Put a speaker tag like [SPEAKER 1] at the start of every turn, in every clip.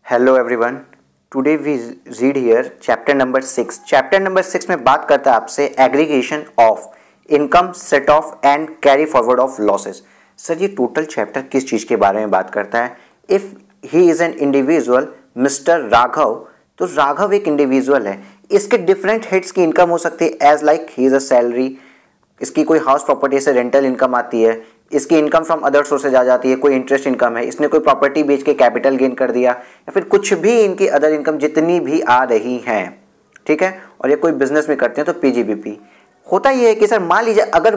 [SPEAKER 1] Hello everyone, today we read here chapter number 6। Chapter number 6 में बात करता है आपसे aggregation of income, set off and carry forward of losses. Sir ये total chapter किस चीज़ के बारे में बात करता है? If he is an individual mister Raghav, तो राघव एक इंडिविजुअल है, इसके डिफरेंट हेड्स की इनकम हो सकती है as like he is a salary, इसकी कोई हाउस प्रॉपर्टी से रेंटल इनकम आती है, इसकी इनकम फ्रॉम अदर सोर्सेज आ जाती है, कोई इंटरेस्ट इनकम है, इसने कोई प्रॉपर्टी बेच के कैपिटल गेन कर दिया, या फिर कुछ भी इनकी अदर इनकम जितनी भी आ रही हैं, ठीक है। और ये कोई बिजनेस में करते हैं तो पीजीबीपी होता ये है कि सर मान लीजिए अगर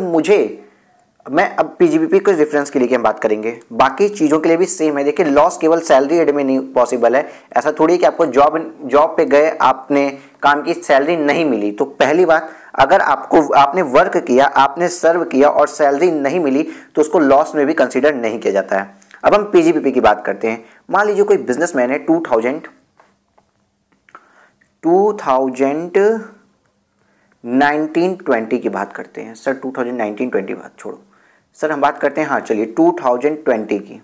[SPEAKER 1] मैं अब पीजीबीपी के रेफरेंस के लिए हम बात करेंगे, बाकी चीज़ों के लिए भी सेम है। देखिए लॉस केवल सैलरी एड में नहीं पॉसिबल है। ऐसा थोड़ी है कि आपको जॉब पे गए, आपने काम की सैलरी नहीं मिली, तो पहली बात अगर आपने वर्क किया, आपने सर्व किया और सैलरी नहीं मिली तो उसको लॉस में भी कंसीडर नहीं किया जाता है। अब हम पीजीबीपी की बात करते हैं। मान लीजिए कोई बिजनेसमैन है 2019-20 की बात करते हैं। सर 2019-20 बात छोड़ो, सर हम बात करते हैं, हाँ चलिए 2020 की,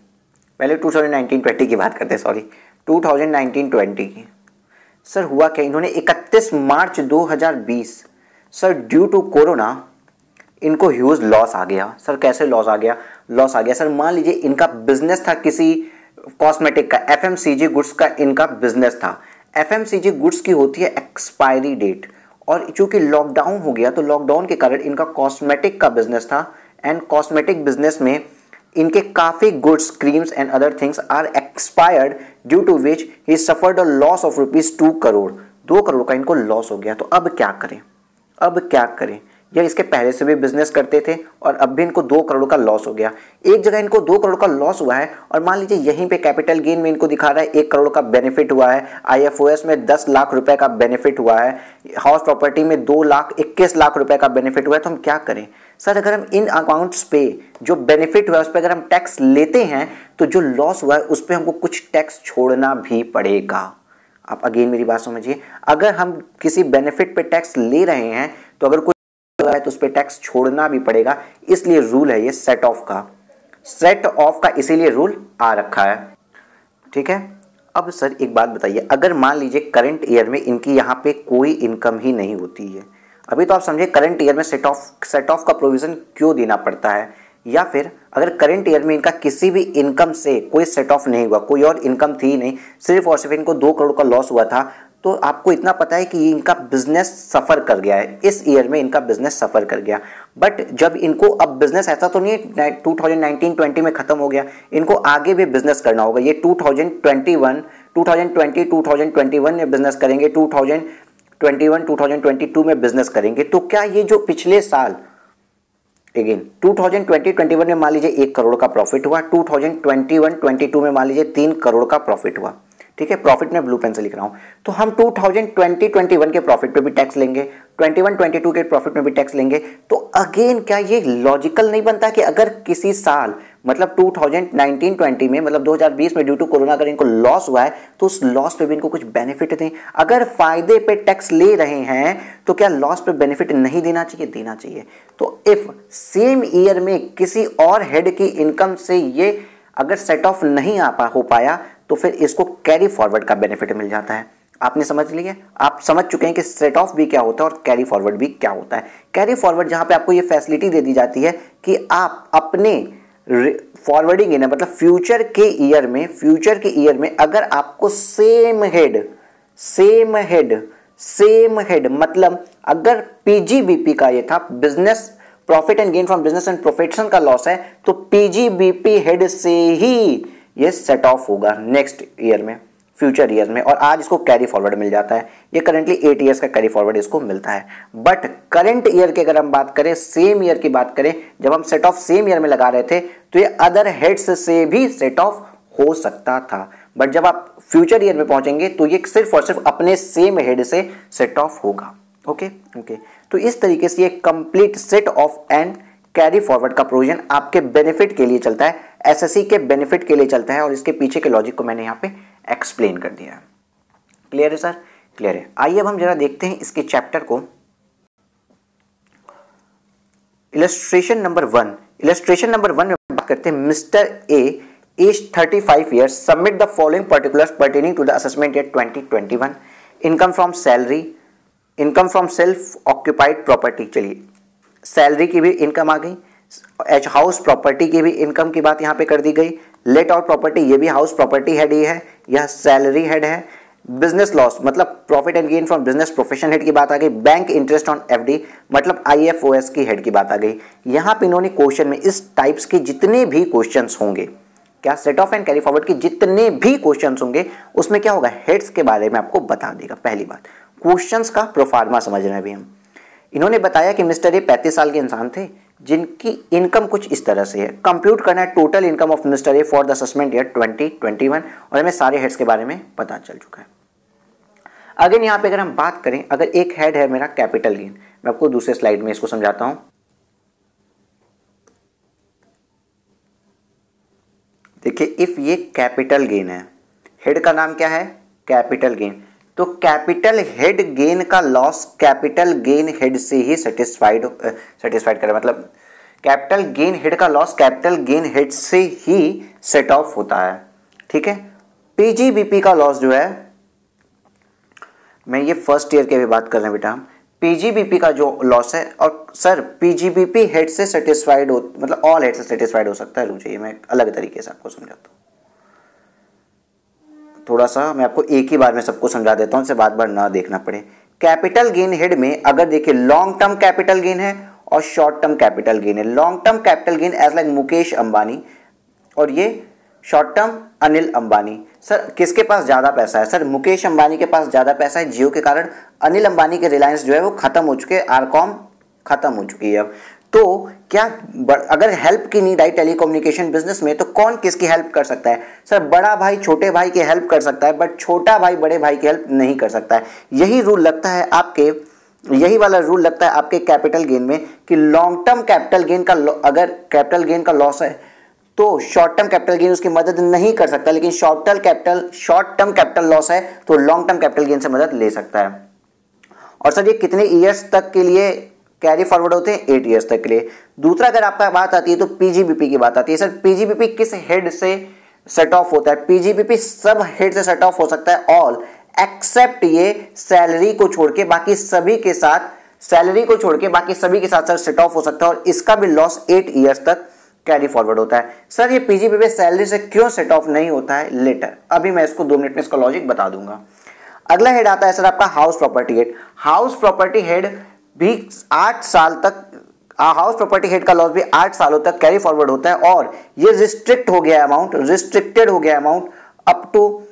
[SPEAKER 1] पहले 2019-20 की बात करते हैं, सॉरी 2019-20 की। सर हुआ क्या, इन्होंने 31 March 2020 sir due to corona इनको ह्यूज लॉस आ गया। सर कैसे लॉस आ गया? सर मान लीजिए इनका बिजनेस था किसी कॉस्मेटिक का, एफएमसीजी गुड्स का इनका बिजनेस था। एफएमसीजी गुड्स की होती है एक्सपायरी डेट, और चूंकि लॉकडाउन हो गया तो लॉकडाउन के कारण इनका कॉस्मेटिक का बिजनेस था, एंड कॉस्मेटिक बिजनेस में इनके काफी goods, creams and other things are expired, due to which he suffered a loss of ₹2 crore. 2 crore का इनको लॉस हो गया। तो अब क्या करें? या इसके पहले से भी बिजनेस करते थे और अब भी इनको 2 करोड़ का लॉस हो गया। एक जगह इनको 2 करोड़ का लॉस हुआ है और मान लीजिए यहीं पे कैपिटल गेन में इनको दिखा रहा है 1 करोड़ का बेनिफिट हुआ है, आईएफओएस में 10 लाख रुपए का बेनिफिट हुआ है, हाउस प्रॉपर्टी में 2,21 लाख रुपए का बेनिफिट हुआ है। तो हम क्या करें? सर अगर हम इन अकाउंट्स पे जो बेनिफिट हुआ है उस पर अगर हम टैक्स लेते हैं तो जो लॉस हुआ है उस पर हमको कुछ टैक्स छोड़ना भी पड़ेगा। आप अगेन मेरी बात समझिए, अगर हम किसी बेनिफिट पे टैक्स ले रहे हैं तो अगर कोई है तो उस पर टैक्स छोड़ना भी पड़ेगा। इसलिए रूल है ये सेट ऑफ का इसीलिए रूल आ रखा है, ठीक है। अब सर एक बात बताइए, अगर मान लीजिए करंट ईयर में इनकी यहाँ पे कोई इनकम ही नहीं होती है, अभी तो आप समझे करंट ईयर में सेट ऑफ का प्रोविजन क्यों देना पड़ता है, या फिर अगर करंट ईयर में इनका किसी भी इनकम से कोई सेट ऑफ नहीं हुआ, कोई और इनकम थी नहीं, सिर्फ और सिर्फ इनको 2 करोड़ का लॉस हुआ था, तो आपको इतना पता है कि इनका बिजनेस सफ़र कर गया है, इस ईयर में इनका बिजनेस सफ़र कर गया। बट जब इनको अब बिजनेस ऐसा तो नहीं है 2019-20 में ख़त्म हो गया, इनको आगे भी बिजनेस करना होगा। ये 2021 में बिजनेस करेंगे, 2022 में बिजनेस करेंगे। तो क्या ये जो पिछले साल अगेन 2020-21 में मान लीजिए 1 करोड़ का प्रॉफिट हुआ, 2021-22 में मान लीजिए 3 करोड़ का प्रॉफिट हुआ, ठीक है। प्रॉफिट में ब्लू पेन से लिख रहा हूं, तो हम 2020-21 के प्रॉफिट पे भी टैक्स लेंगे, 21-22 के प्रॉफिट में भी टैक्स लेंगे। तो अगेन क्या ये लॉजिकल नहीं बनता कि अगर किसी साल मतलब 2019-20 में मतलब 2020 में ड्यू टू कोरोना अगर इनको लॉस हुआ है तो उस लॉस पे भी इनको कुछ बेनिफिट दें। अगर फायदे पे टैक्स ले रहे हैं तो क्या लॉस पे बेनिफिट नहीं देना चाहिए? देना चाहिए। तो इफ सेम ईयर में किसी और हेड की इनकम से ये अगर सेट ऑफ नहीं हो पाया तो फिर इसको कैरी फॉरवर्ड का बेनिफिट मिल जाता है। आपने समझ लिया, आप समझ चुके हैं कि सेट ऑफ भी क्या होता है और कैरी फॉरवर्ड भी क्या होता है। कैरी फॉरवर्ड जहां पे आपको ये फैसिलिटी दे दी जाती है कि आप अपने फॉरवर्डिंग इन मतलब फ्यूचर के ईयर में अगर आपको सेम हेड मतलब अगर पीजीबीपी का ये था business profit and gain from business and profession का लॉस है, तो पीजीबीपी हेड से ही ये सेट ऑफ होगा नेक्स्ट ईयर में, फ्यूचर ईयर में, और आज इसको कैरी फॉरवर्ड मिल जाता है। ये करेंटली 8 ईयर्स का कैरी फॉरवर्ड इसको मिलता है। बट करंट ईयर की अगर हम बात करें, सेम ईयर की बात करें, जब हम सेट ऑफ सेम ईयर में लगा रहे थे तो ये अदर हेड्स से भी सेट ऑफ हो सकता था। बट जब आप फ्यूचर ईयर में पहुंचेंगे तो ये सिर्फ और सिर्फ अपने सेम हेड से सेट ऑफ होगा। ओके। तो इस तरीके से ये complete set off and carry forward का प्रोविजन आपके बेनिफिट के लिए चलता है, एसएससी के बेनिफिट के लिए चलता है, और इसके पीछे के लॉजिक को मैंने यहाँ पे एक्सप्लेन कर दिया है। क्लियर है सर? क्लियर है। आइए अब हम जरा देखते हैं इसके चैप्टर को। इलस्ट्रेशन नंबर 1 में बात करते हैं mister A as 35 years, submit the following particulars pertaining to the assessment year 2021, income from salary, income from self occupied property, चलिए सैलरी की भी इनकम आ गई, एच हाउस प्रॉपर्टी की भी इनकम की बात यहाँ पे कर दी गई, लेट आउट प्रॉपर्टी ये भी हाउस प्रॉपर्टी हेड ही है, यह सैलरी हेड है, बिजनेस लॉस मतलब profit and gain from business profession head की बात आ गई, बैंक इंटरेस्ट ऑन एफडी मतलब आईएफओएस की हेड की बात आ गई। यहाँ पे इन्होंने क्वेश्चन में इस टाइप्स के जितने भी क्वेश्चंस होंगे, क्या set off and carry forward के जितने भी क्वेश्चंस होंगे उसमें क्या होगा, हेड्स के बारे में आपको बता देगा। पहली बात, क्वेश्चंस का प्रोफार्मा समझ रहे हैं अभी हम। इन्होंने बताया कि मिस्टर ए 35 साल के इंसान थे जिनकी इनकम कुछ इस तरह से है, कंप्यूट करना है total income of mister A for the assessment year 2021, और हमें सारे हेड्स के बारे में पता चल चुका है। अगेन यहाँ पे अगर हम बात करें, अगर एक हेड है मेरा कैपिटल गेन, मैं आपको दूसरे स्लाइड में इसको समझाता हूं। देखिए इफ ये कैपिटल गेन है, हेड का नाम क्या है, कैपिटल गेन, तो कैपिटल हेड गेन का लॉस कैपिटल गेन हेड से ही सेटिस्फाइड करे, मतलब कैपिटल गेन हेड का लॉस कैपिटल गेन हेड से ही सेट ऑफ होता है। ठीक है, पीजीबीपी का लॉस जो है, मैं ये फर्स्ट ईयर के भी बात कर रहे हैं बेटा, पीजीबीपी का जो लॉस है, और सर पीजीबीपी हेड से सेटिस्फाइड हो मतलब ऑल हेड से सेटिस्फाइड हो सकता है, रुक जाइए मैं अलग तरीके से आपको समझाता हूँ। थोड़ा सा मैं आपको एक ही बार में सबको समझा देता हूँ, इसे बार बार ना देखना पड़े। कैपिटल गेन हेड में अगर देखिए लॉन्ग टर्म कैपिटल गेन है और शॉर्ट टर्म कैपिटल गेन है। Long term capital gain as like Mukesh Ambani, और ये short term Anil Ambani. Sir किसके पास ज्यादा पैसा है, सर मुकेश अंबानी के पास ज्यादा पैसा है जियो के कारण। अनिल अंबानी के रिलायंस जो है वो खत्म हो चुके, आरकॉम खत्म हो चुकी है अब। तो क्या अगर हेल्प की नीड आई टेलीकम्युनिकेशन बिजनेस में, तो कौन किसकी हेल्प कर सकता है, सर बड़ा भाई छोटे भाई की हेल्प कर सकता है, बट छोटा भाई बड़े भाई की हेल्प नहीं कर सकता है। यही रूल लगता है आपके, यही वाला रूल लगता है आपके कैपिटल गेन में कि लॉन्ग टर्म कैपिटल गेन का अगर कैपिटल गेन का लॉस है तो शॉर्ट टर्म कैपिटल गेन उसकी मदद नहीं कर सकता, लेकिन शॉर्ट टर्म कैपिटल लॉस है तो लॉन्ग टर्म कैपिटल गेन से मदद ले सकता है। और सर ये कितने ईयर्स तक के लिए कैरी फॉरवर्ड होते हैं, 8 ईयर्स तक के लिए। दूसरा अगर आपका बात आती है तो पीजीबीपी की बात आती है। सर पीजीबीपी किस हेड से सेट ऑफ होता है, पीजीबीपी सब हेड से सेट ऑफ हो सकता है, ऑल एक्सेप्ट ये सैलरी को छोड़ के बाकी सभी के साथ, सैलरी को छोड़ के बाकी सभी के साथ सर सेट ऑफ हो सकता है, और इसका भी लॉस 8 ईयर्स तक कैरी फॉरवर्ड होता है। सर ये पीजीबीपी सैलरी से क्यों सेट ऑफ नहीं होता है, लेटर, अभी मैं इसको 2 मिनट में इसका लॉजिक बता दूंगा। अगला हेड आता है सर आपका house property head. House property head भी 8 साल तक, हाउस प्रॉपर्टी हेड का लॉस भी 8 सालों तक कैरी फॉरवर्ड होता है, और ये रिस्ट्रिक्ट हो गया अमाउंट, रिस्ट्रिक्टेड हो गया amount up to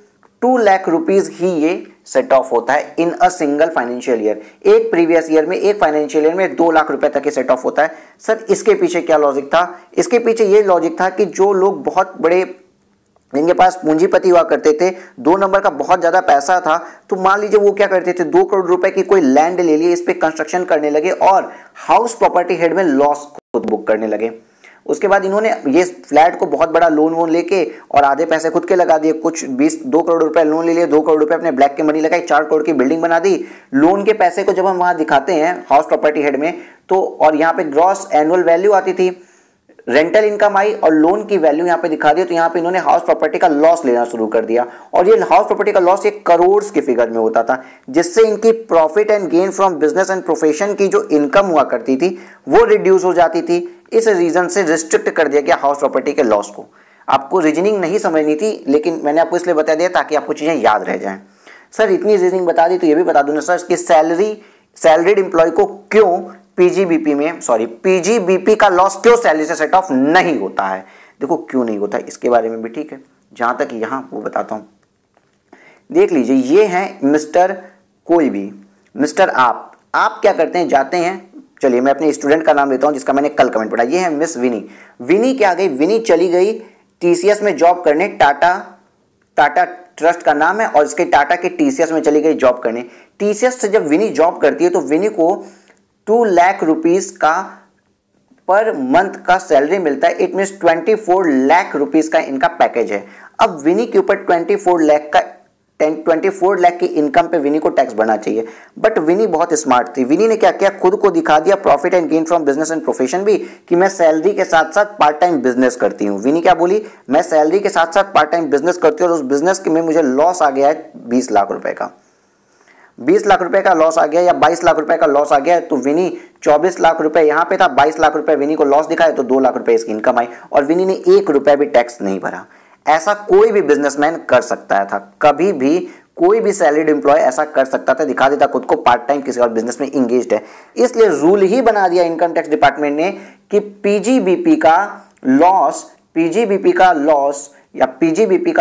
[SPEAKER 1] 2 lakh rupees ही ये सेट ऑफ होता है in a single financial year. एक प्रीवियस ईयर में, एक फाइनेंशियल ईयर में 2 लाख रुपए तक ये सेट ऑफ होता है। सर इसके पीछे क्या लॉजिक था, इसके पीछे ये लॉजिक था कि जो लोग बहुत बड़े, जिनके पास पूंजीपति हुआ करते थे, 2 नंबर का बहुत ज्यादा पैसा था, तो मान लीजिए वो क्या करते थे, 2 करोड़ रुपए की कोई लैंड ले लिए, इस पे कंस्ट्रक्शन करने लगे और हाउस प्रॉपर्टी हेड में लॉस खुद बुक करने लगे। उसके बाद इन्होंने ये फ्लैट को बहुत बड़ा लोन वोन लेके और आधे पैसे खुद के लगा दिए, कुछ 2 करोड़ रुपए लोन ले लिए, 2 करोड़ रुपए अपने ब्लैक के मनी लगाई, 4 करोड़ की बिल्डिंग बना दी। लोन के पैसे को जब हम वहां दिखाते हैं हाउस प्रॉपर्टी हेड में, तो और यहाँ पे ग्रॉस एनुअल वैल्यू आती थी, रेंटल इनकम आई और लोन की वैल्यू यहाँ पे दिखा दी, तो यहाँ पे इन्होंने हाउस प्रॉपर्टी का लॉस लेना शुरू कर दिया, और ये हाउस प्रॉपर्टी का लॉस एक करोड़ के फिगर में होता था, जिससे इनकी profit and gain from business and profession की जो इनकम हुआ करती थी वो रिड्यूस हो जाती थी। इस रीजन से रिस्ट्रिक्ट कर दिया गया हाउस प्रॉपर्टी के लॉस को। आपको रीजनिंग नहीं समझनी थी, लेकिन मैंने आपको इसलिए बता दिया ताकि आपको चीजें याद रह जाएं। सर इतनी रीजनिंग बता दी तो ये भी बता दूं ना सर कि सैलरीड एम्प्लॉय को क्यों पीजीबीपी का लॉस क्यों सैलरी से सेट ऑफ नहीं होता है। देखो क्यों नहीं होता है इसके बारे में भी, ठीक है, जहां तक यहां वो बताता हूं। देख लीजिए, ये है मिस्टर कोई भी, मिस्टर आप क्या करते हैं, जाते हैं, चलिए मैं अपने स्टूडेंट का नाम लेता हूं जिसका मैंने कल कमेंट पढ़ा, ये है मिस विनी। विनी क्या गई, विनी चली गई टीसीएस में जॉब करने, टाटा ट्रस्ट का नाम है, और इसके टाटा के टीसीएस में चली गई जॉब करने। टीसीएस से जब विनी जॉब करती है तो विनी को 2 लाख रुपीज का पर मंथ का सैलरी मिलता है। इट मीन्स 24 लाख रुपीज का इनका पैकेज है। अब विनी के ऊपर 24 लाख का 24 लाख की इनकम पे विनी को टैक्स भरना चाहिए। बट विनी बहुत स्मार्ट थी। विनी ने क्या किया, खुद को दिखा दिया profit and gain from business and profession भी, कि मैं सैलरी के साथ साथ पार्ट टाइम बिजनेस करती हूँ। विनी क्या बोली, मैं सैलरी के साथ साथ पार्ट टाइम बिजनेस करती हूँ और उस बिजनेस में मुझे लॉस आ गया है 20 लाख रुपए का, 20 लाख रुपए का लॉस आ गया या 22 लाख रुपए का लॉस आ गया है, तो विनी 24 लाख रुपए यहाँ पे था, 22 लाख रुपए विनी को लॉस दिखाया तो 2 लाख रुपए इसकी इनकम आई और विनी ने 1 रुपए भी टैक्स नहीं भरा। ऐसा कोई भी बिजनेसमैन कर सकता था, कभी भी कोई भी सैलरीड एम्प्लॉय ऐसा कर सकता था, दिखा देता खुद को पार्ट टाइम किसी और बिजनेस में इंगेज्ड है। इसलिए रूल ही बना दिया इनकम टैक्स डिपार्टमेंट ने कि पीजीबीपी का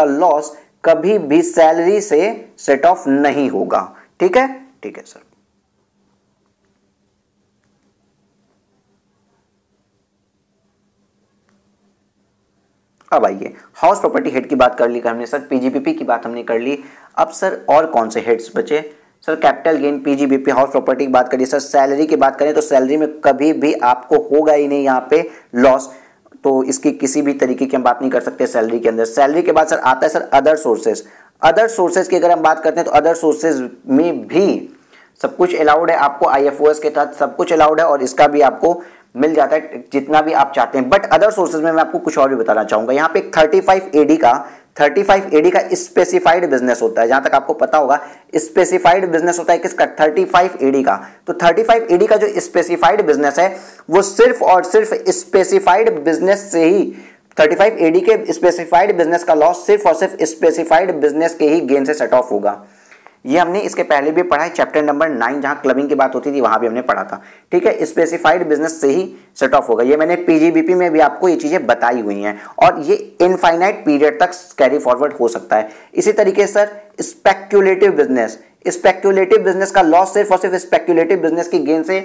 [SPEAKER 1] लॉस कभी भी सैलरी से सेट ऑफ नहीं होगा। ठीक है, ठीक है सर। अब आइए, हाउस प्रॉपर्टी हेड की बात कर ली हमने सर, पीजीबीपी की बात हमने कर ली। अब सर और कौन से हेड्स बचे sir, capital gain, PGBP, house property की बात करिए सर। सैलरी की बात करें तो सैलरी में कभी भी आपको होगा ही नहीं यहाँ पे लॉस, तो इसकी किसी भी तरीके की हम बात नहीं कर सकते सैलरी के अंदर। सैलरी के बाद सर आता है sir other sources. Other sources की अगर हम बात करते हैं तो अदर सोर्सेज में भी सब कुछ अलाउड है आपको, आईएफओएस के तहत सब कुछ अलाउड है और इसका भी आपको मिल जाता है जितना भी आप चाहते हैं। बट अदर सोर्सेज में मैं आपको कुछ और भी बताना चाहूंगा। यहाँ पे एक 35 एडी का स्पेसिफाइड बिजनेस होता है, जहां तक आपको पता होगा स्पेसिफाइड बिजनेस होता है किसका, 35 एडी का। तो 35 एडी का जो स्पेसिफाइड बिजनेस है वो सिर्फ और सिर्फ स्पेसिफाइड बिजनेस से ही, 35 एडी के स्पेसिफाइड बिजनेस का लॉस सिर्फ और सिर्फ स्पेसिफाइड बिजनेस के ही गेन से सेट ऑफ होगा। ये हमने इसके पहले भी पढ़ा है, चैप्टर नंबर 9 जहां क्लबिंग की बात होती थी वहां भी हमने पढ़ा था। ठीक है, स्पेसिफाइड बिजनेस से ही सेट ऑफ होगा। ये मैंने पीजीबीपी में भी आपको ये चीजें बताई हुई हैं और ये इनफाइनाइट पीरियड तक कैरी फॉरवर्ड हो सकता है। इसी तरीके से सर स्पेक्युलेटिव बिजनेस का लॉस सिर्फ और सिर्फ स्पेक्युलेटिव बिजनेस की गेन से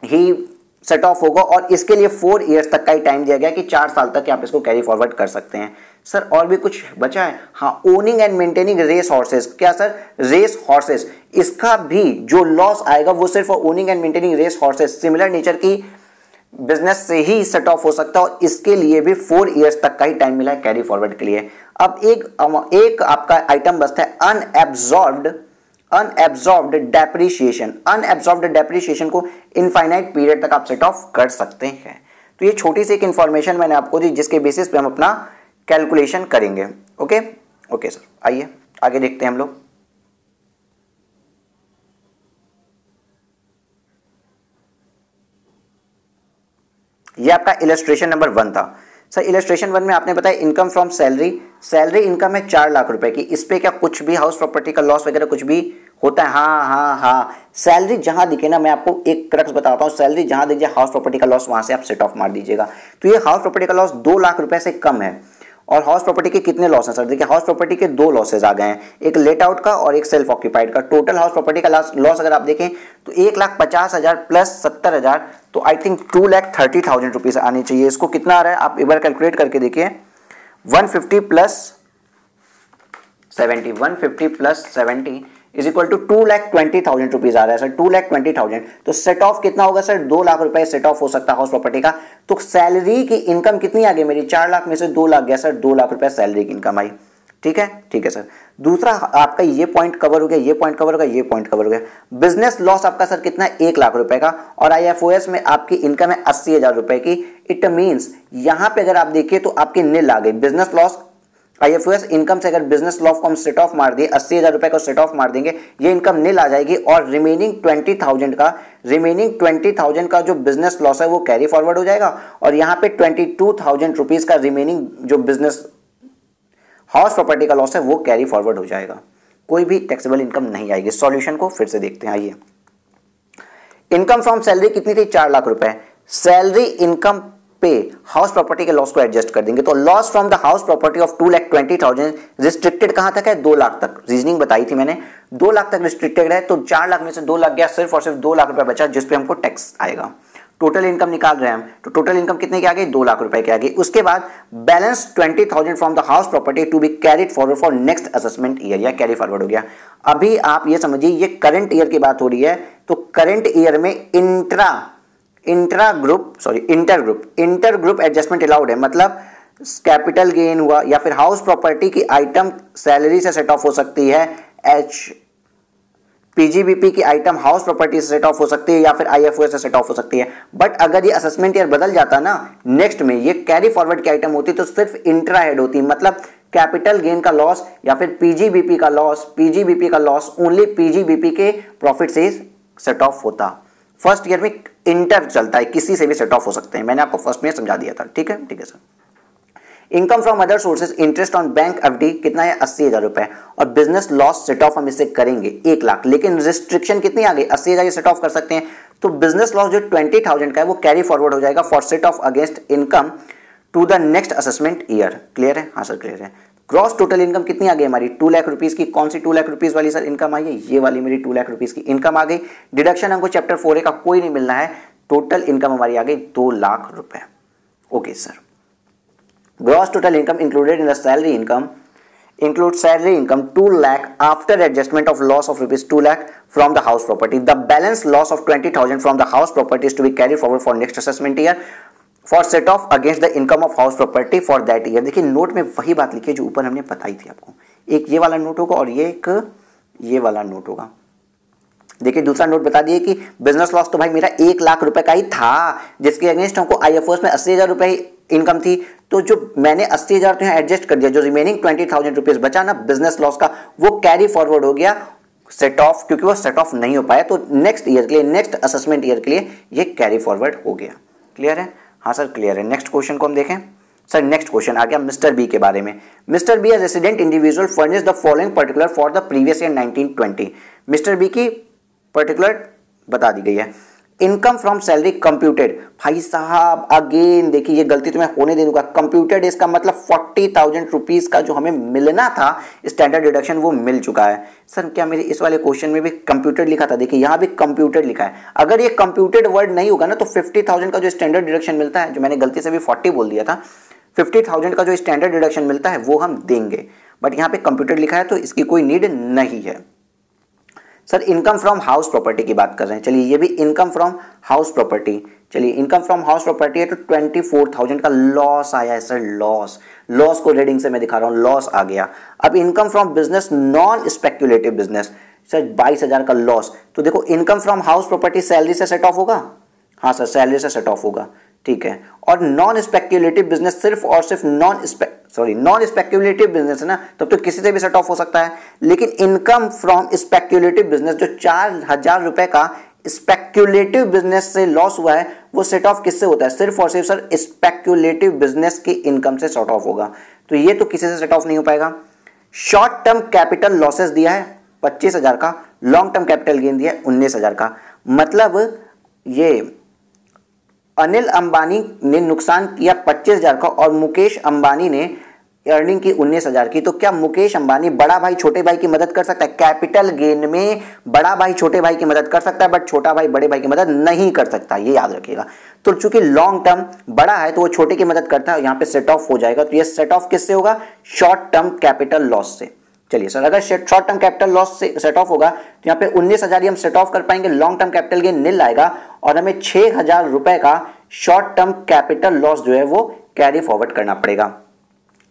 [SPEAKER 1] ही सेट ऑफ होगा और इसके लिए 4 इयर्स तक का ही टाइम दिया गया कि 4 साल तक आप इसको कैरी फॉरवर्ड कर सकते हैं। सर और भी कुछ बचा है, हाँ, owning and maintaining race horses. क्या सर, रेस हॉर्सेस, इसका भी जो लॉस आएगा वो सिर्फ owning and maintaining race horses similar nature की बिजनेस से ही सेट ऑफ हो सकता है और इसके लिए भी 4 इयर्स तक का ही टाइम मिला है कैरी फॉरवर्ड के लिए। अब एक आपका आइटम बचता है अनएब्जॉर्ब्ड डेप्रिसिएशन को इनफाइनाइट पीरियड तक आप सेट ऑफ कर सकते हैं। तो ये छोटी सी एक इंफॉर्मेशन मैंने आपको दी जिसके बेसिस पे हम अपना कैलकुलेशन करेंगे। ओके सर, आइए आगे देखते हैं हम लोग। ये आपका इलस्ट्रेशन नंबर 1 था सर। इलस्ट्रेशन 1 में आपने बताया इनकम फ्रॉम सैलरी इनकम है 4 लाख रुपए की। इस पे क्या कुछ भी हाउस प्रॉपर्टी का लॉस वगैरह कुछ भी होता है? हाँ, सैलरी जहां दिखे ना, मैं आपको एक क्रक्स बताता हूँ, सैलरी जहां दिख जाए हाउस प्रॉपर्टी का लॉस वहां से आप सेट ऑफ मार दीजिएगा। तो ये हाउस प्रॉपर्टी का लॉस 2 लाख रुपए से कम है। और हाउस प्रॉपर्टी के कितने लॉस हैं सर? देखिए, हाउस प्रॉपर्टी के 2 लॉसेज आ गए हैं, एक लेट आउट का और एक सेल्फ ऑक्यूपाइड का। टोटल हाउस प्रॉपर्टी का लॉस अगर आप देखें तो 1,50,000 प्लस 70,000, तो आई थिंक 2,30,000 रुपीज आनी चाहिए। इसको कितना आ रहा है आप एक बार कैलकुलेट करके देखिए, 150 plus 70 is equal to 2,20,000 rupees आ रहा है सर, 2,20,000। तो सेट ऑफ कितना होगा सर? 2 लाख रुपए सेट ऑफ हो सकता है हाउस प्रॉपर्टी का। तो सैलरी की इनकम कितनी आ गई मेरी? 4 लाख में से 2 लाख गया सर, 2 लाख रुपए सैलरी की इनकम आई। ठीक है सर। दूसरा आपका ये पॉइंट कवर हो गया, ये पॉइंट कवर हो गया, ये पॉइंट कवर हो गया। बिजनेस लॉस आपका सर कितना है? 1 लाख रुपए का और आईएफओएस में आपकी इनकम है 80,000 रुपए की। इट मींस यहां पे अगर आप देखिए तो आपकी निल आ गई। बिजनेस लॉस आईएफओएस इनकम से अगर बिजनेस लॉस को हम सेट ऑफ मार दिए, 80,000 रुपए को सेट ऑफ मार देंगे, ये इनकम निल आ जाएगी और रिमेनिंग 20,000 का जो बिजनेस लॉस है वो कैरी फॉरवर्ड हो जाएगा और यहाँ पे 22,000 रुपीज का रिमेनिंग जो बिजनेस हाउस प्रॉपर्टी का लॉस है वो कैरी फॉरवर्ड हो जाएगा। कोई भी टैक्सेबल इनकम नहीं आएगी। सॉल्यूशन को फिर से देखते हैं, आइए। इनकम फ्रॉम सैलरी कितनी थी? 4 लाख रुपए। सैलरी इनकम पे हाउस प्रॉपर्टी के लॉस को एडजस्ट कर देंगे तो loss from the house property of 2,20,000 restricted कहां तक है? 2 लाख तक। रीजनिंग बताई थी मैंने, 2 लाख तक रिस्ट्रिक्टेड है। तो 4 लाख में से 2 लाख गया, सिर्फ और सिर्फ 2 लाख रुपए बचा जिसपे हमको टैक्स आएगा। टोटल इनकम निकाल रहे हैं हम, तो टोटल इनकम कितने की आ गई? 2 लाख रुपए की आ गई। उसके बाद balance 20,000 from the house property to be carried forward for next assessment year, या कैरी फॉरवर्ड हो गया। अभी आप ये समझिए, ये करंट ईयर की बात हो रही है, तो करंट ईयर में इंटर ग्रुप एडजस्टमेंट अलाउड है। मतलब कैपिटल गेन हुआ, या फिर हाउस प्रॉपर्टी की आइटम सैलरी से सेट ऑफ हो सकती है, एच पीजीबीपी की आइटम हाउस प्रॉपर्टी से सेट ऑफ हो सकती है, या फिर आईएफओ से सेट ऑफ हो सकती है। बट अगर ये असेसमेंट ईयर बदल जाता ना, नेक्स्ट में ये कैरी फॉरवर्ड की आइटम होती तो सिर्फ इंट्रा हेड होती, मतलब कैपिटल गेन का लॉस या फिर पीजीबीपी का लॉस ओनली पीजीबीपी के प्रॉफिट से सेट ऑफ होता। फर्स्ट ईयर में इंटर चलता है, किसी से भी सेट ऑफ हो सकते हैं, मैंने आपको फर्स्ट में समझा दिया था। ठीक है sir. Income from other sources, interest on bank FD कितना है, 80,000 रुपए, और बिजनेस लॉस सेट ऑफ हम इससे करेंगे 1 लाख, लेकिन रिस्ट्रिक्शन कितनी आ गई, 80,000 ये सेट ऑफ कर सकते हैं। तो बिजनेस लॉस जो 20,000 का है वो कैरी फॉरवर्ड हो जाएगा for set off against income to the next assessment year. Clear है? हाँ सर क्लियर है। ग्रॉस टोटल इनकम कितनी आ गई हमारी, 2 लाख रुपीज की। कौन सी 2 लाख रुपीज वाली सर इनकम आई है, ये वाली मेरी 2 लाख रुपीज की इनकम आ गई। डिडक्शन हमको चैप्टर 4A का कोई नहीं मिलना है, टोटल इनकम हमारी आ गई 2 लाख रुपए। Okay sir. Gross total income included in the salary income includes salary income 2 lakh after adjustment of loss of rupees 2 lakh from the house property. The balance loss of 20,000 from the house property is to be carried forward for next assessment year for set off against the income of house property for that year. देखिए note में वही बात लिखी है जो ऊपर हमने बताई थी आपको। एक ये वाला नोट होगा और ये वाला नोट होगा। देखिए दूसरा नोट बता दिए कि बिजनेस लॉस तो भाई मेरा 1 लाख रुपए का ही था, जिसके अगेंस्ट हमको आईएफओएस में 80,000 रुपए इनकम थी। तो जो मैंने 80,000 तो यहाँ एडजस्ट कर दिया, जो रिमेनिंग 20,000 रुपीज बचा ना बिजनेस लॉस का, वो कैरी फॉरवर्ड हो गया सेट ऑफ, क्योंकि वो सेट ऑफ नहीं हो पाया, तो नेक्स्ट ईयर के लिए, नेक्स्ट असेसमेंट ईयर के लिए ये कैरी फॉरवर्ड हो गया। क्लियर है? हाँ सर क्लियर है। नेक्स्ट क्वेश्चन को हम देखें सर। नेक्स्ट क्वेश्चन आ गया मिस्टर बी के बारे में। Mister B as resident individual furnish the following particular for the previous year 1920। Mister B की पर्टिकुलर बता दी गई है। इनकम फ्रॉम सैलरी कंप्यूटेड, भाई साहब अगेन देखिए ये गलती तो मैं होने दे दूंगा। कंप्यूटेड इसका मतलब 40,000 रुपीज का जो हमें मिलना था स्टैंडर्ड डिडक्शन वो मिल चुका है। सर क्या मेरे इस वाले क्वेश्चन में भी कंप्यूटेड लिखा था? देखिए यहाँ भी कंप्यूटेड लिखा है। अगर ये कंप्यूटेड वर्ड नहीं होगा ना तो 50,000 का जो स्टैंडर्ड डिडक्शन मिलता है, जो मैंने गलती से भी 40 बोल दिया था, 50,000 का जो स्टैंडर्ड डिडक्शन मिलता है वो हम देंगे, बट यहाँ पे कंप्यूटेड लिखा है तो इसकी कोई नीड नहीं है। Sir income from house property की बात कर रहे हैं, चलिए ये भी इनकम फ्रॉम हाउस प्रॉपर्टी। चलिए इनकम फ्रॉम हाउस प्रॉपर्टी है तो 24,000 का लॉस आया है सर। लॉस को रीडिंग से मैं दिखा रहा हूं, लॉस आ गया। अब income from business non speculative business, sir 22,000 का लॉस। तो देखो income from house property salary से सेट ऑफ होगा, हाँ सर सैलरी से सेट ऑफ होगा, ठीक है। और नॉन स्पेक्युलेटिव बिजनेस सिर्फ और सिर्फ नॉन स्पेक्युलेटिव बिजनेस है ना, तब तो किसी से भी सेट ऑफ हो सकता है। लेकिन इनकम फ्रॉम स्पेक्युलेटिव बिजनेस जो 4,000 रुपए का स्पेक्युलेटिव बिजनेस से लॉस हुआ है वो सेट ऑफ किससे होता है? सिर्फ और सिर्फ सर स्पेक्युलेटिव बिजनेस की इनकम से सेट ऑफ होगा। तो ये तो किसी से सेट ऑफ नहीं हो पाएगा। शॉर्ट टर्म कैपिटल लॉसेस दिया है 25,000 का, लॉन्ग टर्म कैपिटल गेन दिया है 19,000 का। मतलब ये अनिल अंबानी ने नुकसान किया 25,000 का और मुकेश अंबानी ने अर्निंग की 19,000 की। तो क्या मुकेश अंबानी बड़ा भाई छोटे भाई की मदद कर सकता है? कैपिटल गेन में बड़ा भाई छोटे भाई की मदद कर सकता है, बट छोटा भाई बड़े भाई की मदद नहीं कर सकता, ये याद रखिएगा। तो चूंकि लॉन्ग टर्म बड़ा है तो वो छोटे की मदद करता है, यहाँ पे सेट ऑफ हो जाएगा। तो ये सेट ऑफ किससे होगा? शॉर्ट टर्म कैपिटल लॉस से। चलिए सर अगर शॉर्ट टर्म कैपिटल लॉस से सेट ऑफ होगा तो यहाँ पे 19,000 हम सेट ऑफ कर पाएंगे, लॉन्ग टर्म कैपिटल गेन निल आएगा और हमें 6,000 रुपए का शॉर्ट टर्म कैपिटल लॉस जो है वो कैरी फॉरवर्ड करना पड़ेगा।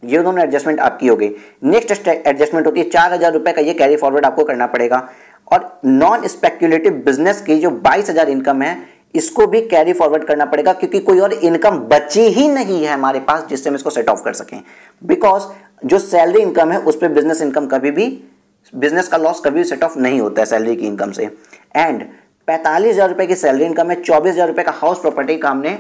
[SPEAKER 1] ये दोनों एडजस्टमेंट आपकी हो गई। नेक्स्ट एडजस्टमेंट होती है 4,000 रुपए का, ये कैरी फॉरवर्ड आपको करना पड़ेगा। और नॉन स्पेक्युलेटिव बिजनेस की जो 22,000 इनकम है इसको भी कैरी फॉरवर्ड करना पड़ेगा, क्योंकि कोई और इनकम बची ही नहीं है हमारे पास जिससे हम इसको सेट ऑफ कर सकें। बिकॉज जो सैलरी इनकम है उस पर बिजनेस इनकम कभी भी, बिजनेस का लॉस कभी भी सेट ऑफ नहीं होता है सैलरी की इनकम से। एंड 45,000 रुपए की सैलरी इनकम है, 24,000 रुपए का हाउस प्रॉपर्टी का हमने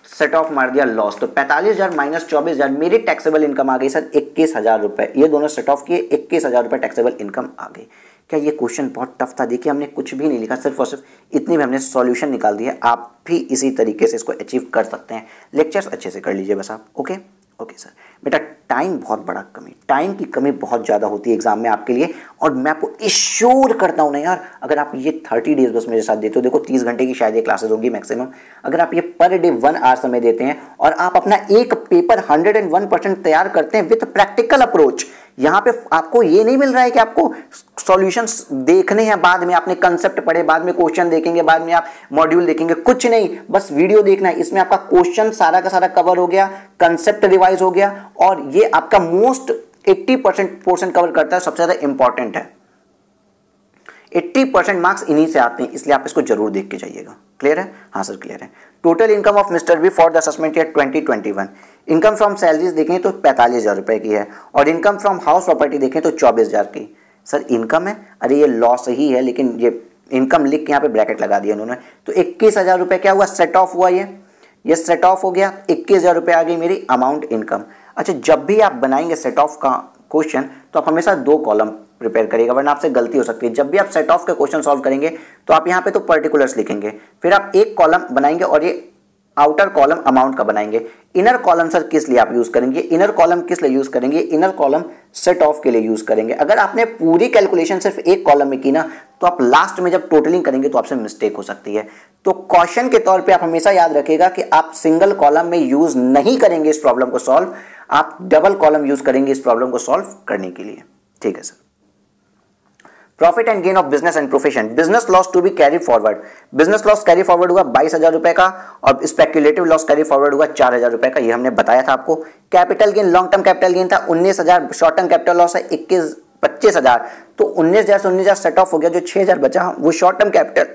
[SPEAKER 1] सेट ऑफ मार दिया लॉस। तो 45,000 माइनस 24,000 मेरी टैक्सेबल इनकम आ गई सर 21,000 रुपए। ये दोनों सेट ऑफ किए, 21,000 रुपए टैक्सेबल इनकम आ गई। क्या ये क्वेश्चन बहुत टफ था? देखिए हमने कुछ भी नहीं लिखा, सिर्फ और सिर्फ इतनी में हमने सॉल्यूशन निकाल दिया। आप भी इसी तरीके से इसको अचीव कर सकते हैं। लेक्चर्स अच्छे से कर लीजिए बस आप। Okay okay sir. बेटा टाइम बहुत बड़ा कमी, टाइम की कमी बहुत ज़्यादा होती है एग्जाम में आपके लिए, और मैं आपको इश्योर करता हूँ ना यार, अगर आप ये 30 डेज बस मेरे साथ देते हो, देखो 30 घंटे की शायद ये क्लासेस होंगी मैक्सिमम, अगर आप ये पर डे 1 आवर समय देते हैं और आप अपना एक पेपर 101% तैयार करते हैं विथ प्रैक्टिकल अप्रोच। यहाँ पे आपको ये नहीं मिल रहा है कि आपको सॉल्यूशंस देखने हैं, बाद में आपने कंसेप्ट पढ़े, बाद में क्वेश्चन देखेंगे, बाद में आप मॉड्यूल देखेंगे, कुछ नहीं, बस वीडियो देखना है। इसमें आपका क्वेश्चन सारा का सारा कवर हो गया, कंसेप्ट रिवाइज हो गया, और ये आपका मोस्ट 80% पोर्शन कवर करता है, सबसे ज्यादा इंपॉर्टेंट है। 80% मार्क्स इन्हीं से आते हैं, इसलिए आप इसको जरूर देख के जाइएगा। क्लियर है? हाँ सर क्लियर है। Total income of mister B for the assessment year 2021, income from salaries देखें तो 45,000 रुपए की है, और इनकम फ्रॉम हाउस प्रॉपर्टी देखें तो 24,000 की। सर इनकम है, अरे ये लॉस ही है, लेकिन ये इनकम लिख के यहाँ पे ब्रैकेट लगा दिया उन्होंने, तो 21,000 रुपए क्या हुआ, सेट ऑफ हुआ, ये सेट ऑफ हो गया, 21,000 रुपए आ गई मेरी अमाउंट इनकम। अच्छा, जब भी आप बनाएंगे सेट ऑफ का क्वेश्चन तो आप हमेशा 2 कॉलम प्रिपेयर करिएगा, वरना आपसे गलती हो सकती है। जब भी आप सेट ऑफ का क्वेश्चन सॉल्व करेंगे तो आप यहाँ पे तो पर्टिकुलर्स लिखेंगे, फिर आप एक कॉलम बनाएंगे और ये आउटर कॉलम अमाउंट का बनाएंगे। इनर कॉलम सर किस लिए आप यूज करेंगे, इनर कॉलम किस लिए यूज करेंगे, इनर कॉलम सेट ऑफ के लिए यूज करेंगे। अगर आपने पूरी कैलकुलेशन सिर्फ एक कॉलम में की ना, तो आप लास्ट में जब टोटलिंग करेंगे तो आपसे मिस्टेक हो सकती है। तो क्वेश्चन के तौर पे आप हमेशा याद रखिएगा कि आप सिंगल कॉलम में यूज नहीं करेंगे इस प्रॉब्लम को सॉल्व, आप डबल कॉलम यूज करेंगे इस प्रॉब्लम को सॉल्व करने के लिए। ठीक है sir. Profit and gain of business and profession, business loss to be carry forward, business loss carry forward हुआ 22,000 रुपए का, और स्पेक्युलेटिव लॉस कैरी फॉरवर्ड हुआ 4,000 रुपए का, ये हमने बताया था आपको। Capital gain, long term capital gain था 19,000, शॉर्ट टर्म कैपिटल लॉस है 25,000, तो 19,000 से 19,000 सेट ऑफ हो गया, जो 6,000 बचा वो short term capital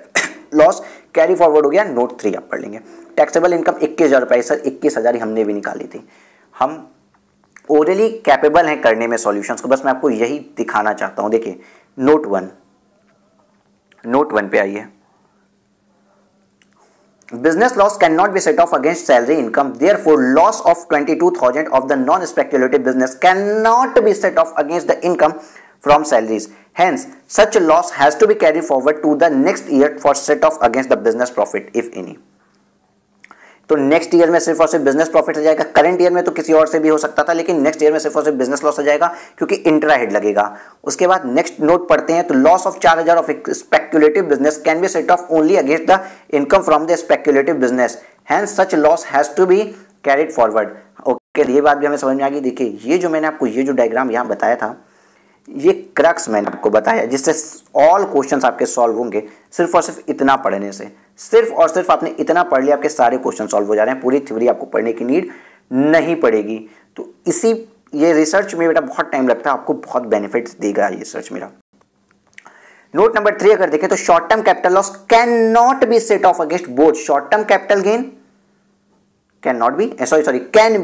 [SPEAKER 1] loss carry forward हो गया, नोट 3 आप पढ़ लेंगे। टैक्सेबल इनकम 21,000 रुपए, सर 21,000 ही हमने भी निकाली थी। हम ओरली कैपेबल हैं करने में सॉल्यूशंस को, बस मैं आपको यही दिखाना चाहता हूं। देखिए नोट 1 पे आइए। Business loss can not be set off against salary income, therefore loss of 22,000 of the non speculative business can not be set off against the income from salaries, hence such a loss has to be carried forward to the next year for set off against the business profit if any। तो next year में सिर्फ और सिर्फ business profit आ जाएगा, current year में तो किसी और से भी हो सकता था, लेकिन नेक्स्ट ईयर में सिर्फ और सिर्फ बिजनेस लॉस आ जाएगा क्योंकि इंट्रा हेड लगेगा। उसके बाद नेक्स्ट नोट पढ़ते हैं, तो loss of 4,000 of speculative business can be set off only against the income from the speculative business, hence such loss has to be carried forward. Okay, ये बात भी हमें समझ में आ गई। देखिए ये जो मैंने आपको ये जो डायग्राम यहाँ बताया था, ये क्रक्स मैंने आपको बताया जिससे ऑल क्वेश्चंस आपके सॉल्व होंगे सिर्फ और सिर्फ इतना पढ़ने से। सिर्फ और सिर्फ आपने इतना पढ़ लिया, आपके सारे क्वेश्चन सॉल्व हो जा रहे हैं, पूरी थ्योरी आपको पढ़ने की नीड नहीं पड़ेगी। तो इसी ये रिसर्च में बेटा बहुत टाइम लगता है, आपको बहुत बेनिफिट देगा ये रिसर्च मेरा। नोट नंबर 3 अगर देखें तो short term capital loss can not be set off against both short term capital gain, can not be, sorry can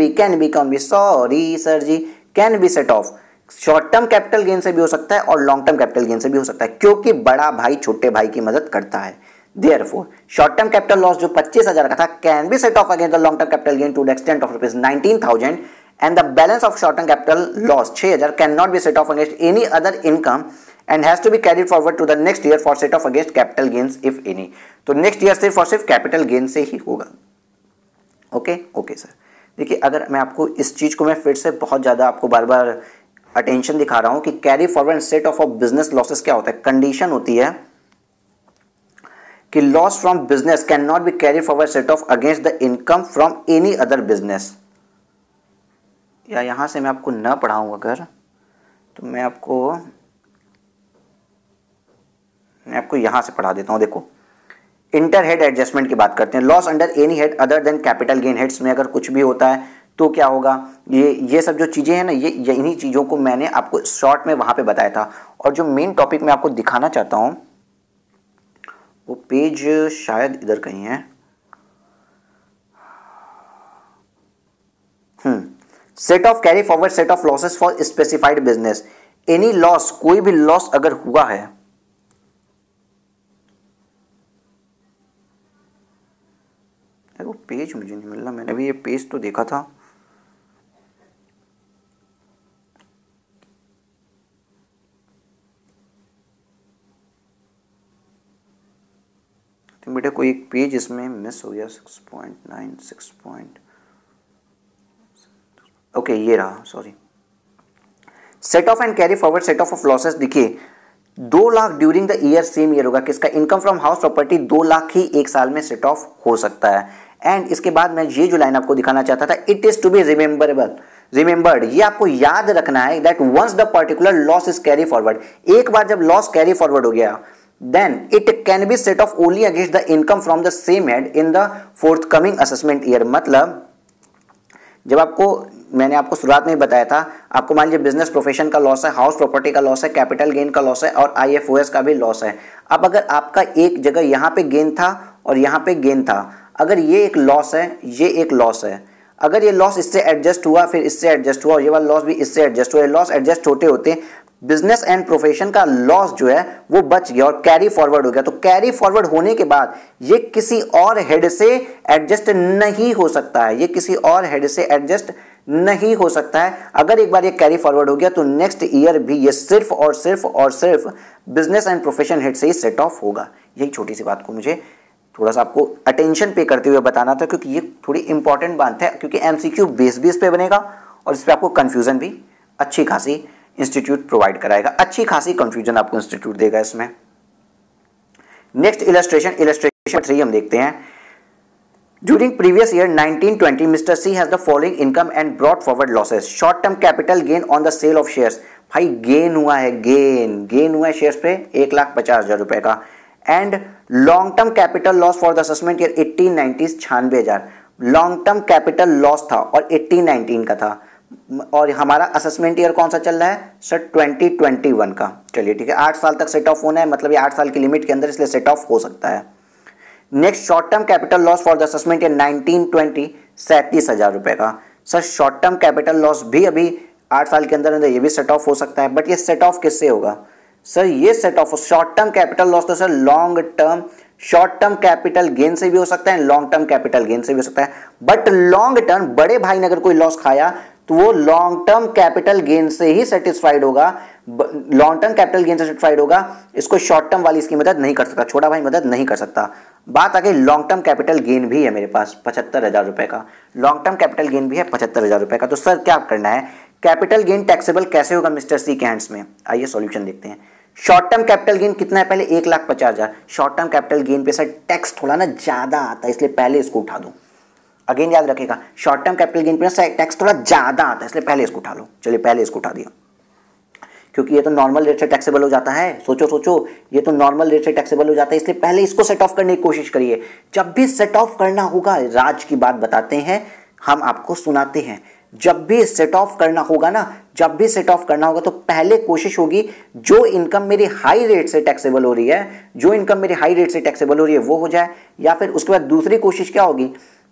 [SPEAKER 1] be sorry sir ji, can be set off. Short term capital gain से भी हो सकता है और long term capital gain से भी हो सकता है, क्योंकि बड़ा भाई छोटे भाई की मदद करता है। Therefore, short term capital loss जो 25,000 का था can be set off against the long term capital gain to the extent of rupees 19,000 and the balance of short term capital loss 6,000 cannot be set off against any other income and has to be carried forward to the next year for set off against capital gains if any। तो next year सिर्फ और सिर्फ capital gain से ही होगा। Okay sir. देखिए अगर मैं आपको इस चीज को मैं फिर से बहुत ज्यादा आपको बार बार अटेंशन दिखा रहा हूं कि carry forward set of business losses क्या होता है, कंडीशन होती है कि loss from business can not B carry forward set off against the income from any other business. या यहां से मैं आपको न पढ़ाऊं अगर, तो मैं आपको यहां से पढ़ा देता हूं। देखो इंटर हेड एडजस्टमेंट की बात करते हैं, loss under any head other than capital gain heads में अगर कुछ भी होता है तो क्या होगा, ये सब जो चीजें हैं ना, ये इन्हीं चीजों को मैंने आपको शॉर्ट में वहां पे बताया था। और जो मेन टॉपिक मैं आपको दिखाना चाहता हूं वो पेज शायद इधर कहीं है। Set of carry forward set off losses for specified business, any loss, कोई भी लॉस अगर हुआ है, वो पेज मुझे नहीं मिल रहा, मैंने भी ये पेज तो देखा था। तो बेटा कोई एक पेज इसमें मिस हो गया, 6.9 ओके ये रहा, sorry. Set off and carry forward set off losses, देखिए 2 lakh during the year same year होगा, किसका, income from house property 2 lakh ही एक साल में सेट ऑफ हो सकता है। एंड इसके बाद मैं ये जो लाइन आपको दिखाना चाहता था, it is to be remembered, ये आपको याद रखना है that once the particular loss is carry forward, एक बार जब लॉस कैरी फॉरवर्ड हो गया then it can be set off only against the income from the same head in the forthcoming assessment year। मतलब जब मैंने आपको शुरुआत में बताया था, आपको मान लीजिए बिजनेस प्रोफेशन का लॉस है, हाउस प्रॉपर्टी का लॉस है, कैपिटल गेन का लॉस है और IFOS का भी लॉस है। अब अगर आपका एक जगह यहाँ पे गेन था और यहाँ पे गेन था, अगर ये एक लॉस है, ये एक लॉस है, अगर ये लॉस इससे एडजस्ट हुआ, फिर इससे एडजस्ट हुआ और ये वाला लॉस भी इससे एडजस्ट हुआ, लॉस एडजस्ट होते होते बिजनेस एंड प्रोफेशन का लॉस जो है वो बच गया और कैरी फॉरवर्ड हो गया। तो कैरी फॉरवर्ड होने के बाद ये किसी और हेड से एडजस्ट नहीं हो सकता है, ये किसी और हेड से एडजस्ट नहीं हो सकता है। अगर एक बार ये कैरी फॉरवर्ड हो गया तो नेक्स्ट ईयर भी ये सिर्फ और सिर्फ बिजनेस एंड प्रोफेशन हेड से ही सेट ऑफ होगा। यही छोटी सी बात को मुझे थोड़ा सा आपको अटेंशन पे करते हुए बताना था, क्योंकि ये थोड़ी इंपॉर्टेंट बात है, क्योंकि MCQ बेस पे बनेगा और इस पर आपको कंफ्यूजन भी अच्छी खासी इंस्टीट्यूट प्रोवाइड कराएगा, अच्छी खासी कंफ्यूजन आपको इंस्टीट्यूट देगा इसमें। नेक्स्ट इलस्ट्रेशन 3 हम देखते हैं। During previous year 1920 mister C has the following income and brought forward losses. Short term capital gain on the sale of shares, भाई गेन हुआ है, गेन हुआ है शेयर्स पे 1,50,000 रुपए का। And long term capital loss for the assessment year 1890 96,000 long term capital loss था और 1819 का था। और हमारा असेसमेंट ईयर कौन सा चल रहा है सर, 2021 का। चलिए ठीक है, 8 साल तक सेट ऑफ होना है, मतलब ये 8 साल की लिमिट के अंदर, इसलिए सेट ऑफ हो सकता है। Next short term capital loss for the assessment year 1920 37,000 रुपए का। Sir short term capital loss भी अभी 8 साल के अंदर ये भी सेट ऑफ हो सकता है, बट ये सेट ऑफ किससे होगा सर, ये set off short term capital loss तो sir long term short term capital gain से भी हो सकता है, लॉन्ग टर्म कैपिटल गेन से भी हो सकता है। बट लॉन्ग टर्म बड़े भाई ने अगर कोई लॉस खाया तो वो लॉन्ग टर्म कैपिटल गेन से ही सेटिस्फाइड होगा, लॉन्ग टर्म कैपिटल गेन से सेटिस्फाइड होगा। इसको शॉर्ट टर्म वाली इसकी मदद नहीं कर सकता, छोटा भाई मदद नहीं कर सकता। बात आगे लॉन्ग टर्म कैपिटल गेन भी है मेरे पास 75,000 रुपए का, लॉन्ग टर्म कैपिटल गेन भी है 75,000 रुपए का। तो सर क्या करना है, कैपिटल गेन टैक्सेबल कैसे होगा मिस्टर सी के हैंड्स में, आइए सॉल्यूशन देखते हैं। शॉर्ट टर्म कैपिटल गेन कितना है, पहले 1,50,000। शॉर्ट टर्म कैपिटल गेन पे सर टैक्स थोड़ा ना ज्यादा आता है, इसलिए पहले इसको उठा दूं। अगेन याद रखिएगा, शॉर्ट टर्म कैपिटल गेन पे टैक्स थोड़ा ज्यादा आता है, इसलिए पहले इसको उठा लो। चलिए पहले इसको उठा दिया, क्योंकि ये तो नॉर्मल रेट से टैक्सेबल हो जाता है। सोचो ये तो नॉर्मल रेट से टैक्सेबल हो जाता है, इसलिए पहले इसको सेट ऑफ करने की कोशिश करिए। जब भी सेट ऑफ करना होगा, राज की बात बताते हैं हम आपको, सुनाते हैं, जब भी सेट ऑफ करना होगा ना, जब भी सेट ऑफ करना होगा तो पहले कोशिश होगी जो इनकम मेरी हाई रेट से टैक्सेबल हो रही है, जो इनकम मेरी हाई रेट से टैक्सेबल हो रही है वो हो जाए, या फिर उसके बाद दूसरी कोशिश क्या होगी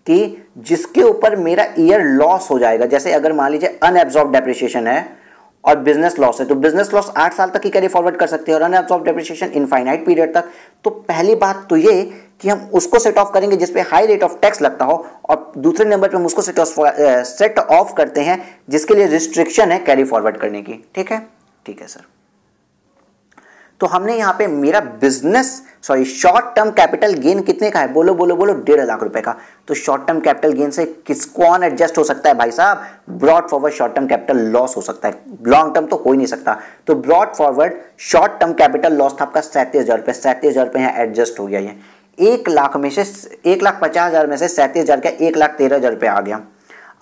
[SPEAKER 1] कि जिसके ऊपर मेरा ईयर लॉस हो जाएगा। जैसे अगर मान लीजिए अनएब्जॉर्ब डेप्रिसिएशन है और बिजनेस लॉस है, तो बिजनेस लॉस 8 साल तक ही कैरी फॉरवर्ड कर सकते हैं और अनएब्जॉर्ब डेप्रिसिएशन इनफाइनाइट पीरियड तक। तो पहली बात तो ये कि हम उसको सेट ऑफ करेंगे जिस पे हाई रेट ऑफ टैक्स लगता हो, और दूसरे नंबर पे हम उसको सेट ऑफ करते हैं जिसके लिए रिस्ट्रिक्शन है कैरी फॉरवर्ड करने की। ठीक है सर। तो हमने यहाँ पे मेरा शॉर्ट टर्म कैपिटल गेन कितने का है, बोलो 1.5 लाख रुपए का। तो शॉर्ट टर्म कैपिटल गेन से किसको ऑन एडजस्ट हो सकता है भाई साहब, brought forward short term capital loss हो सकता है, लॉन्ग टर्म तो हो ही नहीं सकता। तो brought forward short term capital loss था आपका 37,000 रुपए, 37,000 रुपए यहाँ एडजस्ट हो गया। ये 1 लाख में से 1,50,000 में से 37,000 का 1,13,000 रुपए आ गया।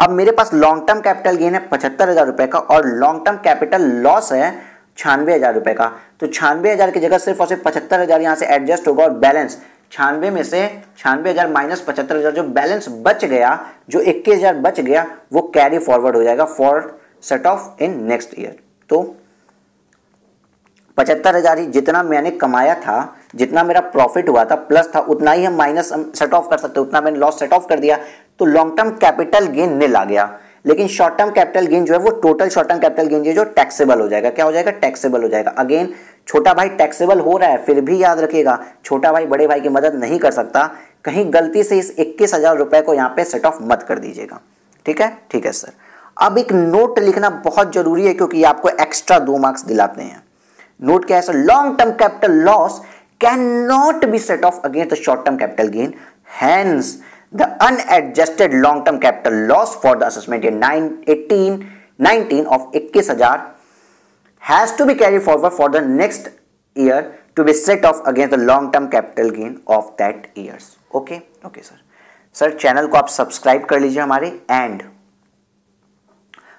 [SPEAKER 1] अब मेरे पास लॉन्ग टर्म कैपिटल गेन है 75,000 रुपए का और लॉन्ग टर्म कैपिटल लॉस है 96,000 रुपए का। तो 96,000 की जगह सिर्फ और सिर्फ 75,000 यहां से एडजस्ट होगा और बैलेंस 96 में से 96,000 माइनस 75,000 जो बैलेंस बच गया, जो 21,000 बच गया, वो कैरी फॉरवर्ड हो जाएगा for set of in next year. तो 75,000 ही जितना मैंने कमाया था, जितना मेरा प्रॉफिट हुआ था प्लस था, उतना ही हम माइनस सेट ऑफ कर सकते, उतना मैंने लॉस सेट ऑफ कर दिया। तो लॉन्ग टर्म कैपिटल गेन निल आ गया, लेकिन शॉर्ट टर्म कैपिटल गेन जो है वो total short term capital gain जो टैक्सेबल हो जाएगा। क्या हो जाएगा, टैक्सेबल हो जाएगा। अगेन छोटा भाई टैक्सेबल हो रहा है, फिर भी याद रखिएगा छोटा भाई बड़े भाई की मदद नहीं कर सकता, कहीं गलती से इस 21,000 रुपए को यहाँ पे सेट ऑफ मत कर दीजिएगा। ठीक है सर। अब एक नोट लिखना बहुत जरूरी है, क्योंकि आपको एक्स्ट्रा 2 मार्क्स दिलाते हैं। नोट क्या है sir, long term capital loss can not be set off against the short term capital gain, hence the unadjusted long term capital loss for the assessment year 19 of 21,000 has to be carried forward for the next year to be set off against the long term capital gain of that years. Okay sir. Sir channel को आप subscribe कर लीजिए हमारे, and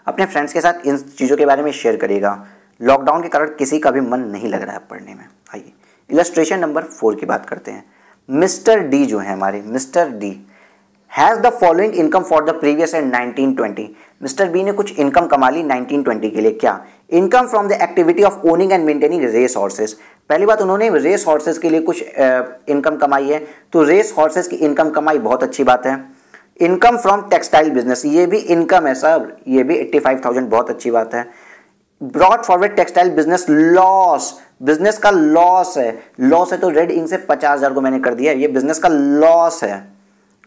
[SPEAKER 1] अपने friends के साथ इन चीज़ों के बारे में शेयर करिएगा। लॉकडाउन के कारण किसी का भी मन नहीं लग रहा है पढ़ने में। आइए इलस्ट्रेशन नंबर 4 की बात करते हैं। मिस्टर डी जो है हमारे, mister D has the following income for the previous year 1920। Mister B ने कुछ इनकम कमा ली 1920 के लिए। क्या? Income from the activity of owning and maintaining race horses. पहली बात, उन्होंने रेस हॉर्सेस के लिए कुछ इनकम कमाई है, तो रेस हॉर्सेस की इनकम कमाई बहुत अच्छी बात है। इनकम फ्रॉम टेक्सटाइल बिजनेस, ये भी इनकम है सर, ये भी 85,000, बहुत अच्छी बात है। Brought forward textile business loss, business का लॉस है, लॉस है तो रेड इंक से 50,000 को मैंने कर दिया, ये बिजनेस का लॉस है,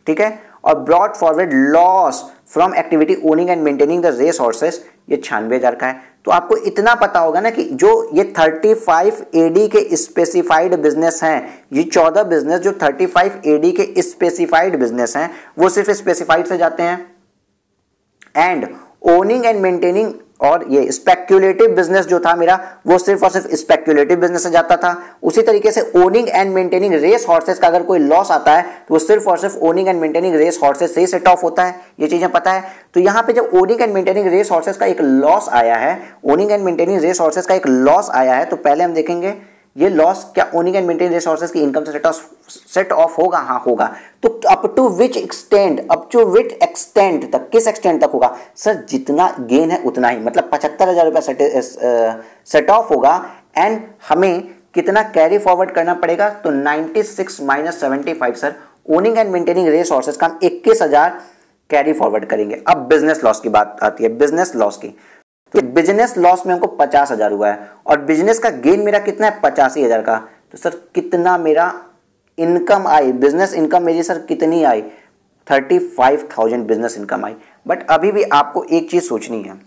[SPEAKER 1] ठीक है। और brought forward loss from activity owning and maintaining the race horses, ये 96,000 का है। तो आपको इतना पता होगा ना कि जो ये 35 AD के स्पेसिफाइड बिजनेस हैं, ये 14 बिजनेस जो 35 AD के स्पेसिफाइड बिजनेस हैं, वो सिर्फ स्पेसिफाइड से जाते हैं। एंड ओनिंग एंड मेंटेनिंग और ये स्पेक्युलेटिव बिजनेस जो था मेरा, वो सिर्फ और सिर्फ स्पेक्युलेटिव बिजनेस से जाता था। उसी तरीके से owning and maintaining race horses का अगर कोई लॉस आता है तो वो सिर्फ और सिर्फ owning and maintaining race horses से ही सेट ऑफ होता है, ये चीजें पता है। तो यहाँ पे जब owning and maintaining race horses का एक लॉस आया है, owning and maintaining race horses का एक लॉस आया है, तो पहले हम देखेंगे ये लॉस क्या owning and maintaining race horses की इनकम से सेट ऑफ होगा? हाँ होगा। तो up to which extent, up to which extent तक, किस एक्सटेंट तक होगा? सर जितना गेन है उतना ही, मतलब 75,000 रुपया सेट ऑफ होगा। एंड हमें कितना कैरी फॉरवर्ड करना पड़ेगा? तो 96 - 75 sir, owning and maintaining race horses का हम 21,000 कैरी फॉरवर्ड करेंगे। अब बिजनेस लॉस की बात आती है, बिजनेस लॉस की। तो बिजनेस लॉस में हमको 50,000 हुआ है और बिजनेस का गेन मेरा कितना है? 85,000 का। तो सर कितना मेरा इनकम आई, बिजनेस इनकम मेरी सर कितनी आई? 35,000 बिजनेस इनकम आई। बट अभी भी आपको एक चीज सोचनी है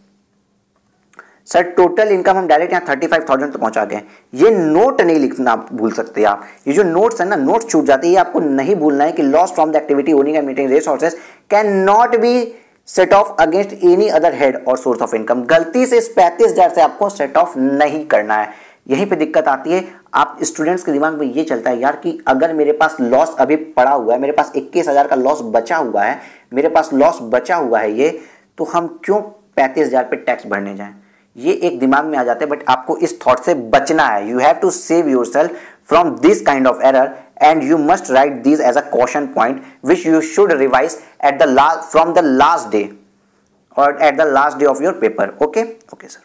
[SPEAKER 1] सर, टोटल इनकम हम डायरेक्ट यहाँ 35,000 तो पहुंचा गए, ये नोट नहीं लिखना भूल सकते आप। ये जो नोट्स है ना, नोट्स छूट जाते हैं, ये आपको नहीं भूलना है कि loss from the activity owning and maintaining race horses can not be set off against any other head और सोर्स ऑफ इनकम। गलती से इस 35,000 से आपको सेट ऑफ नहीं करना है, यहीं पे दिक्कत आती है। आप स्टूडेंट्स के दिमाग में ये चलता है यार कि अगर मेरे पास लॉस अभी पड़ा हुआ है, मेरे पास 21,000 का लॉस बचा हुआ है, मेरे पास लॉस बचा हुआ है ये, तो हम क्यों 35,000 पे टैक्स भरने जाएं? ये एक दिमाग में आ जाता है। बट आपको इस थॉट से बचना है। You have to save yourself from this kind of error and you must write these as a caution point which you should revise at the from the last day or at the last day of your paper. Okay sir.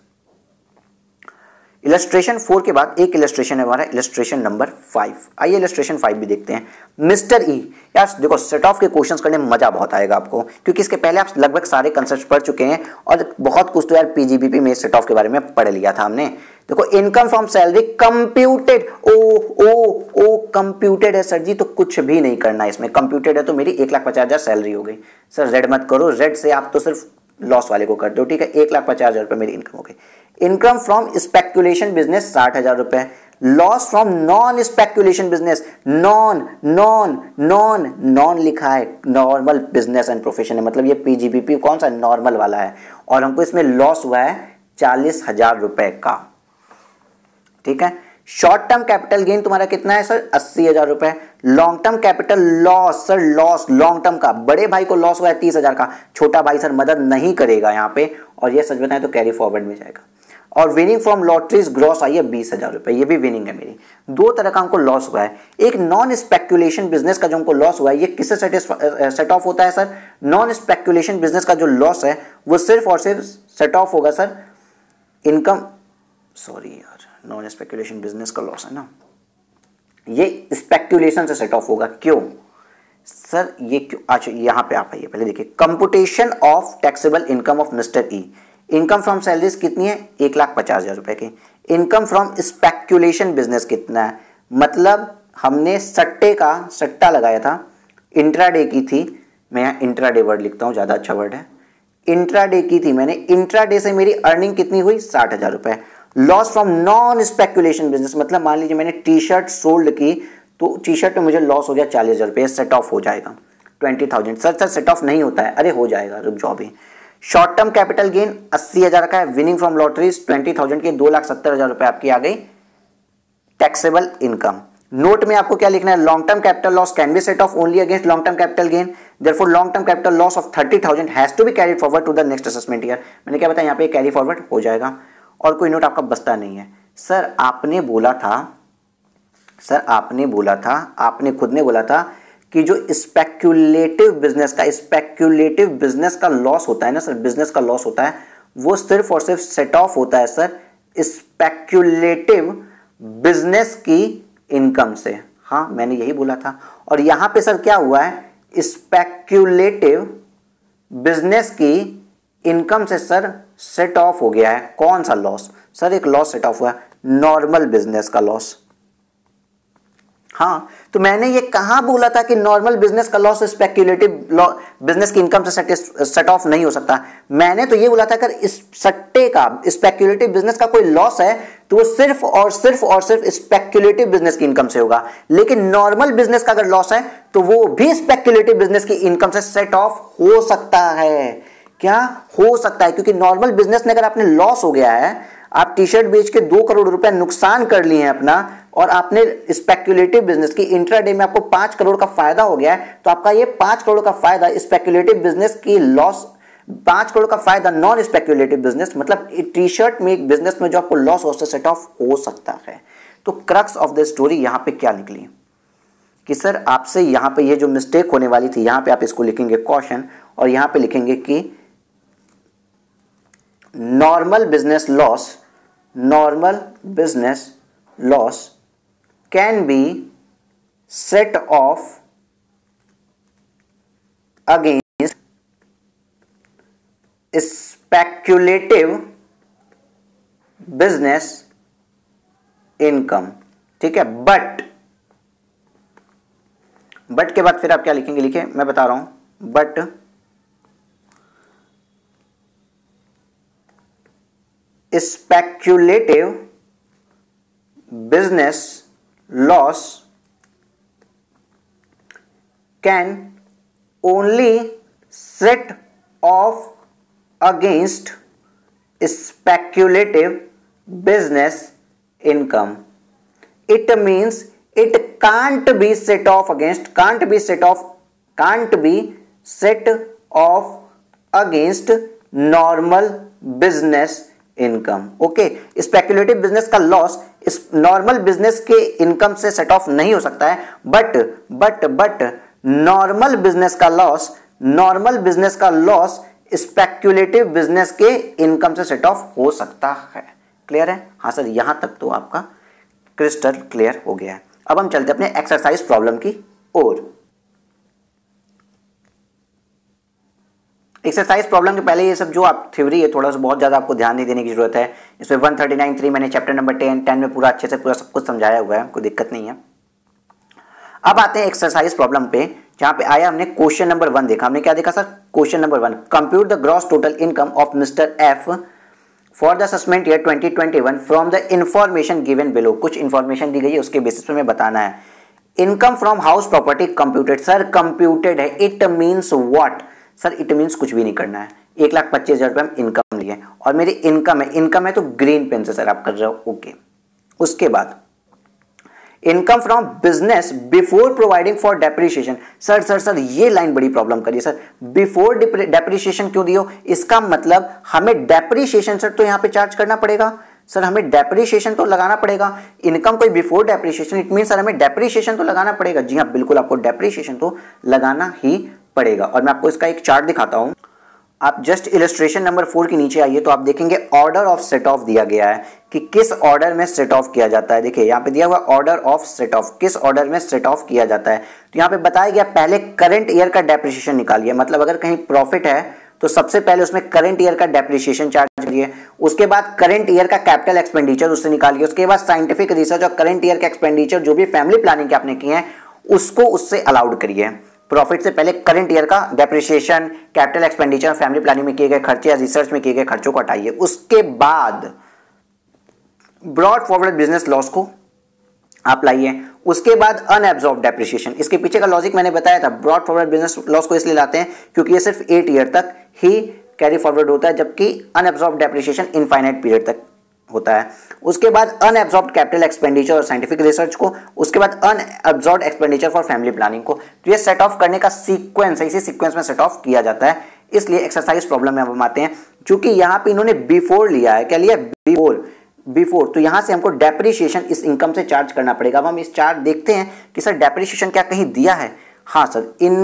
[SPEAKER 1] Illustration 4 के बाद एक illustration है हमारा illustration number 5। आइए illustration 5 भी देखते हैं। Mister ई, यार देखो सेट ऑफ के क्वेश्चंस करने में मजा बहुत आएगा आपको, क्योंकि इसके पहले आप लगभग सारे कंसेप्ट पढ़ चुके हैं और बहुत कुछ तो यार पीजीबीपी में सेट ऑफ के बारे में पढ़ लिया था हमने। देखो इनकम फ्रॉम सैलरी कंप्यूटेड, ओ कंप्यूटेड है सर जी, तो कुछ भी नहीं करना है इसमें। कंप्यूटेड है तो मेरी 1,50,000 सैलरी हो गई। सर रेड मत करो, रेड से आप तो सिर्फ लॉस वाले को कर दो, ठीक है। 1,50,000 रुपए मेरी इनकम हो गई। इनकम फ्रॉम स्पेक्युलेशन बिजनेस 60,000 रुपए। Loss from non speculation business, non लिखा है, नॉर्मल बिजनेस एंड प्रोफेशन है, मतलब ये पीजीबीपी कौन सा नॉर्मल वाला है, और हमको इसमें लॉस हुआ है 40,000 रुपए का, ठीक है। शॉर्ट टर्म कैपिटल गेन तुम्हारा कितना है सर? 80,000 रुपए। Long term capital loss, sir loss long term का, बड़े भाई को लॉस हुआ है 30,000 का, छोटा भाई सर मदद नहीं करेगा यहाँ पे, और ये सच बताएं तो कैरी फॉरवर्ड में जाएगा। और विनिंग फ्रॉम लॉटरीज ग्रॉस आई है 20,000 रुपए, ये भी विनिंग है मेरी। दो तरह का हमको लॉस हुआ है। एक नॉन स्पेक्युलेशन बिजनेस का जो हमको लॉस हुआ है, ये किससे सेट ऑफ होता है सर? नॉन स्पेक्युलेशन बिजनेस का जो लॉस है वो सिर्फ और सिर्फ सेट ऑफ होगा सर इनकम, सॉरी यार, नॉन स्पेक्युलेशन बिजनेस का लॉस है ना, ये स्पेक्युलेशन से सेट ऑफ होगा। क्यों सर? ये क्यों? अच्छा यहां पे आप आइए, पहले देखिए computation of taxable income of mister E. Income from salaries कितनी है? 1,50,000 रुपए की। इनकम फ्रॉम स्पेक्युलेशन बिजनेस कितना है? मतलब हमने सट्टा लगाया था, इंट्राडे की थी, मैं यहाँ इंट्राडे वर्ड लिखता हूँ, ज्यादा अच्छा वर्ड है, इंट्राडे की थी मैंने। इंट्राडे से मेरी अर्निंग कितनी हुई? 60,000 रुपए। Loss from non speculation business, मतलब मान लीजिए मैंने टी शर्ट सोल्ड की, तो टी शर्ट में मुझे लॉस हो गया 40,000 रुपये, सेट ऑफ हो जाएगा 20,000। सर सेट ऑफ नहीं होता है, अरे हो जाएगा, रुक जाओ अभी। शॉर्ट टर्म कैपिटल गेन 80,000 का है। विनिंग फ्रॉम लॉटरीज 20,000 की, 2,70,000 रुपए आपकी आ गई टैक्सेबल इनकम। नोट में आपको क्या लिखना है, long term capital loss can be set off only against long term capital gain, therefore long term capital loss of 30,000 has to be carry forward to the next assessment year. मैंने क्या बताया, यहाँ पे कैरी फॉरवर्ड हो जाएगा और कोई note आपका बचता नहीं है। सर आपने आपने खुद ने बोला था कि जो स्पेक्युलेटिव बिजनेस का लॉस होता है ना सर, बिजनेस का लॉस होता है वो सिर्फ और सिर्फ सेट ऑफ होता है सर स्पेक्युलेटिव बिजनेस की इनकम से। हाँ मैंने यही बोला था। और यहां पे सर क्या हुआ है, स्पेक्युलेटिव बिजनेस की इनकम से सर सेट ऑफ हो गया है कौन सा लॉस, सर एक लॉस सेट ऑफ हुआ, नॉर्मल बिजनेस का लॉस। हाँ तो मैंने ये कहां बोला था कि नॉर्मल बिजनेस का लॉस स्पेक्युलेटिव बिजनेस की इनकम से सेट ऑफ नहीं हो सकता। मैंने तो ये बोला था अगर इस सट्टे का स्पेक्युलेटिव बिजनेस का कोई लॉस है तो वो सिर्फ और सिर्फ स्पेक्युलेटिव बिजनेस की इनकम से होगा, लेकिन नॉर्मल बिजनेस का अगर लॉस है तो वो भी स्पेक्युलेटिव बिजनेस की इनकम से सेट ऑफ हो सकता है। क्या हो सकता है, क्योंकि नॉर्मल बिजनेस में अगर आपने लॉस हो गया है, आप टी शर्ट बेच के 2 करोड़ रुपए नुकसान कर लिए हैं अपना, और आपने स्पेक्युलेटिव बिजनेस की इंट्राडे में आपको 5 करोड़ का फायदा हो गया है, तो आपका ये 5 करोड़ का फायदा स्पेक्युलेटिव बिजनेस की लॉस, 5 करोड़ का फायदा नॉन स्पेक्युलेटिव बिजनेस मतलब टी शर्ट में एक बिजनेस में जो आपको लॉस हो सेट ऑफ हो सकता है। तो क्रक्स ऑफ द स्टोरी यहां पे क्या निकली कि सर आपसे यहां पे ये जो मिस्टेक होने वाली थी, यहां पे आप इसको लिखेंगे कॉशन और यहां पे लिखेंगे कि normal business loss can be set off against speculative business income. ठीक है, बट के बाद फिर आप क्या लिखेंगे, लिखे मैं बता रहा हूं, but speculative business loss can only set off against speculative business income. It means it can't be set off against normal business income. Okay, speculative business का लॉस इस नॉर्मल बिजनेस के इनकम से सेट ऑफ नहीं हो सकता है, but normal business का loss speculative business के इनकम से सेट ऑफ हो सकता है। क्लियर है? हाँ सर, यहां तक तो आपका क्रिस्टल क्लियर हो गया है। अब हम चलते अपने एक्सरसाइज प्रॉब्लम की ओर। एक्सरसाइज प्रॉब्लम के पहले ये सब जो आप थ्योरी है थोड़ा सा बहुत ज्यादा आपको ध्यान नहीं देने की जरूरत है। इसमें 139.3 मैंने चैप्टर नंबर 10 में पूरा अच्छे से पूरा सब कुछ समझाया हुआ है, कोई दिक्कत नहीं है। अब आते हैं एक्सरसाइज प्रॉब्लम पे, जहां पे आया हमने क्वेश्चन नंबर 1 देखा। हमने क्या देखा sir? Question number 1, compute the gross total income of mister F for the assessment year 2021 from the information given below. कुछ इंफॉर्मेशन दी गई है, उसके बेसिस पे हमें बताना है। Income from house property computed. Sir computed है, it means what? Sir it means कुछ भी नहीं करना है। 1,25,000 रुपए हम इनकम लिए और मेरी इनकम है तो ग्रीन पेन से सर आप कर रहे हो, ओके। उसके बाद income from business before providing for depreciation. Sir ये लाइन बड़ी प्रॉब्लम करिए सर, बिफोर डेप्रिसिएशन क्यों दियो? इसका मतलब हमें डेप्रिसिएशन सर तो यहां पे चार्ज करना पड़ेगा, सर हमें डेप्रिसिएशन तो लगाना पड़ेगा। इनकम कोई before depreciation, it mean sir हमें डेप्रिसिएशन तो लगाना पड़ेगा। जी हाँ बिल्कुल, आपको डेप्रिसिएशन तो लगाना ही पड़ेगा। और मैं आपको इसका एक चार्ट दिखाता हूं। आप जस्ट इलस्ट्रेशन नंबर 4 के नीचे आइए तो आप देखेंगे ऑर्डर ऑफ सेट ऑफ दिया गया है कि किस ऑर्डर में सेट ऑफ किया जाता है। देखिए यहाँ पे दिया हुआ ऑर्डर ऑफ सेट ऑफ, किस ऑर्डर में सेट ऑफ किया जाता है। तो यहाँ पे बताया गया पहले करंट ईयर का डेप्रिसिएशन निकालिए, मतलब अगर कहीं प्रॉफिट है तो सबसे पहले उसमें करंट ईयर का डेप्रिसिएशन चार्ज करिए। उसके बाद करंट ईयर का कैपिटल एक्सपेंडिचर उससे निकालिए। उसके बाद साइंटिफिक रिसर्च और करंट ईयर का एक्सपेंडिचर जो भी फैमिली प्लानिंग के आपने किए हैं उसको उससे अलाउड करिए। प्रॉफिट से पहले करंट ईयर का depreciation, capital expenditure, family planning में किए गए खर्चे या रिसर्च में किए गए खर्चों को हटाइए। उसके बाद ब्रॉड फॉरवर्ड बिजनेस लॉस को आप लाइए। उसके बाद अनएब्जॉर्ब डेप्रिसिएशन, इसके पीछे का लॉजिक मैंने बताया था। ब्रॉड फॉरवर्ड बिजनेस लॉस को इसलिए लाते हैं क्योंकि ये सिर्फ 8 ईयर तक ही कैरी फॉरवर्ड होता है, जबकि अनएब्जॉर्ब डेप्रिसिएशन इनफाइनाइट पीरियड तक होता है। उसके बाद अनएब्जॉर्ब्ड कैपिटल एक्सपेंडिचर और साइंटिफिक रिसर्च को, उसके बाद unabsorbed expenditure for family planning को। तो ये सेट ऑफ करने का सीक्वेंस है, इसी सीक्वेंस में सेट ऑफ किया जाता है। इसलिए एक्सरसाइज प्रॉब्लम में हम आते हैं, क्योंकि यहाँ पे इन्होंने बिफोर लिया है, क्या लिया, बिफोर, तो यहां से हमको डेप्रिसिएशन इस इनकम से चार्ज करना पड़ेगा। अब हम इस चार्ट देखते हैं कि सर डेप्रिसिएशन क्या कहीं दिया है। हाँ सर, इन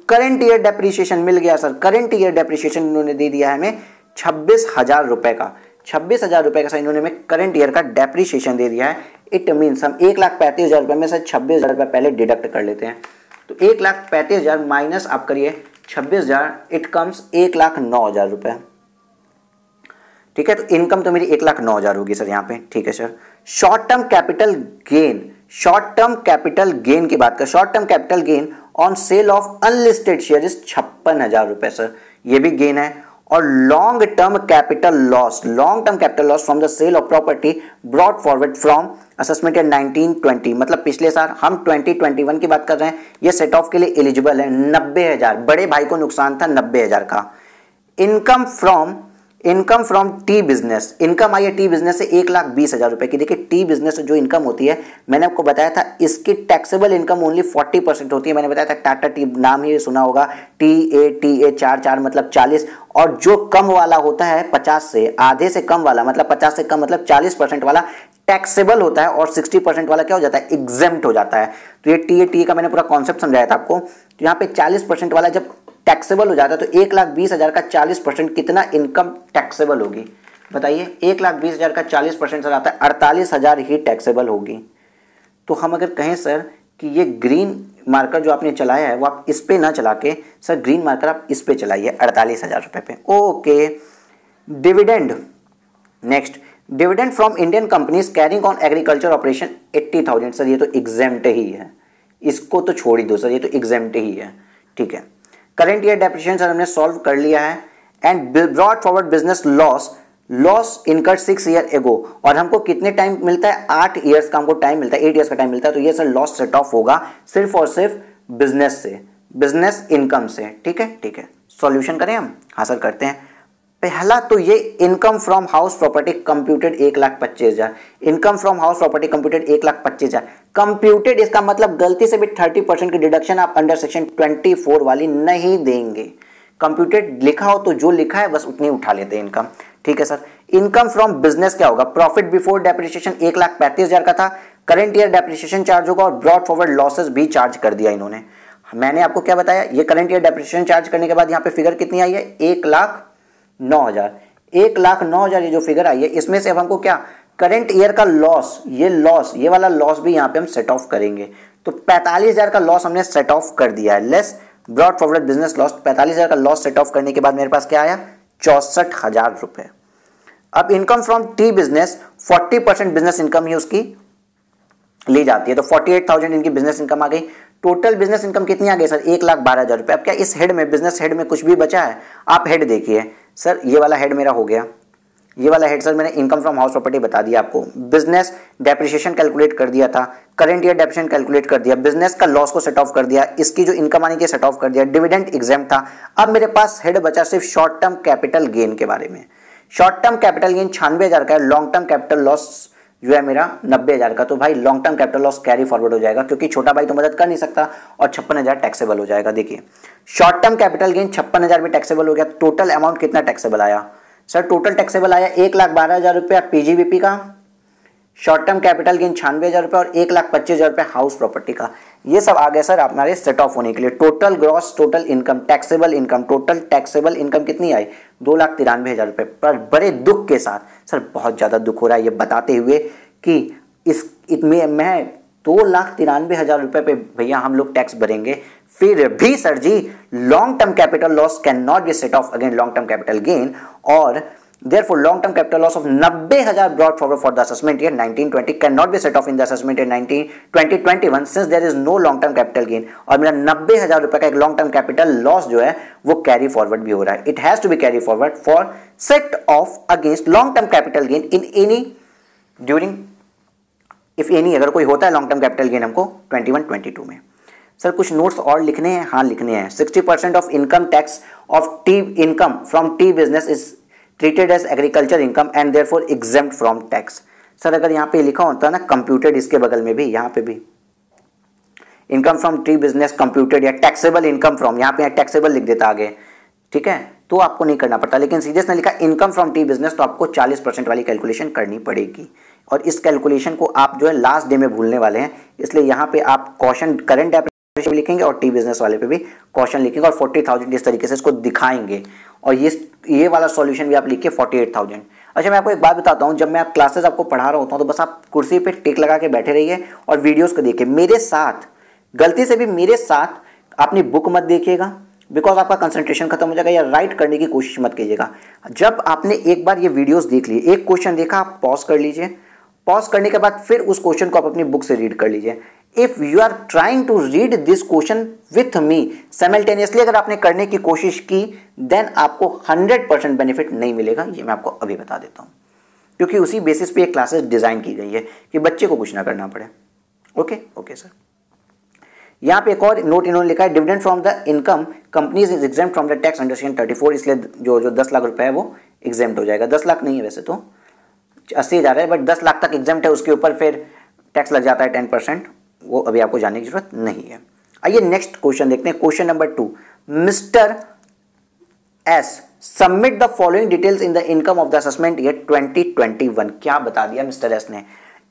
[SPEAKER 1] करंट ईयर डेप्रिसिएशन मिल गया सर, करंट ईयर डेप्रिसिएशन इन्होंने दे दिया है हमें 26,000 रुपए का, 26,000 रुपए का सर इन्होंने हमें करंट ईयर का डेप्रिसिएशन दे दिया है। इट मीन्स हम 1,35,000 रुपए में से 26,000 रुपए पहले डिडक्ट कर लेते हैं। तो 1,35,000 माइनस आप करिए 26,000, इट कम्स 1,09,000 रुपए। ठीक है, तो इनकम तो मेरी 1,09,000 होगी सर यहाँ पे। ठीक है sir, short term capital gain, short term capital gain की बात कर, short term capital gain on sale of unlisted share is 56,000 रुपए सर, ये भी गेन है। और long term capital loss, long term capital loss from the sale of property brought forward from assessment in 1920, मतलब पिछले साल, हम 2021 की बात कर रहे हैं। ये सेट ऑफ के लिए एलिजिबल है। 90,000, बड़े भाई को नुकसान था 90,000 का। Income from tea business, income आई है टी बिजनेस से 1,20,000 रुपए की। देखिए टी बिजनेस से जो इनकम होती है, मैंने आपको बताया था इसकी टैक्सेबल इनकम ओनली 40% होती है। मैंने बताया था टाटा टी, नाम ही सुना होगा, TA 4 मतलब 40, और जो कम वाला होता है 50 से, आधे से कम वाला मतलब 50 से कम मतलब 40% वाला टैक्सेबल होता है, और 60% वाला क्या हो जाता है, एग्जेम्प्ट हो जाता है। तो ये TA का मैंने पूरा कॉन्सेप्ट समझाया था आपको। तो यहाँ पे 40% वाला जब टैक्सेबल हो जाता है, तो 1,20,000 का 40% कितना इनकम टैक्सेबल होगी बताइए। 1,20,000 का 40% सर आता है 48,000 ही टैक्सेबल होगी। तो हम अगर कहें सर कि ये ग्रीन मार्कर जो आपने चलाया है वो आप इस पे ना चला के सर ग्रीन मार्कर आप इस पे चलाइए 48,000 रुपए पे। Okay, dividend, next, dividend from Indian companies carrying on agriculture operation 80,000 sir, ये तो एग्जेम्प्ट ही है, इसको तो छोड़ ही दो सर, ये तो एग्जेम्प्ट ही है। ठीक है, करंट ईयर डेप्रिसिएशन सर हमने सॉल्व कर लिया है। And brought forward business loss incurred 6 year ago, और हमको कितने टाइम मिलता है, 8 ईयर्स का हमको टाइम मिलता है, 8 ईयर्स का टाइम मिलता है। तो ये सर लॉस सेट ऑफ होगा सिर्फ और सिर्फ बिजनेस से, बिजनेस इनकम से। ठीक है, ठीक है, सॉल्यूशन करें हम। हाँ सर करते हैं। पहला तो ये income from house property computed 1,25,000, income from house property computed 1,25,000 computed, इसका मतलब गलती से भी 30% की डिडक्शन आप अंडर सेक्शन 24 वाली नहीं देंगे। कंप्यूटेड लिखा हो तो जो लिखा है बस उतनी उठा लेते हैं इनकम। ठीक है सर, इनकम फ्रॉम बिजनेस क्या होगा, प्रॉफिट बिफोर डेप्रिसिएशन 1,35,000 का था, करंट ईयर डेप्रिसिएशन चार्ज होगा, और ब्रॉट फॉरवर्ड लॉसेस भी चार्ज कर दिया इन्होंने। मैंने आपको क्या बताया, ये करंट ईयर डेप्रिसिएशन चार्ज करने के बाद यहाँ पे फिगर कितनी आई है, 1,09,000, 1,09,000 ये जो फिगर आई है, इसमें से अब हमको क्या, करंट ईयर का लॉस, ये वाला लॉस भी यहाँ पे हम सेट ऑफ करेंगे। तो 45,000 का लॉस हमने सेट ऑफ कर दिया है, less brought forward business loss. 45,000 का लॉस सेट ऑफ करने के बाद मेरे पास क्या आया, 64,000 रुपए। अब income from tea business 40% business income ही उसकी ली जाती है, तो 48,000 इनकी बिजनेस इनकम आ गई। टोटल बिजनेस इनकम कितनी आ गई सर, 1,12,000 रुपए। अब क्या इस हेड में, बिजनेस हेड में कुछ भी बचा है, आप हेड देखिए सर, ये वाला हेड मेरा हो गया, ये वाला हेड सर मैंने इनकम फ्रॉम हाउस प्रॉपर्टी बता दिया आपको, बिजनेस डेप्रिसिएशन कैलकुलेट कर दिया था, करंट ईयर डेप्रिसिएशन कैलकुलेट कर दिया, बिजनेस का लॉस को सेट ऑफ कर दिया, इसकी जो इनकम आनी थी सेट ऑफ कर दिया, डिविडेंड एग्जेम्प्ट था। अब मेरे पास हेड बचा सिर्फ शॉर्ट टर्म कैपिटल गेन के बारे में। शॉर्ट टर्म कैपिटल गेन 96,000 का है, लॉन्ग टर्म कैपिटल लॉस जो है मेरा 90,000 का। तो भाई long term capital loss carry forward हो जाएगा, क्योंकि छोटा भाई तो मदद कर नहीं सकता, और 56,000 टैक्सेबल हो जाएगा। देखिए शॉर्ट टर्म कैपिटल गेन 56,000 भी टैक्सेबल हो गया। टोटल अमाउंट कितना टैक्सेबल आया सर, टोटल टैक्सेबल आया 1,12,000 रुपया पीजीबीपी का, शॉर्ट टर्म कैपिटल गेन 96,000 रुपये, और 1,25,000 रुपये हाउस प्रॉपर्टी का। ये सब आ गया सर हमारे सेट ऑफ होने के लिए। Total gross total income, taxable income, total taxable income कितनी आई, 2,93,000 रुपये। पर बड़े दुख के साथ सर, बहुत ज़्यादा दुख हो रहा है ये बताते हुए कि इसमें मैं 2,93,000 रुपये पे भैया हम लोग टैक्स भरेंगे। फिर भी sir ji long term capital loss can not be set off again long term capital gain, और therefore long term capital loss of 90,000 brought forward for the assessment year 1920 cannot be set off in the assessment year 2021 since there is no long term capital gain। और मेरा 90,000 रुपए का एक long term capital loss जो है वो carry forward भी हो रहा है। It has to be carry forward for set off against long term capital gain in any during if any, अगर कोई होता है लॉन्ग टर्म कैपिटल गेन हमको 21-22 में। सर कुछ नोट्स और लिखने हैं, हाँ लिखने हैं। 60% of income tax of tea income from tea business is treated as agriculture income and therefore exempt from tax. Sir अगर यहाँ पे लिखा होता ना कंप्यूटेड, इसके बगल में भी यहाँ पे भी income from tree business computed या टैक्सेबल इनकम फ्रॉम, यहाँ पे टैक्सेबल लिख देता आगे, ठीक है, तो आपको नहीं करना पड़ता। लेकिन सीधे से लिखा इनकम फ्रॉम ट्री बिजनेस, तो आपको 40% वाली कैलकुलेशन करनी पड़ेगी। और इस कैलकुलेशन को आप जो है लास्ट डे में भूलने वाले हैं, इसलिए यहाँ पे आप कॉशन करंट एप्लीकेशन लिखेंगे और टी बिजनेस वाले पे भी कॉशन लिखेंगे और 40,000 इस तरीके से इसको दिखाएंगे। और ये वाला सॉल्यूशन भी आप लिखिए 48,000। अच्छा मैं आपको एक बात बताता हूँ, जब मैं क्लासेस आपको पढ़ा रहा होता हूँ तो बस आप कुर्सी पे टिक लगा के बैठे रहिए और वीडियोस को देखिए। मेरे साथ गलती से भी मेरे साथ अपनी बुक मत देखिएगा, बिकॉज आपका कंसंट्रेशन खत्म हो जाएगा, या राइट करने की कोशिश मत कीजिएगा। जब आपने एक बार ये वीडियोस देख लिए, एक क्वेश्चन देखा, आप पॉज कर लीजिए, पॉज करने के बाद फिर उस क्वेश्चन को आप अपनी बुक से रीड कर लीजिए। If you are trying to read this question with me simultaneously, अगर आपने करने की कोशिश की, देन आपको 100% बेनिफिट नहीं मिलेगा, ये मैं आपको अभी बता देता हूँ, क्योंकि उसी बेसिस पे ये क्लासेस डिजाइन की गई है कि बच्चे को कुछ ना करना पड़े। Okay sir. यहाँ पे एक और नोट इन्होंने लिखा है, dividend from the income companies is exempt from the tax under section 34, इसलिए जो 10 लाख रुपए है वो एग्जेम्प्ट हो जाएगा। 10 लाख नहीं है वैसे तो 80,000 है, बट 10 लाख तक एग्जेम्प्ट है, उसके ऊपर फिर टैक्स लग जाता है 10%, वो अभी आपको जानने की जरूरत नहीं है। आइए नेक्स्ट क्वेश्चन देखते हैं, question number 2। Mister S submit the following details in the income of the assessment year 2021। क्या बता दिया मिस्टर एस ने?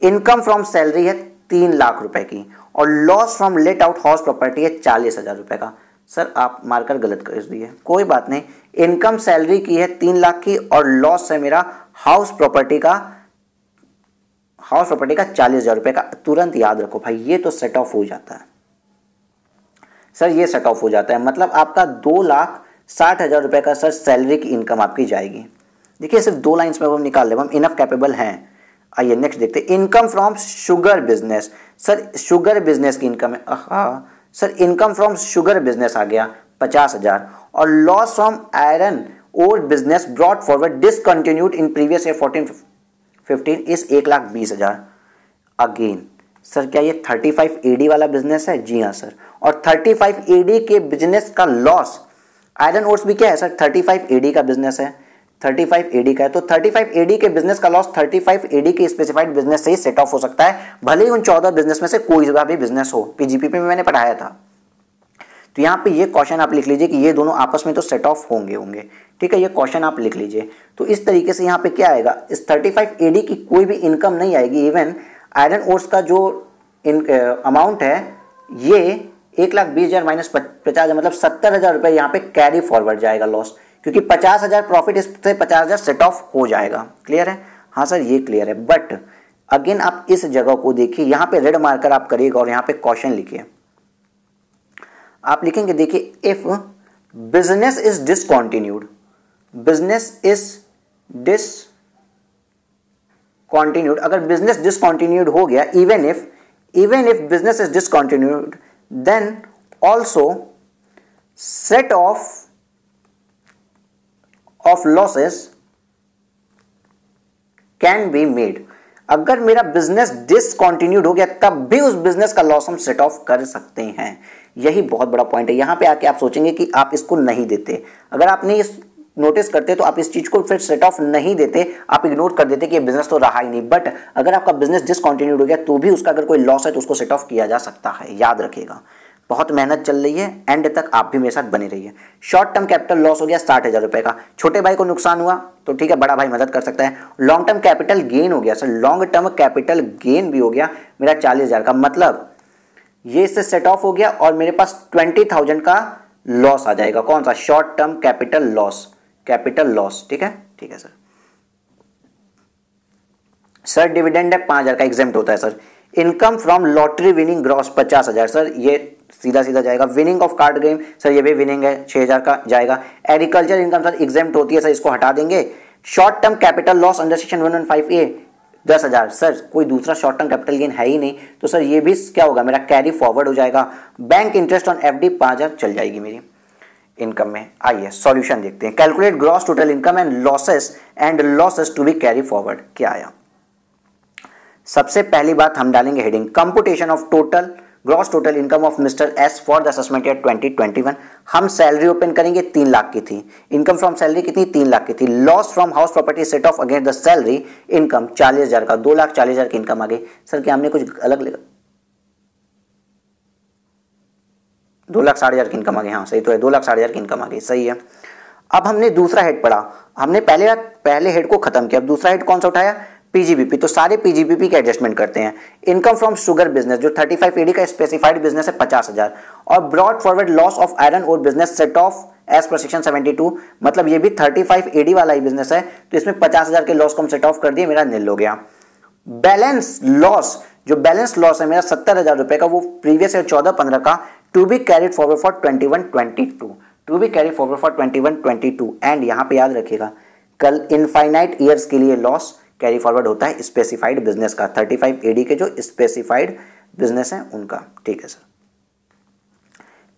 [SPEAKER 1] इनकम फ्रॉम सैलरी है 3 लाख रुपए की और loss from let out house property है 40,000 रुपए का। सर आप मार्कर गलत कर दिए, कोई बात नहीं। इनकम सैलरी की है 3 लाख की और लॉस है मेरा हाउस प्रॉपर्टी का 40,000 रुपए का। तुरंत याद रखो भाई, ये तो सेट ऑफ हो जाता है सर, ये सेट ऑफ हो जाता है, मतलब आपका 2,60,000 रुपए का सर सैलरी की इनकम आपकी जाएगी। देखिए सिर्फ 2 लाइंस में हम निकाल ले, हम इनफ कैपेबल हैं। आइए नेक्स्ट देखते हैं, income from sugar business. Sir sugar business की इनकम है, sir income from sugar business आ गया 50,000 और loss from iron ore business brought forward discontinued in previous year 14-15 is 1,20,000। Again sir क्या ये 35 AD वाला बिजनेस है? जी हाँ सर। और 35 AD के बिजनेस का लॉस, आयरन ओर्स भी क्या है सर? 35 AD का बिजनेस है, 35 AD का है, तो 35 AD के बिजनेस का लॉस 35 AD के स्पेसिफाइड बिजनेस से ही सेट ऑफ हो सकता है, भले ही उन 14 बिजनेस में से कोई भी बिजनेस हो। पीजीपी में मैंने पढ़ाया था। तो यहाँ पे ये क्वेश्चन आप लिख लीजिए कि ये दोनों आपस में तो सेट ऑफ होंगे, ठीक है, ये क्वेश्चन आप लिख लीजिए। तो इस तरीके से यहाँ पे क्या आएगा, इस 35 AD की कोई भी इनकम नहीं आएगी। इवन आयरन ओर्स का जो अमाउंट है ये 1,20,000 माइनस 50,000 मतलब 70,000 रुपये यहाँ पे कैरी फॉरवर्ड जाएगा लॉस, क्योंकि 50,000 प्रॉफिट इससे 50,000 सेट ऑफ हो जाएगा। क्लियर है? हाँ सर ये क्लियर है। बट अगेन आप इस जगह को देखिए, यहाँ पे रेड मार्कर आप करिएगा और यहाँ पे क्वेश्चन लिखिए। आप लिखेंगे, देखिए if business is discontinued, business is discontinued, अगर बिजनेस डिसकंटिन्यूड हो गया, even if business is discontinued, then also set off losses can be made. अगर मेरा बिजनेस डिसकंटिन्यूड हो गया तब भी उस बिजनेस का लॉस हम सेट ऑफ कर सकते हैं। यही बहुत बड़ा पॉइंट है। यहां पे आके आप सोचेंगे कि आप इसको नहीं देते, अगर आपने इस नोटिस करते तो आप इस चीज को फिर सेट ऑफ नहीं देते, आप इग्नोर कर देते कि ये बिजनेस तो रहा ही नहीं। बट अगर आपका बिजनेस डिसकंटिन्यूड हो गया तो भी उसका अगर कोई लॉस है तो उसको सेट ऑफ किया जा सकता है, याद रखिएगा। बहुत मेहनत चल रही है, एंड तक आप भी मेरे साथ बने रहिए। शॉर्ट टर्म कैपिटल लॉस हो गया 60,000 रुपए का, छोटे भाई को नुकसान हुआ तो ठीक है, बड़ा भाई मदद कर सकता है। लॉन्ग टर्म कैपिटल गेन हो गया sir, long term capital gain भी हो गया मेरा 40,000 का, मतलब ये इससे सेट ऑफ हो गया और मेरे पास 20,000 का लॉस आ जाएगा। कौन सा? शॉर्ट टर्म कैपिटल लॉस, ठीक है सर। सर डिविडेंड है 5,000 का, एग्जेम्प्ट होता है sir. Income from lottery winning gross 50,000 sir, ये सीधा जाएगा। Winning of card game sir, ये भी विनिंग है 6,000 का जाएगा। एग्रीकल्चर इनकम सर एग्जेम्प्ट होती है सर, इसको हटा देंगे। Short term capital loss under section 115A 10,000 sir, कोई दूसरा शॉर्ट टर्म कैपिटल गेन है ही नहीं, तो सर ये भी क्या होगा मेरा कैरी फॉरवर्ड हो जाएगा। बैंक इंटरेस्ट ऑन FD 5,000 चल जाएगी मेरी इनकम में। आइए सॉल्यूशन देखते हैं। Calculate gross total income and losses to be carry forward. क्या आया? सबसे पहली बात हम डालेंगे heading computation of total gross total income of mister S for the assessment year 2021। हम सैलरी ओपन करेंगे 3 लाख की थी, इनकम फ्रॉम सैलरी कितनी 3 लाख की थी, loss from house property set off against the salary income 40,000 का, 2,40,000 की इनकम आ गई। सर क्या हमने कुछ अलग लिखा? 2,60,000 की इनकम आ गई, हाँ सही तो है, 2,60,000 की इनकम आ गई, सही है। अब हमने दूसरा हेड पढ़ा, हमने पहले हेड को खत्म किया, अब दूसरा हेड कौन सा उठाया? पीजीबीपी। तो सारे पीजीबीपी के एडजस्टमेंट करते हैं। इनकम फ्रॉम शुगर बिजनेस जो 35 एडी का स्पेसिफाइड बिजनेस है 50,000, और brought forward loss of iron ore business set off as per section 72, मतलब ये भी 35 एडी वाला ही बिजनेस है, तो इसमें 50,000 के लॉस को हम सेट ऑफ कर दिए, मेरा नील हो गया। बैलेंस लॉस, जो बैलेंस लॉस है मेरा 70,000 रुपए का, वो प्रीवियस ईयर 14-15 का, to be carried forward for 21-22, to be carry forward for 21-22। And यहां पे याद रखिएगा कल इनफाइनाइट ईयर्स के लिए लॉस कैरी फॉरवर्ड होता है स्पेसिफाइड बिजनेस का, 35 एडी के जो स्पेसिफाइड बिजनेस है उनका, ठीक है सर।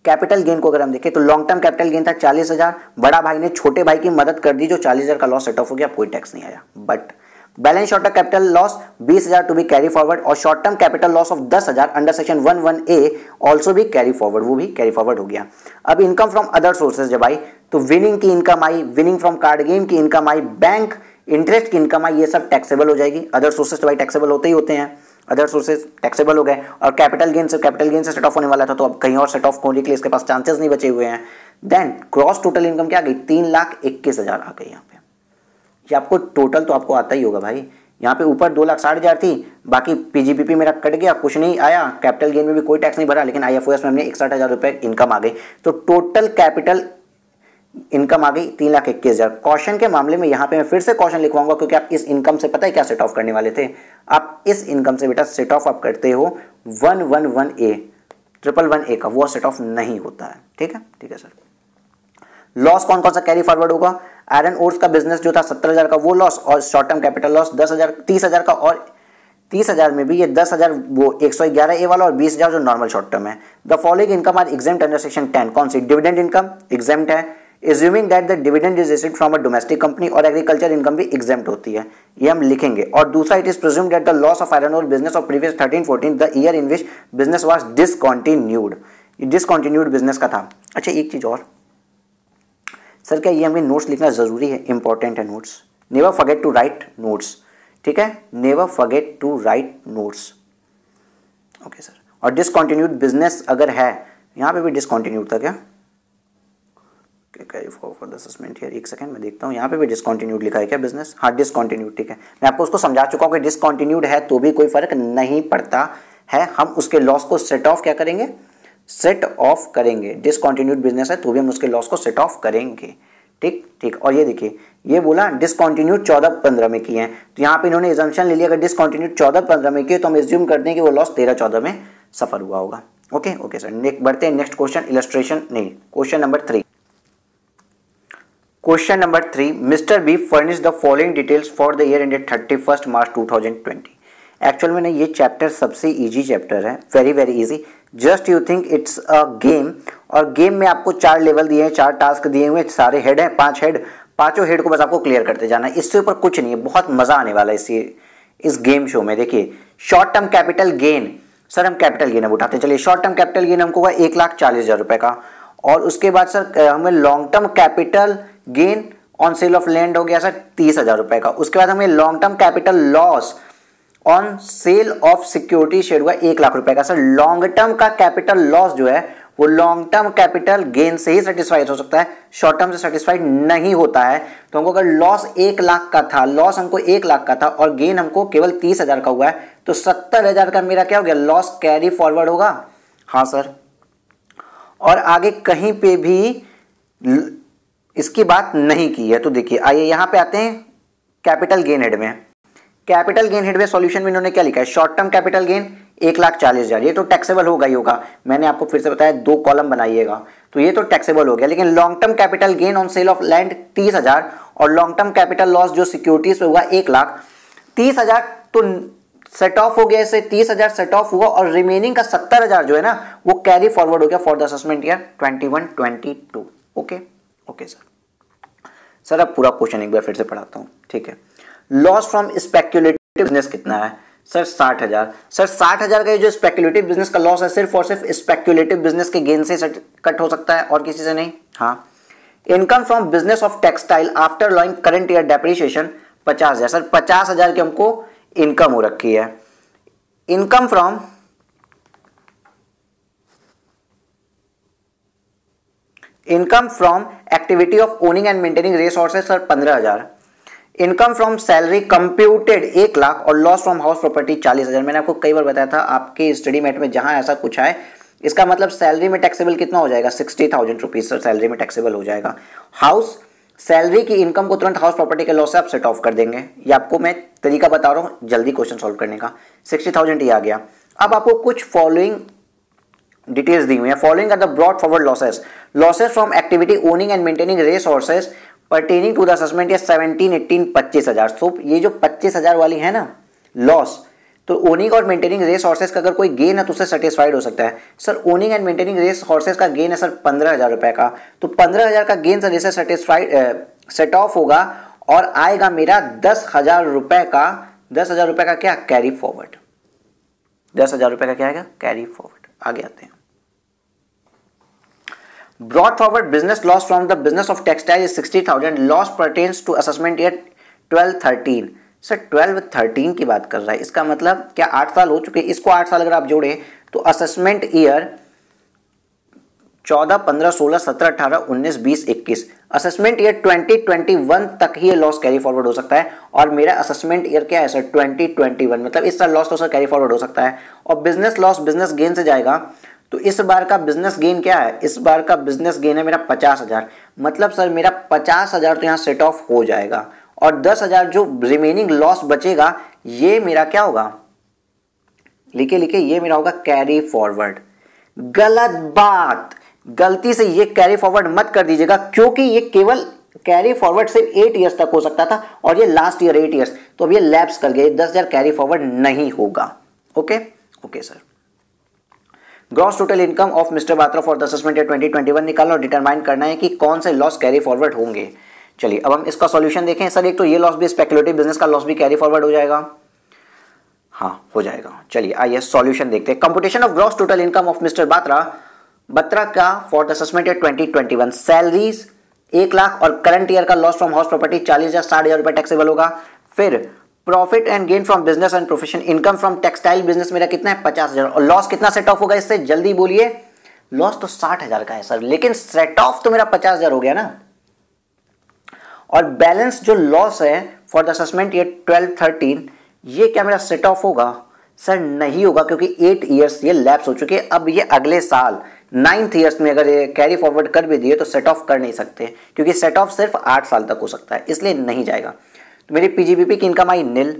[SPEAKER 1] कैपिटल गेन को अगर हम देखें तो लॉन्ग टर्म कैपिटल गेन था 40,000, बड़ा भाई ने छोटे भाई की मदद कर दी जो 40,000 का लॉस सेट ऑफ हो गया, कोई टैक्स नहीं आया। But balance short term capital loss 20,000 to be carry forward, और short term capital loss of 10,000 under section 11A also भी कैरी फॉरवर्ड, वो भी कैरी फॉरवर्ड हो गया। अब इनकम फ्रॉम अदर सोर्सेज जब आई तो विनिंग की income I, winning from card game की इनकम आई, बैंक इंटरेस्ट की इनकम आई, ये सब टैक्सेबल हो जाएगी। अदर सोर्सेज तो भाई टैक्सेबल होते ही होते हैं, अदर सोर्सेज टैक्सेबल हो गए। और कैपिटल गेन से सेट ऑफ होने वाला था, तो अब कहीं और सेट ऑफ होने के लिए इसके पास चांसेस नहीं बचे हुए हैं। देन क्रॉस टोटल इनकम क्या आ गई? 3,21,000 आ गई। यहाँ पे ये आपको टोटल तो आपको आता ही होगा भाई। यहाँ पे ऊपर 2,60,000 थी, बाकी पीजीपीपी मेरा कट गया, कुछ नहीं आया, कैपिटल गेन में भी कोई टैक्स नहीं भरा, लेकिन आईएफओएस में हमने 61,000 रुपए इनकम आ गई, तो टोटल कैपिटल इनकम आ गई 3,21,000। कॉशन के मामले में यहाँ पे मैं फिर से कॉशन लिखवाऊंगा, क्योंकि आप इस इनकम से पता है क्या सेट ऑफ करने वाले थे? आप इस इनकम से बेटा सेट ऑफ आप करते हो 111A, 111A का, वो सेट ऑफ नहीं होता है, ठीक है, ठीक है सर। लॉस कौन कौन सा कैरी फॉरवर्ड होगा? आयरन ओर्स का बिजनेस जो था 70,000 का वो लॉस, और शॉर्ट टर्म कैपिटल लॉस 30,000 का, और 30,000 में भी ये 10,000 वो 111A वाला और 20,000 जो नॉर्मल शॉर्ट टर्म है। The following income are exempt under section 10, कौन सी? डिविडेंड इनकम एग्जेम्प्ट है, assuming that the dividend is received from a domestic company, और एग्रीकल्चर इनकम भी एग्जेम्प्ट होती है, ये हम लिखेंगे। और दूसरा, it is presumed that the loss of iron ore business of previous 13-14 the year in which business was discontinued, discontinued business का था। अच्छा एक चीज और सर, क्या ये हमें नोट्स लिखना जरूरी है? इंपॉर्टेंट है notes, never forget to write notes, ठीक है, never forget to write notes, okay sir. और डिसकंटिन्यूड बिजनेस अगर है, यहाँ पे भी डिसकंटिन्यूड था क्या? कैरी फॉरवर्ड असेसमेंट हियर, एक सेकंड मैं देखता हूँ, यहाँ पे भी डिसकंटिन्यूड लिखा है क्या बिजनेस? हाँ डिसकंटिन्यूड, ठीक है। मैं आपको उसको समझा चुका हूँ कि डिसकंटिन्यूड है तो भी कोई फर्क नहीं पड़ता है, हम उसके लॉस को सेट ऑफ क्या करेंगे? सेट ऑफ करेंगे। डिसकंटिन्यूड बिजनेस है तो भी हम उसके लॉस को सेट ऑफ करेंगे, ठीक ठीक। और ये देखिए, ये बोला डिसकंटिन्यूड 14-15 में किए हैं, तो यहाँ पे इन्होंने एजम्पशन ले लिया अगर डिसकंटिन्यूड 14-15 में किए तो हम एज्यूम करते हैं कि वो लॉस 13-14 में सफर हुआ होगा। ओके ओके सर, बढ़ते हैं नेक्स्ट क्वेश्चन, इलस्ट्रेशन नहीं, question number 3। Question number 3, mister B furnish the following details for the year ended 31 March 2020। Actual में ना ये चैप्टर सबसे इजी चैप्टर है, very very easy. Just you think it's a game, और game में आपको 4 level दिए हैं, 4 टास्क दिए हुए, सारे हेड हैं, 5 हेड, पांचों हेड को बस आपको क्लियर करते जाना है, इससे ऊपर कुछ नहीं है। बहुत मजा आने वाला है इस गेम शो में। देखिए short term capital gain, sir हम कैपिटल गेन अब उठाते हैं, चलिए शॉर्ट टर्म कैपिटल गेन हमको हुआ 1,40,000 रुपए का, और उसके बाद सर हमें long term capital gain on sale of land हो गया सर 30,000 रुपए का। उसके बाद हमें long term capital loss on sale of security share हुआ 1,00,000 रुपए का। सर लॉन्ग टर्म का कैपिटल लॉस जो है वो लॉन्ग टर्म कैपिटल गेन से ही सेटिस्फाइड हो सकता है, शॉर्ट टर्म से सेटिस्फाइड नहीं होता है। तो हमको अगर लॉस 1,00,000 का था, लॉस हमको 1,00,000 का था और गेन हमको केवल 30,000 का हुआ है, तो 70,000 का मेरा क्या हो गया? लॉस कैरी फॉरवर्ड होगा। हाँ सर, और आगे कहीं पे भी इसकी बात नहीं की है। तो देखिए आइए यहां पे आते हैं कैपिटल गेन हेड में। कैपिटल गेन हेड में सॉल्यूशन में इन्होंने क्या लिखा है? शॉर्ट टर्म कैपिटल गेन 1,40,000, ये तो टैक्सेबल होगा ही होगा, मैंने आपको फिर से बताया 2 कॉलम बनाइएगा, तो ये तो टैक्सेबल हो गया। लेकिन long term capital gain on sale of land 30,000 और लॉन्ग टर्म कैपिटल लॉस जो सिक्योरिटीज पे हुआ 1,00,000, 30,000 तो सेट ऑफ हो गया, इससे 30,000 सेट ऑफ हुआ और रिमेनिंग का 70,000 जो है ना वो कैरी फॉरवर्ड हो गया for the assessment year 21-22। Okay okay sir अब पूरा क्वेश्चन एक बार फिर से पढ़ाता हूं, ठीक है। लॉस फ्रॉम स्पेक्युलेटिव बिजनेस कितना है? सर 60,000। सर 60,000 का ये जो स्पेक्युलेटिव बिजनेस का लॉस है सिर्फ और सिर्फ स्पेक्युलेटिव बिजनेस के गेन से कट हो सकता है और किसी से नहीं। हाँ, income from business of textile after allowing current year depreciation 50,000। Sir 50,000 की हमको इनकम हो रखी है। Income from activity of owning and maintaining resources sir 15,000। Income from salary computed 1,00,000 और लॉस फ्रॉम हाउस प्रॉपर्टी 40,000। मैंने आपको कई बार बताया था आपके स्टडी मेट में जहां ऐसा कुछ है, इसका मतलब सैलरी में टैक्सेबल कितना हो जाएगा, 60,000 रुपीज सर सैलरी में टैक्सेबल हो जाएगा। हाउस सैलरी की इनकम को तुरंत हाउस प्रॉपर्टी के लॉस से आप सेट ऑफ कर देंगे। ये आपको मैं तरीका बता रहा हूँ जल्दी क्वेश्चन सॉल्व करने का। 60,000 ये आ गया। अब आपको कुछ फॉलोइंग डिटेल्स दी हुई है। Following are the brought forward losses from activity owning and maintaining resources pertaining to the assessment year 17, 18, 25,000। तो ये जो 25,000 वाली है ना लॉस, तो ओनिंग और मेंटेनिंग रिसोर्सेज का अगर कोई गेन है तो उससे सेटिस्फाइड हो सकता है। Sir owning and maintaining resources का गेन है सर 15,000 रुपए का, तो 15,000 का गेन सर इससे सेटिस्फाइड सेट ऑफ होगा और आएगा मेरा 10,000 रुपए का। 10,000 रुपए का क्या, कैरी फॉरवर्ड। 10,000 रुपए का क्या आएगा, कैरी फॉरवर्ड। आगे आते हैं। Brought forward business loss from the business of textile is 60,000. Loss pertains to assessment year 12-13. Sir 12-13 की बात कर रहा है, इसका मतलब क्या 8 साल हो चुके, इसको 8 साल अगर आप जोड़े तो असेसमेंट ईयर 14, 15, 16, 17, 18, 19, 20, 21, असेसमेंट ईयर 2021 तक ही ये लॉस कैरी फॉरवर्ड हो सकता है। और मेरा असेसमेंट ईयर क्या है सर 2021, मतलब इस साल लॉस तो सर कैरी फॉरवर्ड हो सकता है। और बिजनेस लॉस बिजनेस गेन से जाएगा, तो इस बार का बिजनेस गेन क्या है, इस बार का बिजनेस गेन है मेरा 50,000, मतलब सर मेरा 50,000 तो यहाँ सेट ऑफ हो जाएगा और 10,000 जो रिमेनिंग लॉस बचेगा ये मेरा क्या होगा, लिखे ये मेरा होगा कैरी फॉरवर्ड। गलत बात, गलती से ये कैरी फॉरवर्ड मत कर दीजिएगा, क्योंकि ये केवल कैरी फॉरवर्ड सिर्फ 8 ईयर्स तक हो सकता था और ये लास्ट ईयर 8 ईयर्स, तो अब ये लैप्स कर गए, 10,000 कैरी फॉरवर्ड नहीं होगा। Okay sir. Gross total income of mister Batra for the assessment year 2021 निकालना और डिटरमाइन करना है कि कौन से लॉस कैरी फॉरवर्ड होंगे। चलिए अब हम इसका सॉल्यूशन देखें। सर एक तो ये लॉस भी, स्पेकुलेटिव बिजनेस का लॉस भी कैरी फॉरवर्ड हो जाएगा, हाँ हो जाएगा। चलिए आइए सॉल्यूशन देखते हैं। Computation of gross total income of mister Batra का for the assessment year 2021, salaries 1,00,000 और करंट ईयर का लॉस फ्रॉम हाउस प्रॉपर्टी 40,000, 60,000 रुपए टैक्सेबल होगा। फिर profit and gain from business and profession, income from textile business मेरा कितना है 50,000 और लॉस कितना सेट ऑफ होगा इससे, जल्दी बोलिए। लॉस तो 60,000 का है सर, लेकिन सेट ऑफ तो मेरा 50,000 हो गया ना। और बैलेंस जो लॉस है फॉर द असेसमेंट ईयर 12-13, ये क्या मेरा सेट ऑफ होगा, सर नहीं होगा, क्योंकि 8 ईयर्स ये लैप्स हो चुके हैं। अब ये अगले साल 9th ईयर्स में अगर ये कैरी फॉरवर्ड कर भी दिए तो सेट ऑफ कर नहीं सकते, क्योंकि सेट ऑफ सिर्फ 8 साल तक हो सकता है, इसलिए नहीं जाएगा। तो मेरी पीजीबीपी की इनकम आई नील।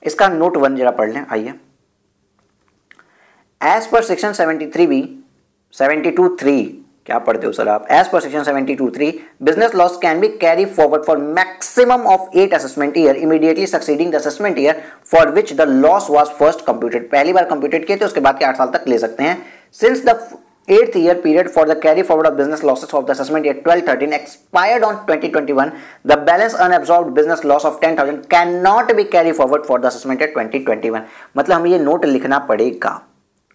[SPEAKER 1] इसका नोट 1 जरा पढ़ लें, आइए। एज पर सेक्शन 73B 72(3), क्या पढ़ते हो सर आप, as per section 72(3) business loss can be carry forward for maximum of 8 assessment year immediately succeeding the assessment year for which the loss was first computed. पहली बार computed किए थे, उसके बाद के 8 साल तक ले सकते हैं। Since the 8th year period for the carry forward of business losses of the assessment year 12-13 expired on 2021, the balance unabsorbed business loss of 10,000 cannot be carry forward for the assessment year 2021। मतलब हमें ये note लिखना पड़ेगा।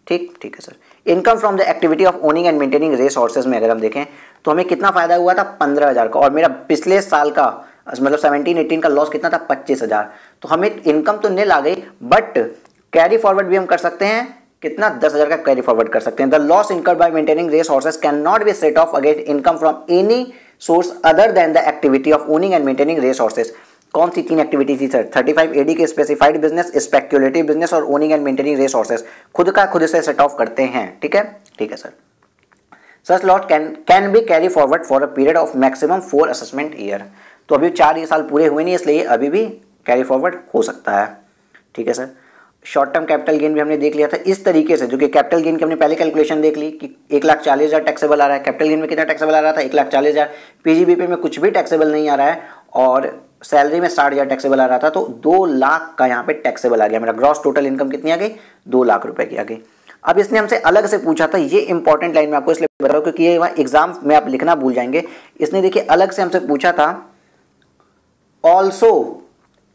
[SPEAKER 1] ठीक है sir. Income from the activity of owning and maintaining resources में अगर हम देखें तो हमें कितना फायदा हुआ था 15,000 का, और मेरा पिछले साल का मतलब 17-18 का लॉस कितना था 25,000। तो हमें इनकम तो नील आ गई, बट कैरी फॉरवर्ड भी हम कर सकते हैं, कितना 10,000 का कैरी फॉरवर्ड कर सकते हैं। The loss incurred bye maintaining resources can not be set off against income from any source other than the activity of owning and maintaining resources. कौन सी 3 एक्टिविटी थी सर, 35 AD के स्पेसिफाइड बिजनेस, स्पेक्युलेटिव बिजनेस और owning and maintaining resources, खुद का खुद से set of करते हैं। ठीक है sir. Such lot can be carry forward for a period of maximum 4 assessment year. तो अभी 4 साल पूरे हुए नहीं, इसलिए अभी भी कैरी फॉरवर्ड हो सकता है। ठीक है sir. Short term capital gain भी हमने देख लिया था इस तरीके से, जो कि कैपिटल गेन की हमने पहले कैलकुलेशन देख ली कि 1,40,000 टैक्सेबल आ रहा है। कैपिटल गेन में कितना टैक्सेबल आ रहा था 1,40,000। पीजीबीपी में कुछ भी टैक्सेबल नहीं आ रहा है और सैलरी में 60,000 टैक्सेबल आ रहा था, तो 2 लाख का यहाँ पे टैक्सेबल आ गया। मेरा ग्रॉस टोटल इनकम कितनी आ गई, 2 लाख रुपए की आ गई। अब इसने हमसे अलग से पूछा था, ये इंपॉर्टेंट लाइन में आपको इसलिए बता रहा हूं क्योंकि ये एग्जाम में आप लिखना भूल जाएंगे। इसने देखिए अलग से हमसे पूछा था, also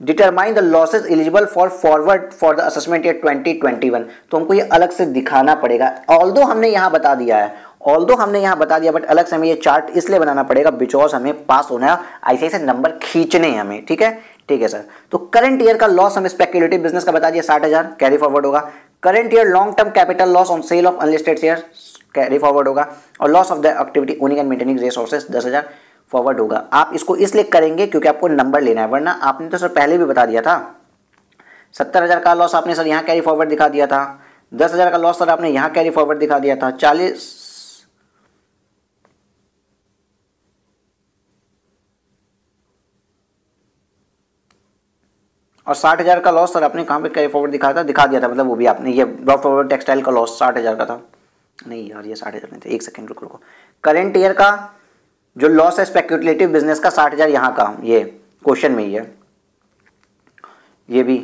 [SPEAKER 1] determine the losses eligible for forward for the assessment year 2021। तो हमको ये अलग से दिखाना पड़ेगा, ऑल्दो हमने यहाँ बता दिया बट अलग से हमें ये चार्ट इसलिए बनाना पड़ेगा बिकॉज हमें पास होना है, ऐसे ऐसे नंबर खींचने हैं हमें। ठीक है सर। तो करंट ईयर का लॉस हमें स्पेक्युलेटिव बिजनेस का बता दिया 60,000 कैरी फॉरवर्ड होगा। Current year long term capital loss on sale of unlisted share carry forward होगा, और loss of the activity owning and maintaining resources 10,000 forward होगा। आप इसको इसलिए करेंगे क्योंकि आपको नंबर लेना है, वरना आपने तो सर पहले भी बता दिया था 70,000 का लॉस आपने सर यहाँ कैरी फॉरवर्ड दिखा दिया था, 10,000 का लॉस सर आपने यहाँ कैरी फॉरवर्ड दिखा दिया था, 40 और 60,000 का लॉस सर आपने कहाँ पे कैरी फॉरवर्ड दिखा दिया था, मतलब वो भी आपने ये ब्रॉड फॉरवर्ड टेक्सटाइल का लॉस 60,000 का था। नहीं यार ये 60,000 नहीं थे, एक सेकेंड रुको। करंट ईयर का जो लॉस है स्पेक्युलेटिव बिजनेस का 60,000 यहाँ का, ये क्वेश्चन में ही है, ये भी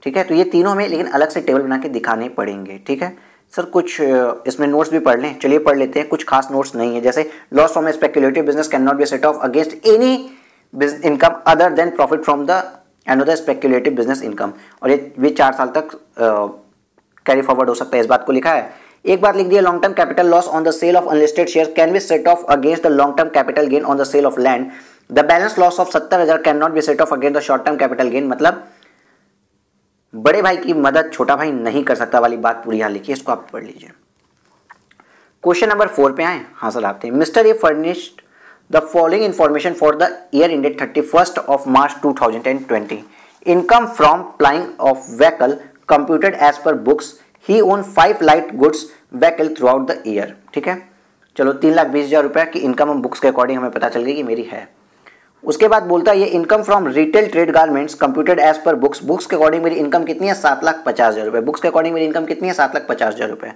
[SPEAKER 1] ठीक है। तो ये तीनों में लेकिन अलग से टेबल बना के दिखाने पड़ेंगे। ठीक है सर। कुछ इसमें नोट्स भी पढ़ लें, चलिए पढ़ लेते हैं। कुछ खास नोट्स नहीं है, जैसे loss from speculative business can not be set off against any income other than profit from the another speculative business income, और ये 4 साल तक कैरी फॉरवर्ड हो सकता है, इस बात को लिखा है। एक बात लिख दिया, long term capital loss on the sale of unlisted share can be set off against the long term capital gain on the sale of land. The balance loss of 70,000 can not be set off against the short term capital gain. मतलब बड़े भाई की मदद छोटा भाई नहीं कर सकता वाली बात पूरी यहाँ लिखी है, इसको आप पढ़ लीजिए। क्वेश्चन नंबर 4 पे आए। हाँ सर आते हैं। Mister A furnished the following information for the year ended 31st of March 2020. Income from plying of vehicle computed as per books, he own 5 light goods vehicle throughout the year. ठीक है, चलो 3,20,000 रुपये की income हम books के according हमें पता चल गई कि मेरी है। उसके बाद बोलता है ये income from retail trade garments computed as per books, books के अकॉर्डिंग मेरी इनकम कितनी है 7,50,000 रुपये। बुक्स के अकॉर्डिंग मेरी इनकम कितनी है 7,50,000 रुपये।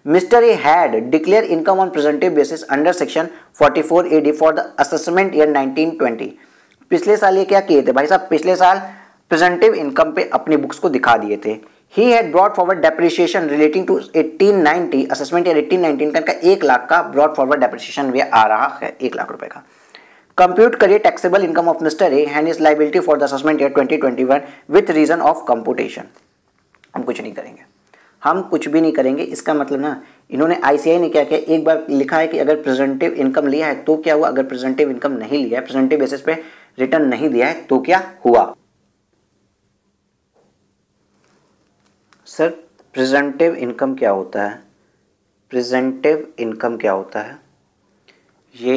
[SPEAKER 1] Mister A had declare income on प्रेजेंटिव basis under section 44 AD for the assessment year 1920। पिछले साल ये क्या किए थे भाई साहब, पिछले साल प्रेजेंटिव इनकम पे अपनी बुक्स को दिखा दिए थे। He had brought forward depreciation relating to 1890 assessment year 1819 का 1 लाख का ब्रॉड फॉरवर्ड डेप्रिसिएशन भी आ रहा है, 1 लाख रुपए का। कंप्यूट करिए taxable income of mister A and his liability for the assessment year 2021 with reason of computation. हम कुछ नहीं करेंगे, हम कुछ भी नहीं करेंगे। इसका मतलब ना इन्होंने ICAI ने क्या किया, एक बार लिखा है कि अगर प्रेजेंटिव इनकम लिया है तो क्या हुआ, अगर प्रेजेंटिव इनकम नहीं लिया है, प्रेजेंटिव बेसिस पे रिटर्न नहीं दिया है तो क्या हुआ। सर प्रेजेंटिव इनकम क्या होता है, प्रेजेंटिव इनकम क्या होता है, ये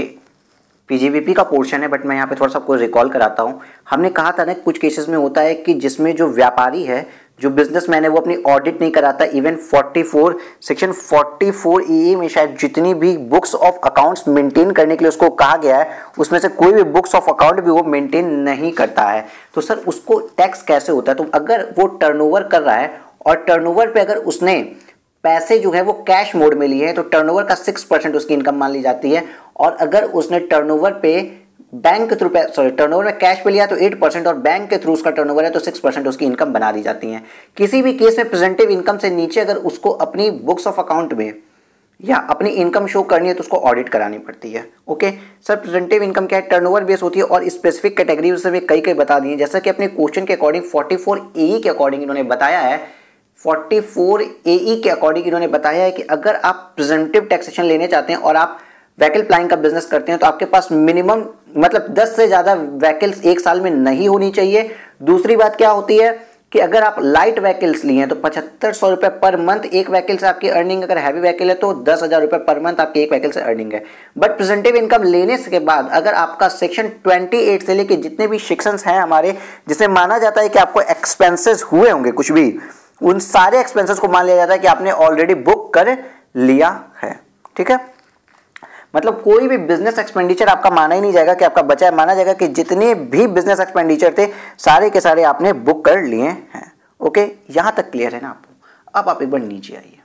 [SPEAKER 1] PGBP का पोर्शन है, बट मैं यहाँ पे थोड़ा सा आपको रिकॉल कराता हूँ। हमने कहा था ना कुछ केसेस में होता है कि जिसमें जो व्यापारी है, जो बिजनेसमैन है, वो अपनी ऑडिट नहीं कराता। इवन 44 सेक्शन 44 EE में शायद जितनी भी बुक्स ऑफ अकाउंट्स मेंटेन करने के लिए उसको कहा गया है, उसमें से कोई भी बुक्स ऑफ अकाउंट भी वो मेंटेन नहीं करता है। तो सर उसको टैक्स कैसे होता है, तो अगर वो टर्नओवर कर रहा है और टर्नओवर पे अगर उसने पैसे जो है वो कैश मोड में लिए हैं तो टर्नओवर का 6% उसकी इनकम मान ली जाती है। और अगर उसने टर्नओवर पे बैंक के थ्रू टर्नओवर में कैश पे लिया तो 8% और बैंक के थ्रू उसका टर्नओवर है तो 6% उसकी इनकम बना दी जाती है। किसी भी केस में प्रेजेंटिव इनकम से नीचे अगर उसको अपनी बुक्स ऑफ अकाउंट में या अपनी इनकम शो करनी है तो उसको ऑडिट करानी पड़ती है। ओके सर, प्रेजेंटिव इनकम क्या है, टर्नओवर बेस होती है और स्पेसिफिक कैटेगरी से भी कई बता दी है। जैसा कि अपने क्वेश्चन के अकॉर्डिंग 44 AE के अकॉर्डिंग इन्होंने बताया है, 44 AE के अकॉर्डिंग इन्होंने बताया है कि अगर आप प्रेजेंटिव टैक्सेशन लेने चाहते हैं और आप व्हीकल प्लाइंग का बिजनेस करते हैं तो आपके पास मिनिमम मतलब 10 से ज़्यादा व्हीकल्स एक साल में नहीं होनी चाहिए। दूसरी बात क्या होती है कि अगर आप लाइट व्हीकल्स लिए हैं तो 7,500 रुपये पर मंथ एक व्हीकल से आपकी अर्निंग, अगर हैवी व्हीकल है तो 10,000 रुपये पर मंथ आपके एक व्हीकल से अर्निंग है। बट प्रेजेंटिव इनकम लेने के बाद अगर आपका सेक्शन 28 से लेके जितने भी सेक्शंस हैं हमारे, जिसमें माना जाता है कि आपको एक्सपेंसेस हुए होंगे कुछ भी, उन सारे एक्सपेंसेस को मान लिया जाता है कि आपने ऑलरेडी बुक कर लिया है। ठीक है, मतलब कोई भी बिजनेस एक्सपेंडिचर आपका माना ही नहीं जाएगा कि आपका बचा है, माना जाएगा कि जितने भी बिजनेस एक्सपेंडिचर थे सारे के सारे आपने बुक कर लिए हैं। ओके, यहां तक क्लियर है ना आपको। अब आप एक बार नीचे आइए,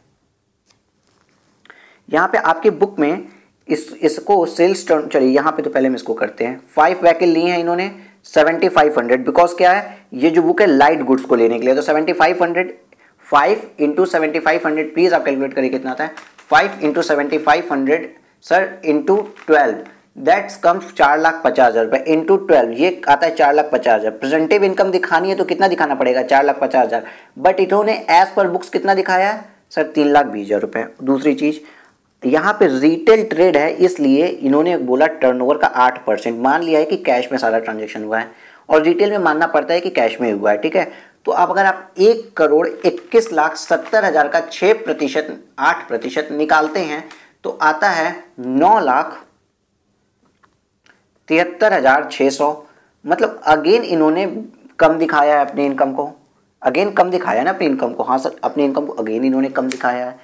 [SPEAKER 1] यहां पे आपकी बुक में इसको सेल्स टर्न, चलिए यहां पे तो पहले हम इसको करते हैं। 5 व्हीकल लिए हैं इन्होंने 7,500, बिकॉज क्या है ये जो बुक है लाइट गुड्स को लेने के लिए, तो 7,500 5 इंटू 7,500 प्लीज आप कैलकुलेट करिए कितना आता है। 5 into 7,500 sir into 12, that's comes 4,50,000 रुपये इंटू 12, ये आता है 4,50,000। प्रेजेंटिव इनकम दिखानी है तो कितना दिखाना पड़ेगा, 4,50,000। बट इन्होंने एज पर बुक्स कितना दिखाया है सर, 3,20,000 रुपये। दूसरी चीज़ यहाँ पे रिटेल ट्रेड है, इसलिए इन्होंने बोला टर्नओवर का 8%। मान लिया है कि कैश में सारा ट्रांजेक्शन हुआ है, और रिटेल में मानना पड़ता है कि कैश में हुआ है, ठीक है। तो अब अगर आप 1,21,70,000 का 6%, 8% निकालते हैं तो आता है 9,73,600। मतलब अगेन इन्होंने कम दिखाया है अपने इनकम को, अगेन कम दिखाया है ना अपनी इनकम को। हाँ सर, अपनी इनकम को अगेन इन्होंने कम दिखाया है।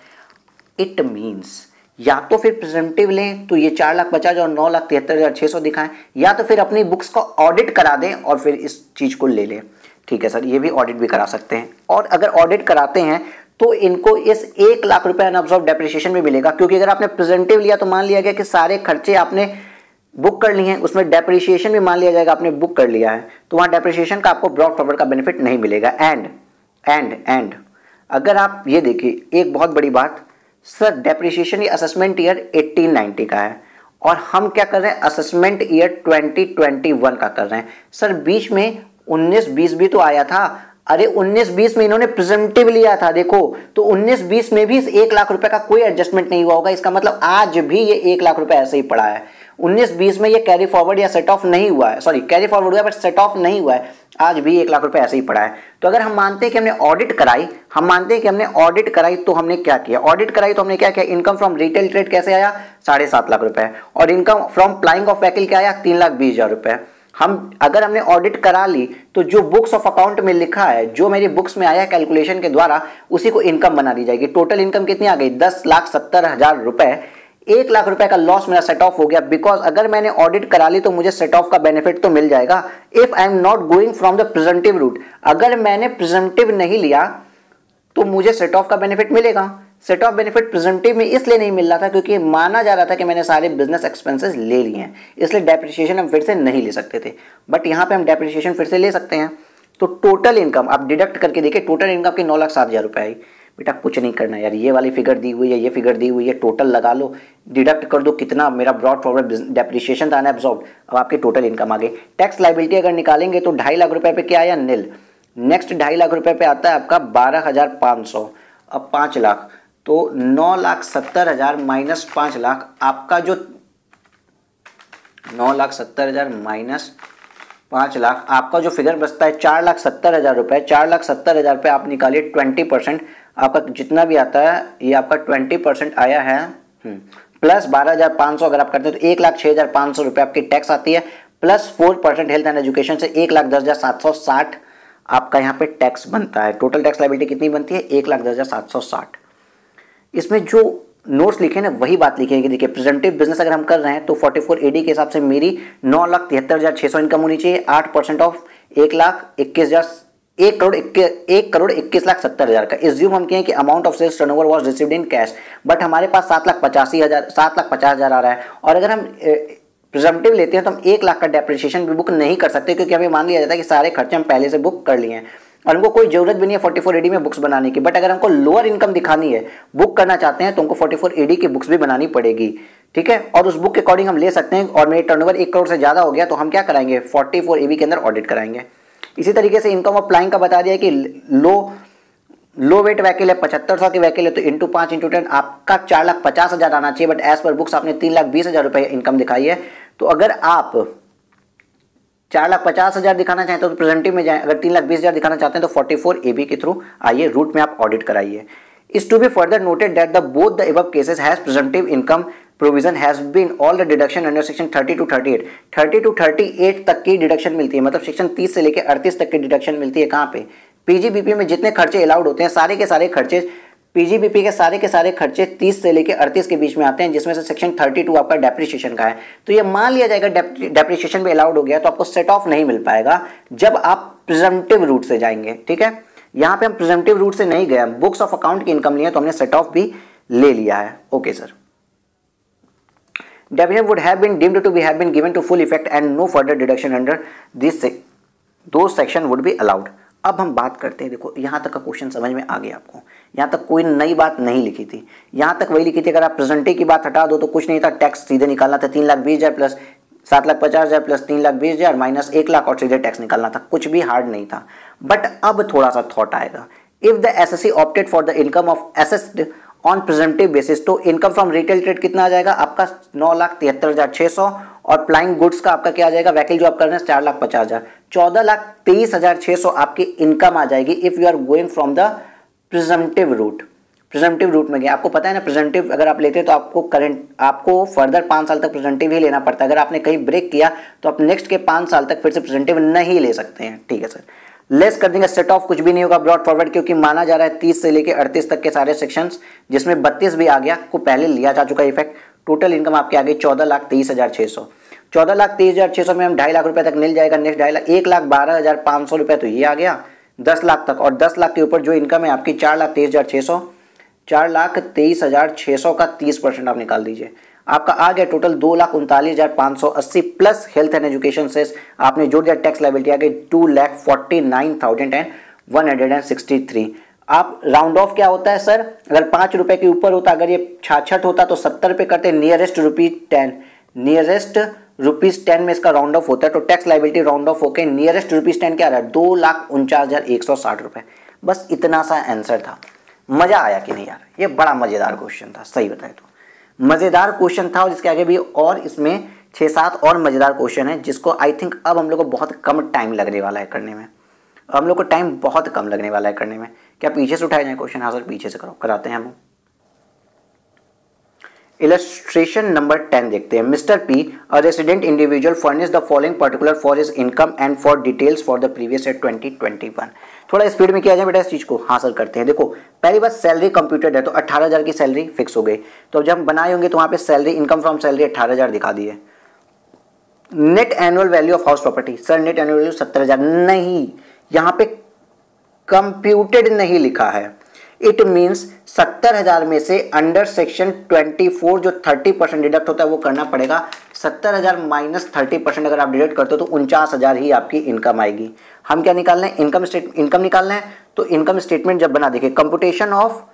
[SPEAKER 1] इट मीन्स या तो फिर प्रेजेंटिव लें तो ये 4,50,000 और 9,73,600 दिखाएं, या तो फिर अपनी बुक्स को ऑडिट करा दें और फिर इस चीज़ को ले लें। ठीक है सर, ये भी ऑडिट भी करा सकते हैं। और अगर ऑडिट कराते हैं तो इनको इस 1,00,000 रुपये अनअब्जॉर्ब डेप्रिसिएशन भी मिलेगा, क्योंकि अगर आपने प्रेजेंटिव लिया तो मान लिया गया कि सारे खर्चे आपने बुक कर लिए हैं, उसमें डेप्रिसिएशन भी मान लिया जाएगा आपने बुक कर लिया है, तो वहाँ डेप्रिसिएशन का आपको ब्रॉड फॉरवर्ड का बेनिफिट नहीं मिलेगा। एंड अगर आप ये देखिए एक बहुत बड़ी बात सर, डेप्रिसिएशन ये असेसमेंट ईयर 1890 का है और हम क्या कर रहे हैं, असेसमेंट ईयर 2021 का कर रहे हैं। सर बीच में 19-20 भी तो आया था। अरे 19-20 में इन्होंने प्रेजेंटिव लिया था, देखो तो 19-20 में भी इस 1,00,000 रुपए का कोई एडजस्टमेंट नहीं हुआ होगा। इसका मतलब आज भी ये 1,00,000 रुपए ऐसे ही पड़ा है। 19-20 में ये कैरी फॉरवर्ड या सेट ऑफ नहीं हुआ है, सॉरी कैरी फॉरवर्ड हुआ बट सेट ऑफ नहीं हुआ है, आज भी 1,00,000 रुपए ऐसे ही पड़ा है। तो अगर हम मानते हैं कि हमने ऑडिट कराई, तो हमने क्या किया, ऑडिट कराई तो हमने क्या किया, इनकम फ्रॉम रिटेल ट्रेड कैसे आया 7,50,000 रुपए, और income from plying of vehicle क्या आया 3,20,000 रुपए। अगर हमने ऑडिट करा ली तो जो बुक्स ऑफ अकाउंट में लिखा है, जो मेरी बुक्स में आया कैलकुलेशन के द्वारा, उसी को इनकम बना दी जाएगी। टोटल इनकम कितनी आ गई 10,70,000 रुपए। 1,00,000 रुपए का लॉस मेरा सेट ऑफ हो गया, बिकॉज अगर मैंने ऑडिट करा ली तो मुझे सेट ऑफ का बेनिफिट तो मिल जाएगा if I am not going from the presumptive route. अगर मैंने प्रेजेंटिव नहीं लिया तो मुझे सेट ऑफ का बेनिफिट मिलेगा। सेट ऑफ बेनिफिट प्रेजेंटिव में इसलिए नहीं मिल रहा था क्योंकि माना जा रहा था कि मैंने सारे बिजनेस एक्सपेंसेस ले लिए हैं, इसलिए डेप्रिसिएशन हम फिर से नहीं ले सकते थे। बट यहाँ पे हम डेप्रिसिएशन फिर से ले सकते हैं। तो टोटल इनकम आप डिडक्ट करके देखिए, टोटल इनकम की 9,60,000 रुपए आई। बेटा कुछ नहीं करना यार, ये वाली फिगर दी हुई है, ये फिगर दी हुई है, टोटल लगा लो, डिडक्ट कर दो कितना मेरा ब्रॉड फॉरवर्ड डेप्रिसिएशन था अनअब्सॉर्ब्ड। अब आपकी टोटल इनकम आ गई। टैक्स लायबिलिटी अगर निकालेंगे तो 2.5 लाख रुपए पे क्या आया, नील। नेक्स्ट 2.5 लाख रुपए पे आता है आपका 12,500। अब 5 लाख, तो 9,70,000 माइनस 5 लाख, आपका जो 9,70,000 माइनस 5 लाख, आपका जो फिगर बचता है 4,70,000 रुपए। 4,70,000 पे आप निकालिए 20%, आपका जितना भी आता है ये आपका 20% आया है। प्लस 12,500 अगर आप करते हैं तो 1,06,500 रुपये आपकी टैक्स आती है, प्लस 4% हेल्थ एंड एजुकेशन से 1,10,760 आपका यहाँ पे टैक्स बनता है। टोटल टैक्स लायबिलिटी कितनी बनती है 1,10,760। इसमें जो नोट्स लिखे ना वही बात लिखी है कि देखिए प्रेजेंटिव बिजनेस अगर हम कर रहे हैं तो 44 AD के हिसाब से मेरी 9,73,600 इनकम होनी चाहिए। 8% ऑफ 1,21,70,000 का इज्यूम हम कहें कि amount of sales turnover was received in cash, but हमारे पास 7,50,000 आ रहा है। और अगर हम प्रेजेंटिव लेते हैं तो हम 1,00,000 का डेप्रिसिएशन भी बुक नहीं कर सकते, क्योंकि हमें मान लिया जाता है कि सारे खर्चे हम पहले से बुक कर लिए हैं और हमको कोई जरूरत भी नहीं है 44 AD में बुक्स बनाने की। बट अगर हमको लोअर इनकम दिखानी है, बुक करना चाहते हैं, तो हमको 44 AD की बुक्स भी बनानी पड़ेगी, ठीक है। और उस बुक के अकॉर्डिंग हम ले सकते हैं। और मेरे टर्नओवर 1 करोड़ से ज़्यादा हो गया तो हम क्या कराएंगे 44 AB के अंदर ऑडिट कराएंगे। इसी तरीके से इनकम ऑफ प्लाइंग का बता दिया कि लो वेट व्हीकल है, 7500 की व्हीकल है, तो इंटू 5 इंटू 10 आपका 4,50,000 आना चाहिए। बट एज पर बुक्स आपने 3,20,000 रुपये इनकम दिखाई है। तो अगर आप 4,50,000 दिखाना चाहते हो तो प्रेजेंटिव में जाएं, अगर 3,20,000 दिखाना चाहते हैं तो 44 AB के थ्रू आइए, रूट में आप ऑडिट कराइए। Is to be further noted that the both the above cases has presumptive income provision has been all the deduction under section 30 to 38। 30 to 38 तक की डिडक्शन मिलती है, मतलब सेक्शन 30 से लेकर 38 तक की डिडक्शन मिलती है। कहाँ पे PGBP में जितने खर्चे अलाउड होते हैं सारे के सारे खर्चे, PGBP के सारे खर्चे 30 से लेकर 38 के बीच में आते हैं, जिसमें से सेक्शन 32 आपका डेप्रिसिएशन का है। तो ये मान लिया जाएगा डेप्रिसिएशन भी अलाउड हो गया तो आपको सेट ऑफ नहीं मिल पाएगा जब आप प्रिजम्पटिव रूट से जाएंगे, ठीक है। यहाँ पे हम प्रिजम्पटिव रूट से नहीं गए, बुक्स ऑफ अकाउंट की इनकम लिए तो हमने सेट ऑफ भी ले लिया है। Okay sir, deduction would have been deemed to have been given to full effect and no further deduction under this those section would be allowed। अब हम बात करते हैं, देखो यहाँ तक का क्वेश्चन समझ में आ गया आपको, यहाँ तक कोई नई बात नहीं लिखी थी, यहाँ तक वही लिखी थी। अगर आप प्रेजेंटे की बात हटा दो तो कुछ नहीं था, टैक्स सीधे निकालना था, 3,20,000 प्लस 7,50,000 प्लस 3,20,000 माइनस 1,00,000 और सीधे टैक्स निकालना था, कुछ भी हार्ड नहीं था। बट अब थोड़ा सा थॉट आएगा, if the assessee opted for the income of assessed on प्रेजेंटिव basis, तो इनकम फ्रॉम रिटेल ट्रेड कितना आ जाएगा आपका 9,73,600 और फ्लाइंग गुड्स का आपका क्या आ जाएगा, वैकल जो आप कर रहे हैं 4,50,000, 14,23,600 आपकी इनकम आ जाएगी if you are going from the presumptive route. Presumptive route में गया, आपको पता है ना प्रिजम्पटिव अगर आप लेते हैं तो आपको फर्दर 5 साल तक प्रिजम्पटिव ही लेना पड़ता है। अगर आपने कहीं ब्रेक किया तो आप नेक्स्ट के 5 साल तक फिर से प्रिजम्पटिव नहीं ले सकते हैं। ठीक है सर, लेस कर देंगे, सेट ऑफ कुछ भी नहीं होगा, ब्रॉड फॉरवर्ड, क्योंकि माना जा रहा है 30 से लेकर 38 तक के सारे सेक्शंस, जिसमें 32 भी आ गया, को पहले लिया जा चुका इफेक्ट। टोटल इनकम आपके आ गई 14,23,600। 14,23,600 में हम 2.5 लाख रुपए तक मिल जाएगा। नेक्स्ट 2.5 लाख, 1,12,500 रुपए तो ये आ गया 10 लाख तक, और 10 लाख के ऊपर जो इनकम है आपकी 4,23,600, 4,23,600 का 30% आप निकाल दीजिए, आपका आ गया total 2,39,580 plus health and education से आपने जोड़ दिया टैक्स लायबिलिटी आ गई 2,49,163। आप राउंड ऑफ क्या होता है सर, अगर 5 रुपए के ऊपर होता, अगर ये 66 होता तो 70 रुपए करते, नियरेस्ट ₹10 में इसका राउंड ऑफ होता है, तो टैक्स लायबिलिटी राउंड ऑफ होकर नियरेस्ट ₹10 क्या आ रहा है 2,49,160 रुपए। बस इतना सा आंसर था। मजा आया कि नहीं यार, ये बड़ा मजेदार क्वेश्चन था, सही बताए तो मजेदार क्वेश्चन था। और इसके आगे भी और इसमें 6-7 और मजेदार क्वेश्चन है, जिसको आई थिंक अब हम लोग को बहुत कम टाइम लगने वाला है करने में, हम लोग को टाइम बहुत कम लगने वाला है करने में। क्या पीछे से उठाए जाए क्वेश्चन? हाँ सर पीछे से कराते हैं हम। इलस्ट्रेशन नंबर 10 देखते हैं। Mister P, a resident individual, furnish the following particular for his income and for details for the previous year 2021। थोड़ा स्पीड में किया जाए बेटा इस चीज को। हाँ सर करते हैं। देखो पहली बात, सैलरी कंप्यूटेड है तो 18,000 की सैलरी फिक्स हो गई, तो जब हम बनाए होंगे तो वहां पे सैलरी, इनकम फ्रॉम सैलरी 18,000 दिखा दिए। Net annual value of house property, sir net annual value 70,000 नहीं, यहाँ पे कंप्यूटेड नहीं लिखा है। इट मीन्स 70,000 में से अंडर सेक्शन 24 जो 30% डिडक्ट होता है वो करना पड़ेगा। 70,000 माइनस 30% अगर आप डिडक्ट करते हो तो 49,000 ही आपकी इनकम आएगी। हम क्या निकालना है, इनकम निकालना है। तो इनकम स्टेटमेंट जब बना, देखिए computation of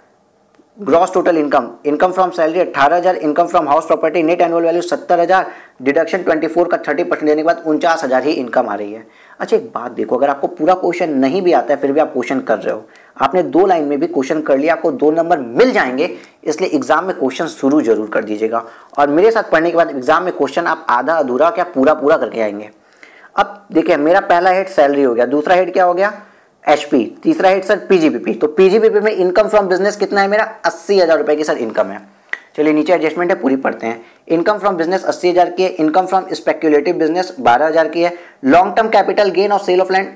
[SPEAKER 1] gross total income, income from salary 18,000, income from house property net annual value 70,000, deduction 24 का 30% देने के बाद 49,000 ही इनकम आ रही है। अच्छा एक बात देखो, अगर आपको पूरा क्वेश्चन नहीं भी आता है फिर भी आप क्वेश्चन कर रहे हो, आपने 2 लाइन में भी क्वेश्चन कर लिया, आपको 2 नंबर मिल जाएंगे। इसलिए एग्जाम में क्वेश्चन शुरू जरूर कर दीजिएगा, और मेरे साथ पढ़ने के बाद एग्जाम में क्वेश्चन आप आधा अधूरा क्या पूरा पूरा करके आएंगे। अब देखिए मेरा पहला हेड सैलरी हो गया, दूसरा हेड क्या हो गया एचपी, तीसरा हेड सर पीजीबीपी। तो पीजीबीपी में इनकम फ्रॉम बिजनेस कितना है मेरा 80,000 रुपए की सर इनकम है। चलिए नीचे एडजस्टमेंट है पूरी पढ़ते हैं। इनकम फ्रॉम बिजनेस 80,000 की है, इनकम फ्रॉम स्पेक्युलेटिव बिजनेस 12,000 की है, लॉन्ग टर्म कैपिटल गेन और सेल ऑफ लैंड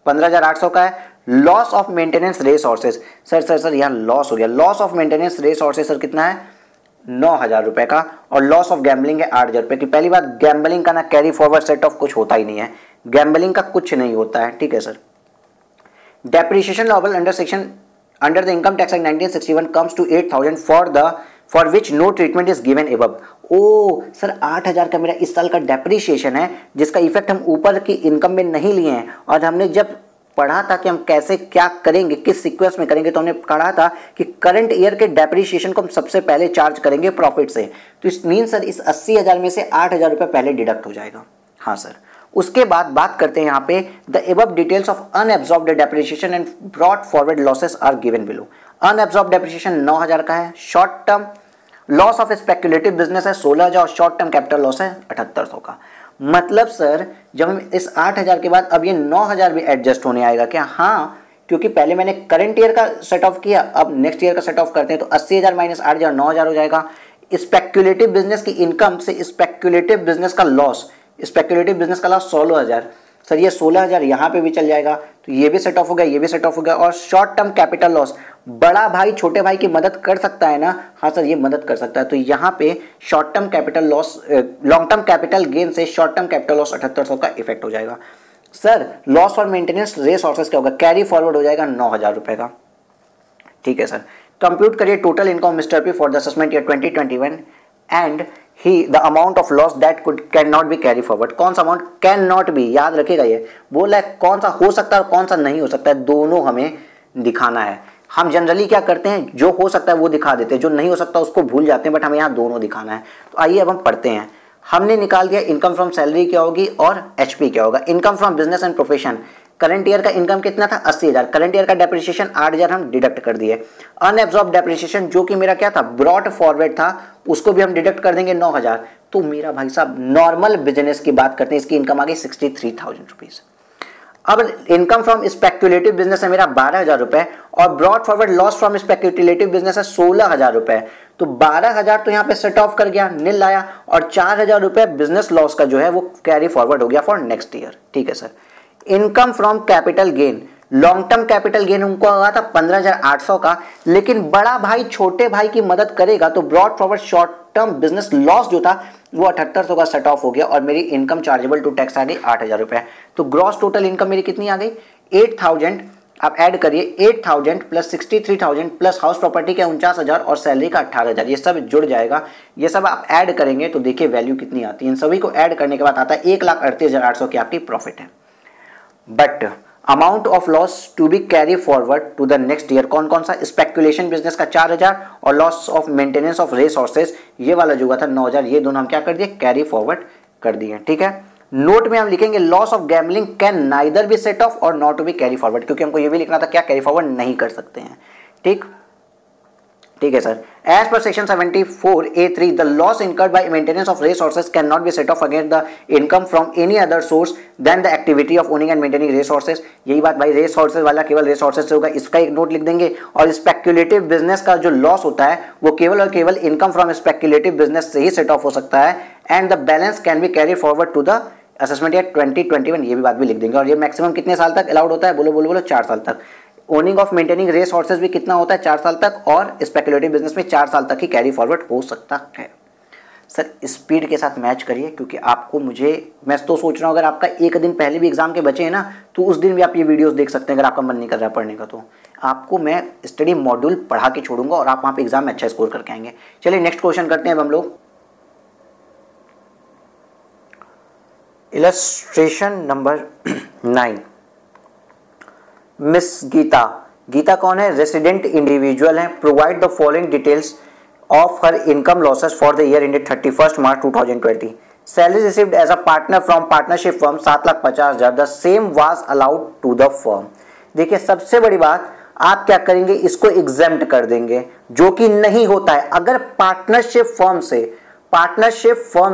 [SPEAKER 1] 15,800 का है, loss of maintenance resources sir यहाँ लॉस हो गया, loss of maintenance resources sir कितना है 9,000 रुपए का, और लॉस ऑफ गैम्बलिंग है 8,000 रुपए की। पहली बात गैम्बलिंग का ना कैरी फॉरवर्ड सेट ऑफ कुछ होता ही नहीं है, गैम्बलिंग का कुछ नहीं होता है। ठीक है sir. Depreciation liable under the income tax act 1961 comes to 8,000 for which no treatment is given above. Oh sir 8,000 का मेरा इस साल का डेप्रिसिएशन है, जिसका इफेक्ट हम ऊपर की इनकम में नहीं लिए हैं। और हमने जब पढ़ा था कि हम कैसे क्या करेंगे, किस सीक्वेंस में करेंगे, तो हमने पढ़ा था कि करंट ईयर के डेप्रिसिएशन को हम सबसे पहले चार्ज करेंगे प्रॉफिट से। तो इस मीन सर इस 80,000 में से 8,000 रुपये पहले डिडक्ट हो जाएगा। हाँ सर। उसके बाद बात करते हैं यहाँ पे, the above details of unabsorbed depreciation and brought forward losses are given below. Unabsorbed depreciation 9,000 का है, short term loss of speculative business है 16,000 और शॉर्ट टर्म कैपिटल लॉस है 7800 का। मतलब सर जब हम इस 8,000 के बाद अब ये 9,000 भी एडजस्ट होने आएगा क्या? हाँ, क्योंकि पहले मैंने करंट ईयर का सेट ऑफ किया, अब नेक्स्ट ईयर का सेट ऑफ करते हैं, तो 80,000 माइनस 8,000 9,000 हो जाएगा। स्पेक्युलेटिव बिजनेस की इनकम से स्पेक्युलेटिव बिजनेस का लॉस, स्पेक्युलेटिव बिजनेस का लॉस 16,000 सर, ये 16,000 यहाँ पे भी चल जाएगा, तो ये भी सेट ऑफ हो गया, ये भी सेट ऑफ हो गया। और शॉर्ट टर्म कैपिटल लॉस, बड़ा भाई छोटे भाई की मदद कर सकता है ना? हाँ सर ये मदद कर सकता है। तो यहाँ पे short term capital loss, long term capital gain से शॉर्ट टर्म कैपिटल लॉस 7800 का इफेक्ट हो जाएगा। Sir loss for maintenance resources क्या होगा, कैरी फॉरवर्ड हो जाएगा 9,000 रुपए का। ठीक है सर। कंप्यूट करिए total income mister P for the assessment year 2021 and he the amount of loss that can not B carry forward. कौन सा अमाउंट कैन नॉट बी, याद रखेगा ये बोला है, कौन सा हो सकता है और कौन सा नहीं हो सकता है, दोनों हमें दिखाना है। हम जनरली क्या करते हैं, जो हो सकता है वो दिखा देते हैं, जो नहीं हो सकता उसको भूल जाते हैं, बट हमें यहाँ दोनों दिखाना है। तो आइए अब हम पढ़ते हैं। हमने निकाल दिया इनकम फ्रॉम सैलरी क्या होगी और एचपी क्या होगा। Income from business and profession, current year का इनकम कितना था 80,000, करंट ईयर का डेप्रिसिएशन 8,000 हम डिडक्ट कर दिए। अनएब्जॉर्ब डेप्रिसिएशन जो कि मेरा क्या था, ब्रॉड फॉरवर्ड था, उसको भी हम डिडक्ट कर देंगे 9,000। तो मेरा भाई साहब नॉर्मल बिजनेस की बात करते हैं, इसकी इनकम आ गई 63,000 रुपीज। अब इनकम फ्रॉम स्पेक्युलेटिव बिजनेस है मेरा 12,000 रुपए और brought forward loss from speculative business है 16,000 रुपए। तो 12,000 तो यहाँ पे सेट ऑफ कर गया, नील आया, और 4,000 रुपए बिजनेस लॉस का जो है वो कैरी फॉरवर्ड हो गया फॉर नेक्स्ट ईयर। ठीक है sir. Income from capital gain, long term capital gain उनको आया था 15,800 का, लेकिन बड़ा भाई छोटे भाई की मदद करेगा तो brought forward short term business loss जो था वो 7,800 का सेट ऑफ हो गया और मेरी इनकम चार्जेबल टू टैक्स आ गई 8,000 रुपए। तो ग्रॉस टोटल इनकम मेरी कितनी आ गई 8,000। आप ऐड करिए 8,000 प्लस 63,000 प्लस हाउस प्रॉपर्टी का 49,000 और सैलरी का 18,000, ये सब जुड़ जाएगा। ये सब आप ऐड करेंगे तो देखिए वैल्यू कितनी आती है। इन सभी को ऐड करने के बाद आता है 1,38,800 की आपकी प्रॉफिट है। But amount of loss to be carry forward to the next year कौन कौन सा, स्पेक्युलेशन बिजनेस का 4,000 और loss of maintenance of resources ये वाला जो हुआ था 9,000, ये दोनों हम क्या कर दिए कैरी फॉरवर्ड कर दिए। ठीक है। नोट में हम लिखेंगे loss of gambling can neither be set off और not to be carry forward, क्योंकि हमको ये भी लिखना था क्या कैरी फॉरवर्ड नहीं कर सकते हैं। ठीक है sir. As per section 74A3 the loss incurred by maintenance of resources can not be set off against the income from any other source than the activity of owning and maintaining resources. यही बात भाई, resources वाला केवल resources से होगा, इसका एक note लिख देंगे। और स्पेक्युलेटिव बिजनेस का जो लॉस होता है वो केवल और केवल इनकम फ्रॉम स्पेक्युलेटिव बिजनेस से ही सेट ऑफ हो सकता है। And the balance can be carry forward to the assessment year 2021, ये भी बात भी लिख देंगे। और ये मैक्सिमम कितने साल तक अलाउड होता है, बोलो बोलो बोलो 4 साल तक। Owning of maintaining race horses भी कितना होता है 4 साल तक, और स्पेकुलेटिव बिजनेस में 4 साल तक ही कैरी फॉरवर्ड हो सकता है। सर स्पीड के साथ मैच करिए, क्योंकि आपको मैं तो सोच रहा हूँ अगर आपका एक दिन पहले भी एग्जाम के बचे हैं ना तो उस दिन भी आप ये वीडियोस देख सकते हैं। अगर आपका मन नहीं कर रहा पढ़ने का तो आपको मैं स्टडी मॉड्यूल पढ़ा के छोड़ूंगा और आप वहाँ पे एग्जाम में अच्छा स्कोर करके आएंगे। चलिए नेक्स्ट क्वेश्चन करते हैं अब हम लोग। Illustration number 9। मिस गीता कौन है, रेसिडेंट इंडिविजुअल है। Provide the following details of her income losses for the year ended 31 March 2020। Salary received as a partner from partnership firm 7,50,000, the same was allowed to the firm. देखिए सबसे बड़ी बात, आप क्या करेंगे, इसको एग्जेम्प्ट कर देंगे, जो कि नहीं होता है। अगर पार्टनरशिप फर्म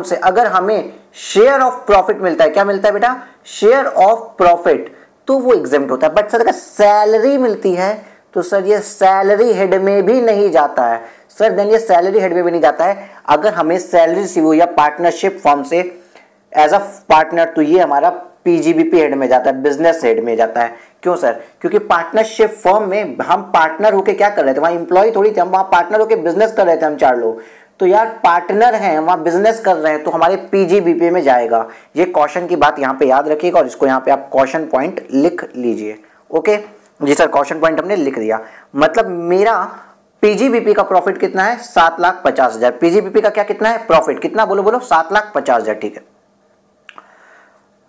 [SPEAKER 1] से अगर हमें शेयर ऑफ प्रॉफिट मिलता है, क्या मिलता है बेटा, शेयर ऑफ प्रॉफिट, तो वो एग्जेम्प्ट होता है। बट सर अगर सैलरी मिलती है तो सर ये सैलरी हेड में भी नहीं जाता है। सर देन ये सैलरी हेड में भी नहीं जाता है। अगर हमें सैलरी रिसीव हुई या पार्टनरशिप फर्म से एज अ पार्टनर, तो ये हमारा पीजीबीपी हेड में जाता है, बिजनेस हेड में जाता है। क्यों सर, क्योंकि पार्टनरशिप फर्म में हम पार्टनर होके क्या कर रहे थे, वहां इंप्लॉय थोड़ी थे, हम वहां पार्टनर होके बिजनेस कर रहे थे हम 4 लोग। तो यार पार्टनर हैं, वहां बिजनेस कर रहे हैं, तो हमारे पीजीबीपी में जाएगा। ये क्वेश्चन की बात यहाँ पे याद रखिएगा और इसको यहाँ पे आप क्वेश्चन पॉइंट लिख लीजिए। ओके जी सर, क्वेश्चन पॉइंट हमने लिख दिया। मतलब मेरा पीजीबीपी का प्रॉफिट कितना है 7,50,000। पीजीबीपी का क्या कितना है प्रॉफिट, कितना बोलो बोलो 7,50,000। ठीक है,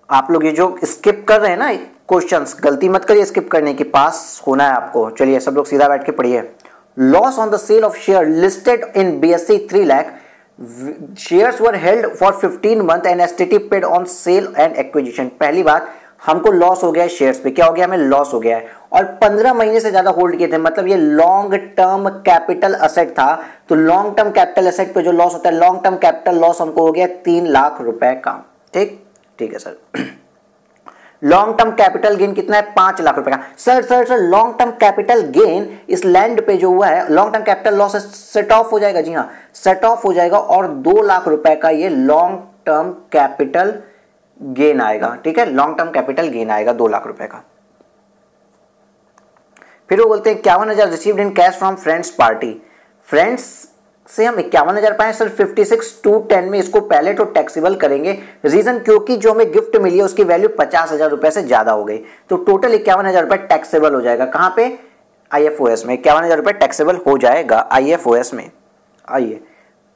[SPEAKER 1] आप लोग ये जो स्किप कर रहे हैं ना क्वेश्चंस, गलती मत करिए स्किप करने की, पास होना है आपको। चलिए सब लोग सीधा बैठ के पढ़िए। Loss on the sale of share listed in BSE 3 lakh. Shares were held for 15 months and STT paid on sale and acquisition. पहली बात, हमको लॉस हो गया है शेयर्स पे, क्या हो गया, हमें लॉस हो गया है, और 15 महीने से ज्यादा होल्ड किए थे, मतलब ये लॉन्ग टर्म कैपिटल असेट था। तो लॉन्ग टर्म कैपिटल असेट पे जो लॉस होता है, लॉन्ग टर्म कैपिटल लॉस हमको हो गया 3 लाख रुपए का। ठीक है sir. Long term capital gain कितना है 5 लाख रुपए का। Sir long term capital gain इस लैंड पे जो हुआ है, long term capital loss set of हो जाएगा। जी हाँ, सेट ऑफ हो जाएगा और 2 लाख रुपए का ये लॉन्ग टर्म कैपिटल गेन आएगा। ठीक है, लॉन्ग टर्म कैपिटल गेन आएगा 2 लाख रुपए का। फिर वो बोलते हैं 51,000 received in cash from friends party. Friends से हम 51,000 पाए सर, 56,210 में इसको पहले तो टैक्सेबल करेंगे। रीजन क्योंकि जो हमें गिफ्ट मिली है उसकी वैल्यू 50,000 रुपए से ज्यादा हो गई, तो टोटल 51,000 रुपए टैक्सेबल हो जाएगा। कहां पे, आईएफओएस में 51,000 रुपए टैक्सेबल हो जाएगा आईएफओएस में। आइए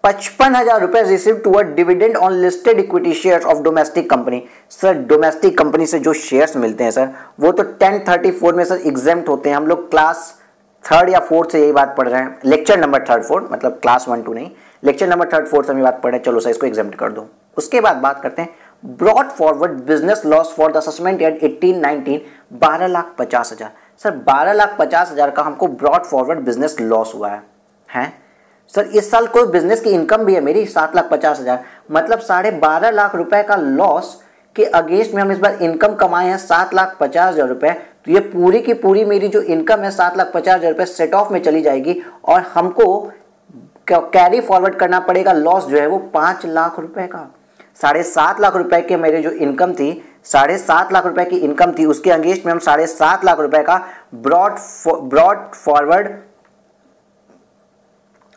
[SPEAKER 1] 55,000 रुपए receive toward dividend on listed equity shares of domestic company. Sir domestic company से जो शेयर्स मिलते हैं सर वो तो 1034 में सर एग्जेम्प्ट होते हैं। हम लोग क्लास 3rd या 4th से यही बात पढ़ रहे हैं, लेक्चर नंबर 3rd 4 मतलब क्लास 1 2 नहीं, लेक्चर नंबर 3rd 4 से हम बात पढ़ रहे हैं। चलो सर इसको एग्जेम्प्ट कर दो। उसके बाद बात करते हैं brought forward business loss for the assessment year 18-19 12,50,000। Sir 12,50,000 का हमको ब्रॉट फॉरवर्ड बिजनेस लॉस हुआ है सर। इस साल कोई बिजनेस की इनकम भी है मेरी 7,50,000, मतलब 12.5 लाख रुपए का लॉस के अगेंस्ट में हम इस बार इनकम कमाए हैं 7,50,000 रुपए। तो ये पूरी की पूरी मेरी जो इनकम है 7,50,000 रुपए सेट ऑफ में चली जाएगी और हमको कैरी फॉरवर्ड करना पड़ेगा लॉस जो है वो 5 लाख रुपए का। 7.5 लाख रुपए के मेरे जो इनकम थी 7.5 लाख रुपए की इनकम थी, उसके अगेंस्ट में हम 7.5 लाख रुपए का brought forward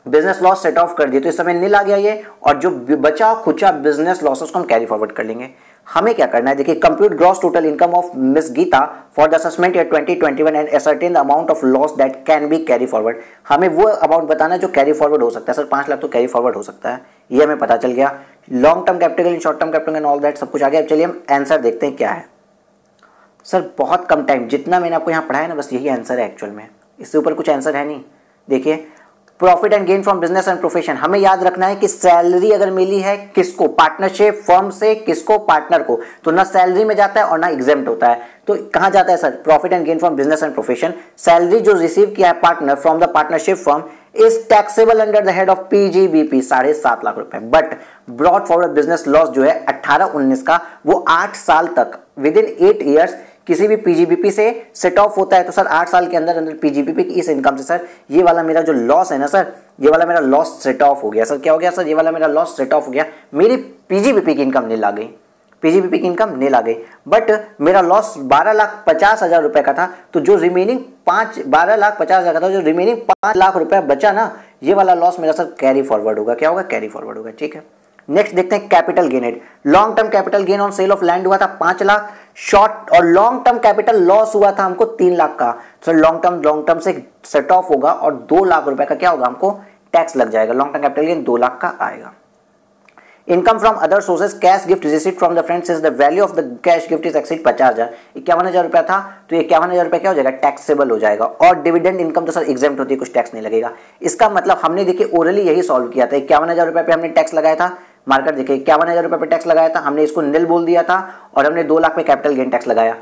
[SPEAKER 1] business loss set of कर दिए। तो इस समय नील आ गया ये, और जो बचा खुचा बिजनेस लॉस उसको हम कैरी फॉरवर्ड कर लेंगे। हमें क्या करना है, देखिए compute gross total income of miss Geeta for the assessment year 2021 and ascertain the amount of loss that can be carry forward. हमें वो अमाउंट बताना है जो कैरी फॉरवर्ड हो सकता है। सर 5 लाख तो कैरी फॉरवर्ड हो सकता है, ये हमें पता चल गया। Long term capital gain, short term capital gain, all that सब कुछ आ गया। अब चलिए हम आंसर देखते हैं क्या है। सर बहुत कम टाइम, जितना मैंने आपको यहाँ पढ़ाया ना बस यही आंसर है एक्चुअल में, इससे ऊपर कुछ आंसर है नहीं। देखिए profit and gain from business and profession, हमें याद रखना है कि सैलरी अगर मिली है किसको, पार्टनरशिप फर्म से किसको, पार्टनर को, तो ना सैलरी में जाता है और ना एग्जेम्प्ट होता है। तो कहां जाता है sir, profit and gain from business and profession. Salary जो रिसीव किया है partner from the partnership firm is taxable under the head of PGBP 7.5 lakh रुपए। But brought forward business loss जो है 18-19 का वो 8 साल तक विद इन 8 ईयर्स किसी भी पीजीबीपी से सेट ऑफ होता है। तो सर 8 साल के अंदर अंदर पीजीबीपी की इस इनकम से सर ये वाला मेरा जो लॉस है ना सर, ये वाला मेरा लॉस सेट ऑफ हो गया। सर क्या हो गया सर, ये वाला मेरा लॉस सेट ऑफ हो गया। मेरी पीजीबीपी की इनकम नील आ गई, पीजीबीपी की इनकम नील आ गई। बट मेरा लॉस 12,50,000 रुपए का था, तो जो रिमेनिंग 12,50,000 का था, जो रिमेनिंग 5 लाख रुपए बचा ना, ये वाला लॉस मेरा सर कैरी फॉरवर्ड होगा। क्या होगा, कैरी फॉरवर्ड होगा। ठीक है, नेक्स्ट देखते हैं capital gain. Long term capital gain on sale of land हुआ था 5 लाख, शॉर्ट और लॉन्ग टर्म कैपिटल लॉस हुआ था हमको 3 लाख का। तो लॉन्ग टर्म से सेट ऑफ होगा और 2 लाख रुपए का क्या होगा, हमको टैक्स लग जाएगा। Long term capital gain 2 lakh का आएगा। Income from other sources, cash gift received from the friends is the value of the cash gift is exceed 50,000। 51,000 रुपया था, तो 51,000 रुपया क्या हो जाएगा, टैक्सेबल हो जाएगा। और डिविडेंड इनकम तो सर एग्जेम्प्ट होती है, कुछ टैक्स नहीं लगेगा। इसका मतलब हमने देखिए ओरली यही सॉल्व किया था। 51,000 रुपये पे हमने टैक्स लगाया था, मार्कर देखिए 51,000 रुपये पे टैक्स लगाया था, हमने इसको निल बोल दिया था और हमने 2 लाख पे कैपिटल गेन टैक्स लगाया।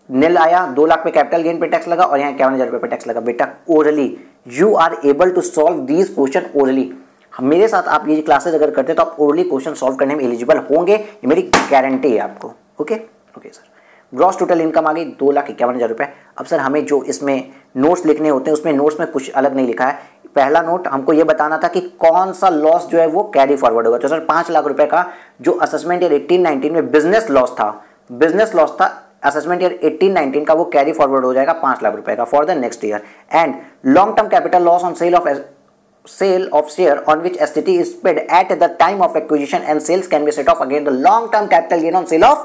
[SPEAKER 1] निल आया, 2 लाख पे कैपिटल गेन पे टैक्स लगा और यहाँ 51,000 रुपये पे टैक्स लगा। बेटा orally you are able to solve these question orally. मेरे साथ आप ये क्लासेस अगर करते हैं तो आप ओरली क्वेश्चन सॉल्व करने में एलिजिबल होंगे, ये मेरी गारंटी है आपको। Okay okay sir, gross total income आ गई 2,51,000 रुपये। अब सर हमें जो इसमें नोट्स लिखने होते हैं उसमें नोट्स में कुछ अलग नहीं लिखा है। पहला नोट हमको ये बताना था कि कौन सा लॉस जो है वो कैरी फॉरवर्ड होगा। तो सर 5 लाख रुपए का जो असेसमेंट ईयर 18-19 में बिजनेस लॉस था असेसमेंट ईयर 18-19 का, वो कैरी फॉरवर्ड हो जाएगा 5 लाख रुपए का for the next year. And long term capital loss on sale of share on which STT is paid at the time of acquisition and sales can be set off against the long term capital gain on sale of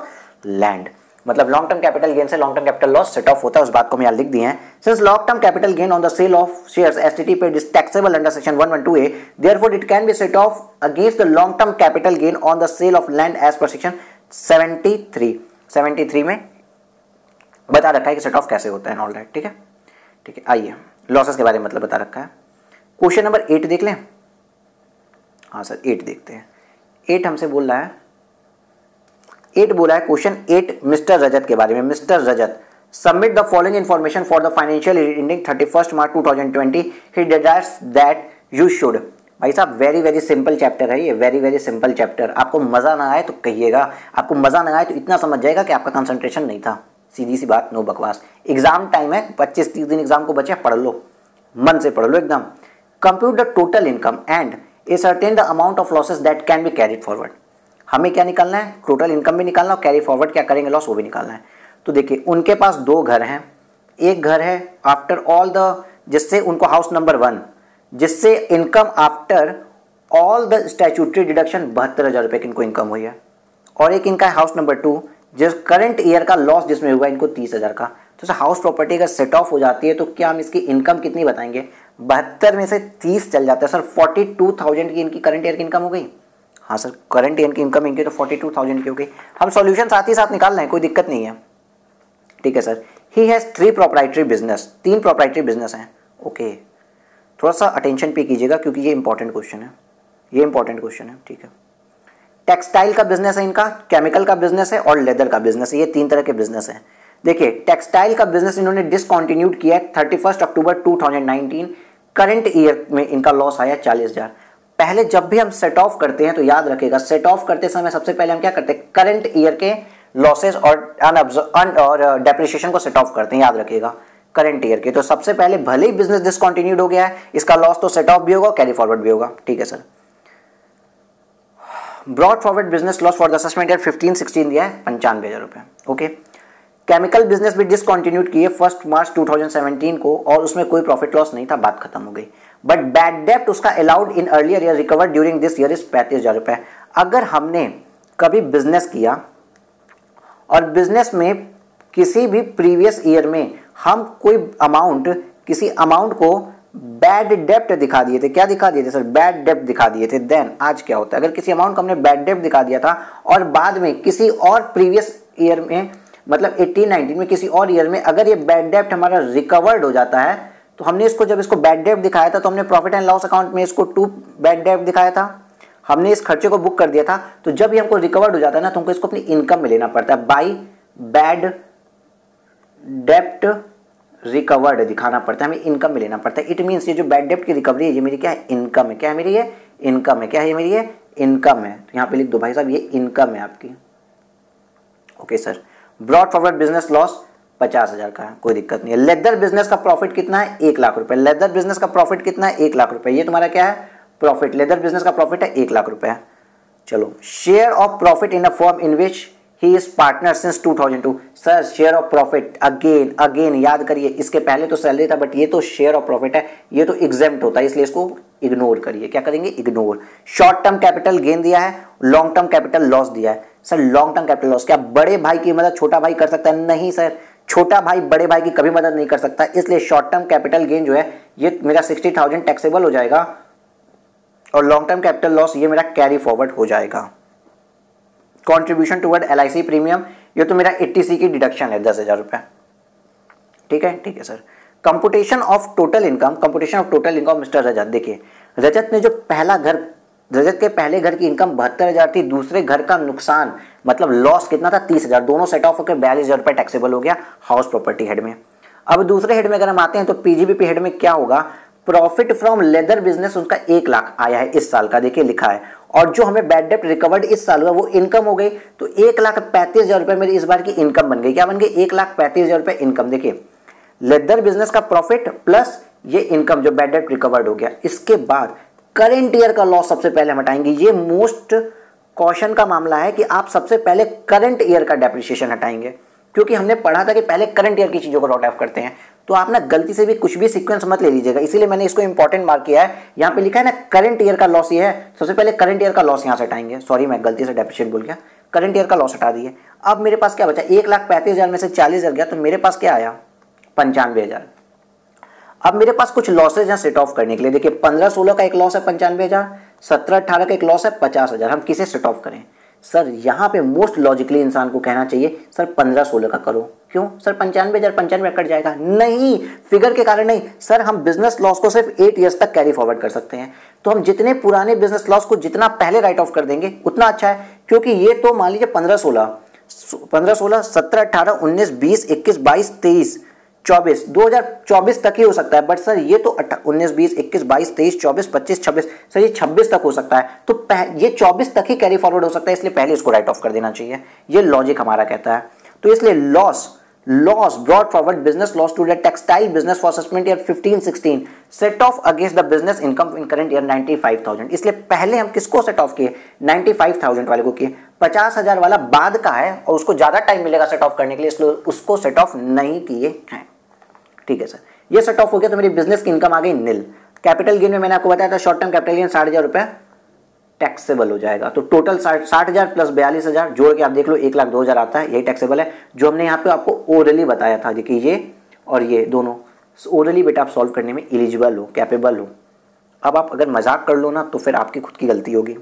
[SPEAKER 1] land। मतलब long term capital gain से long term capital loss set off होता है, उस बात को हम यहाँ लिख दिए हैं। Since long term capital gain on the sale of shares STT paid is taxable under section 112A, therefore it can be set off against the long term capital gain on the sale of land as per section 73 में बता रखा है कि set of कैसे होता है all right. ठीक है, आइए लॉसेस के बारे में मतलब बता रखा है। क्वेश्चन नंबर 8 देख लें। हाँ सर 8 देखते हैं। 8 हमसे बोल रहा है, 8 बोला है क्वेश्चन 8 मिस्टर रजत के बारे में। Mister Rajat submit the following information for the financial year ending 31 March 2020। He desires that you should. भाई साहब वेरी सिंपल चैप्टर है ये, वेरी सिंपल चैप्टर। आपको मजा ना आए तो कहिएगा, आपको मजा ना आए तो इतना समझ जाएगा कि आपका कंसंट्रेशन नहीं था। सीधी सी बात, नो बकवास। एग्जाम टाइम है, 25-30 दिन एग्जाम को बचे, पढ़ लो, मन से पढ़ लो एकदम। Compute the total income and ascertain the amount of losses that can B carried forward. हमें क्या निकालना है, टोटल इनकम भी निकालना और कैरी फॉरवर्ड क्या करेंगे लॉस वो भी निकालना है। तो देखिए उनके पास 2 घर हैं। एक घर है आफ्टर ऑल द, जिससे उनको हाउस नंबर 1, जिससे income after all the statutory deduction 72,000 रुपये की इनको इनकम हुई है। और एक इनका है हाउस नंबर 2, जिस करंट ईयर का लॉस जिसमें हुआ इनको 30,000 का। तो हाउस प्रॉपर्टी अगर सेट ऑफ हो जाती है तो क्या हम इसकी इनकम कितनी बताएंगे, 72 में से 30 चल जाता है सर, 42,000 की इनकी करंट ईयर की इनकम हो गई। हाँ सर, करंट ईयर की इनकम इनकी तो 42,000 की हो गई। हम सॉल्यूशन साथ ही साथ निकाल रहे हैं, कोई दिक्कत नहीं है, ठीक है sir. He has 3 proprietary business, 3 proprietary business हैं। ओके, थोड़ा सा अटेंशन पे कीजिएगा क्योंकि ये इंपॉर्टेंट क्वेश्चन है, ये इंपॉर्टेंट क्वेश्चन है, ठीक है। टेक्सटाइल का बिजनेस है इनका, केमिकल का बिजनेस है और लेदर का बिजनेस है, ये 3 तरह के बिजनेस हैं। देखिए टेक्सटाइल का बिजनेस इन्होंने डिसकंटिन्यूड किया है 31 अक्टूबर 2019। करंट ईयर में इनका लॉस आया 40,000। पहले जब भी हम सेट ऑफ करते हैं तो याद रखिएगा, सेट ऑफ करते समय सबसे पहले हम क्या करते हैं, करंट ईयर के लॉसेस और डेप्रिसिएशन को सेट ऑफ करते हैं, याद रखिएगा करंट ईयर के। तो सबसे पहले भले ही बिजनेस डिसकंटिन्यूड हो गया है, इसका लॉस तो सेट ऑफ भी होगा, कैरी फॉरवर्ड भी होगा, ठीक है sir. Broad forward business loss for the assessment year 15-16 दिया है 95,000 रुपए। ओके, केमिकल बिजनेस भी डिसकंटिन्यूड किए 1 मार्च 2017 को और उसमें कोई प्रॉफिट लॉस नहीं था, बात खत्म हो गई। बट बैड डेप्ट उसका allowed in earlier year recovered during this year is 35,000 रुपए। अगर हमने कभी बिजनेस किया और बिजनेस में किसी भी प्रीवियस ईयर में हम कोई अमाउंट, किसी अमाउंट को बैड डेप्ट दिखा दिए थे, क्या दिखा दिए थे सर, बैड डेप्ट दिखा दिए थे, देन आज क्या होता है, अगर किसी अमाउंट को हमने बैड डेप्ट दिखा दिया था और बाद में किसी और प्रीवियस ईयर में मतलब 18-19 में किसी और ईयर में अगर ये बैड डेप्ट हमारा रिकवर्ड हो जाता है, तो हमने इसको जब इसको बैड डेप्ट दिखाया था तो हमने प्रॉफिट एंड लॉस अकाउंट में इसको 2 बैड डेप्ट दिखाया था, हमने इस खर्चे को बुक कर दिया था। तो जब ये हमको रिकवर्ड हो जाता है ना, तो हमको इसको अपनी इनकम में लेना पड़ता है, बाई बैड डेप्ट रिकवर्ड दिखाना पड़ता है, हमें इनकम में लेना पड़ता है। इट मीन्स ये जो बैड डेप्ट की रिकवरी है ये मेरी क्या है, इनकम है। क्या है मेरी, ये इनकम है। क्या है ये मेरी, ये इनकम है। तो यहाँ पे लिख दो भाई साहब, ये इनकम है आपकी। Okay sir. Broad forward business loss 50,000 का है, कोई दिक्कत नहीं है। लेदर बिजनेस का प्रॉफिट कितना है, 1 लाख रुपए। लेदर बिजनेस का प्रॉफिट कितना है, 1 लाख रुपए। ये तुम्हारा क्या है, प्रॉफिट। लेदर बिजनेस का प्रॉफिट है 1 लाख रुपए। चलो, share of profit in a firm in which he is partner since 2002। Sir share of profit again याद करिए, इसके पहले तो सैलरी था बट ये तो शेयर ऑफ प्रॉफिट है, ये तो एग्जेम्प्ट होता है, इसलिए इसको इग्नोर करिए। क्या करेंगे, ignore. Short term capital gain दिया है, लॉन्ग टर्म कैपिटल लॉस दिया है। Sir long term capital loss क्या बड़े भाई की मदद छोटा भाई कर सकता है? नहीं सर, छोटा भाई बड़े भाई की कभी मदद नहीं कर सकता, इसलिए शॉर्ट टर्म कैपिटल गेन जो है ये मेरा 60,000 टैक्सेबल हो जाएगा और लॉन्ग टर्म कैपिटल लॉस ये मेरा कैरी फॉरवर्ड हो जाएगा। कॉन्ट्रीब्यूशन टुवर्ड LIC प्रीमियम, ये तो मेरा 80C की डिडक्शन है 10,000 रुपए। ठीक है, ठीक है sir. Computation of total income, computation of total income mister Rajat. देखिए रजत ने जो पहला घर, रजत के पहले घर की इनकम 72,000 थी, दूसरे घर का नुकसान मतलब लॉस कितना था 30,000, दोनों सेट ऑफ होकर 42,000 रुपए टैक्सेबल हो गया हाउस प्रॉपर्टी हेड में। अब दूसरे हेड में अगर हम आते हैं तो PGBP हेड में क्या होगा, प्रॉफिट फ्रॉम लेदर बिजनेस उनका 1 लाख आया है इस साल का, देखिए लिखा है, और जो हमें बैड डेप्ट रिकवर्ड इस साल हुआ वो इनकम हो गई, तो 1,35,000 रुपए मेरी इस बार की इनकम बन गई। क्या बन गई, 1,35,000 रुपए इनकम। देखिए लेदर बिजनेस का प्रॉफिट प्लस ये इनकम जो बैड डेप्ट रिकवर्ड हो गया। इसके बाद करंट ईयर का लॉस सबसे पहले हम हटाएंगे, ये मोस्ट कॉशन का मामला है कि आप सबसे पहले करंट ईयर का डेप्रिसिएशन हटाएंगे, क्योंकि हमने पढ़ा था कि पहले करंट ईयर की चीजों को नोट ऑफ करते हैं। तो आप ना गलती से भी कुछ भी सीक्वेंस मत ले लीजिएगा, इसीलिए मैंने इसको इंपॉर्टेंट मार्क किया है। यहाँ पे लिखा है ना करंट ईयर का लॉस ये है, सबसे पहले करंट ईयर का लॉस यहाँ से हटाएंगे। सॉरी मैं गलती से डेप्रिसिएट बोल गया, करंट ईयर का लॉस हटा दिए। अब मेरे पास क्या बचा, 1,35,000 में से 40,000 गया, तो मेरे पास क्या आया 95,000। अब मेरे पास कुछ लॉसेज हैं सेट ऑफ करने के लिए। देखिए 15-16 का एक लॉस है 95,000, 17-18 का एक लॉस है 50,000। हम किसे सेट ऑफ करें? सर यहाँ पे मोस्ट लॉजिकली इंसान को कहना चाहिए सर 15-16 का करो। क्यों सर 95,000 95 कट जाएगा? नहीं, फिगर के कारण नहीं सर, हम बिजनेस लॉस को सिर्फ 8 ईयर्स तक कैरी फॉरवर्ड कर सकते हैं। तो हम जितने पुराने बिजनेस लॉस को जितना पहले राइट ऑफ कर देंगे उतना अच्छा है, क्योंकि ये तो मान लीजिए 15-16, 17-18, 19, 20, 21, 22, 23, 24, 2024 तक ही हो सकता है। बट सर ये तो 19, 20, 21, 22, 23, 24, 25, 26, सर ये 26 तक हो सकता है, तो ये 24 तक ही कैरी फॉरवर्ड हो सकता है, इसलिए पहले इसको राइट ऑफ कर देना चाहिए। ये लॉजिक हमारा कहता है। तो इसलिए loss brought forward business loss to the textile business for assessment year 15-16 set off against the business income in current year 95,000। इसलिए पहले हम किसको सेट ऑफ किए, 95,000 वाले को किए। 50,000 वाला बाद का है और उसको ज्यादा टाइम मिलेगा सेट ऑफ करने के लिए, इसलिए उसको सेट ऑफ नहीं किए हैं। ठीक है सर, ये सेट ऑफ हो गया तो मेरी बिजनेस की इनकम आ गई नील। कैपिटल गेन में मैंने आपको बताया था शॉर्ट टर्म कैपिटल गेन 60,000 रुपए टैक्सेबल हो जाएगा। तो टोटल 60,000 प्लस 42,000 जोड़ के आप देख लो 1,02,000 आता है, यही टैक्सेबल है जो हमने यहाँ पे आपको ओरली बताया था। देखिए ये और ये दोनों ओरली बेटा आप सॉल्व करने में एलिजिबल हो, कैपेबल हो। अब आप अगर मजाक कर लो ना तो फिर आपकी खुद की गलती होगी।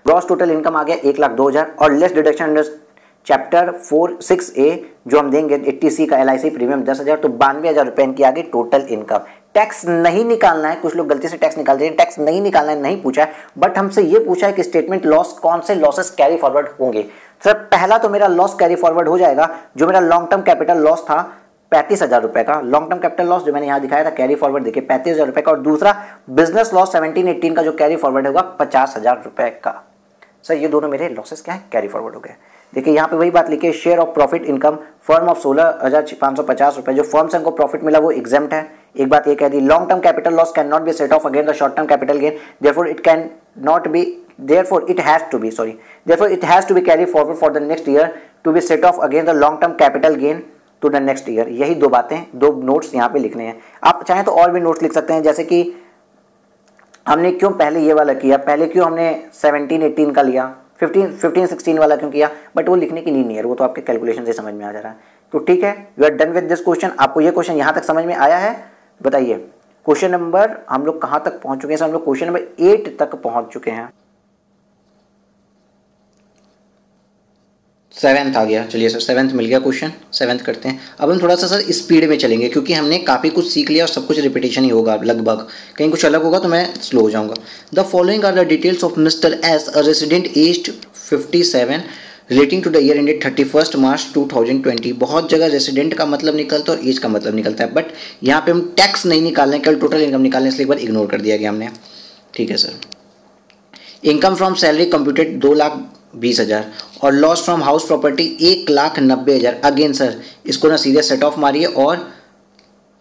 [SPEAKER 1] ग्रॉस टोटल इनकम आ गया 1,02,000 और less deduction under chapter 4(6)A जो हम देंगे 80C का LIC प्रीमियम 10,000, तो 92,000 रुपये इनकी आ गई टोटल इनकम। टैक्स नहीं निकालना है, कुछ लोग गलती से टैक्स निकाल देते हैं, टैक्स नहीं निकालना है, नहीं पूछा है, बट हमसे ये पूछा है कि स्टेटमेंट लॉस कौन से लॉसेस कैरी फॉरवर्ड होंगे। सर पहला तो मेरा लॉस कैरी फॉरवर्ड हो जाएगा, जो मेरा लॉन्ग टर्म कैपिटल लॉस था 35,000 रुपए का, लॉन्ग टर्म कैपिटल लॉस जो मैंने यहाँ दिखाया था कैरी फॉरवर्ड देखिए 35,000 रुपए का, और दूसरा बिजनेस लॉस 17-18 का जो कैरी फॉरवर्ड होगा 50,000 रुपए का। सर ये दोनों मेरे लॉसेस क्या है, कैरी फॉरवर्ड हो गए। देखिए यहाँ पे वही बात लिखी है, share of profit income firm of 16,550 रुपए, जो फर्म से हमको प्रॉफिट मिला वो एग्जेम्प्ट है। एक बात ये कह दी, long term capital loss can not be set off again the short term capital gain, therefore it can not be therefore it has to be carry forward for the next year to be set off against the long term capital gain to the next year। यही दो बातें, दो notes यहाँ पे लिखने हैं। आप चाहें तो और भी नोट्स लिख सकते हैं, जैसे कि हमने क्यों पहले ये वाला किया, पहले क्यों हमने 17-18 का लिया, 15-16 वाला क्यों किया, बट वो लिखने की नीड नहीं है, वो तो आपके कैलकुलेशन से समझ में आ जा रहा है। तो ठीक है, you are done with this question. आपको ये क्वेश्चन यहाँ तक समझ में आया है? बताइए क्वेश्चन नंबर हम लोग कहाँ तक पहुँच चुके हैं? हम लोग क्वेश्चन नंबर 8 तक पहुँच चुके हैं। 7th आ गया, चलिए सर 7th मिल गया क्वेश्चन, 7th करते हैं। अब हम थोड़ा सा सर स्पीड में चलेंगे क्योंकि हमने काफ़ी कुछ सीख लिया और सब कुछ रिपीटेशन ही होगा लगभग, कहीं कुछ अलग होगा तो मैं स्लो हो जाऊंगा। The following are the details of mister S, a resident aged 57 relating to the year ended 31 March 2020। बहुत जगह रेसिडेंट का मतलब निकलता है और एज का मतलब निकलता है, बट यहाँ पे हम टैक्स नहीं निकाल रहे हैं, केवल टोटल इनकम निकालने, इसलिए एक बार इग्नोर कर दिया गया हमने। ठीक है sir. Income from salary computed 2,20,000 और loss from house property 1,90,000। Again sir इसको ना सीधे सेट ऑफ मारिए और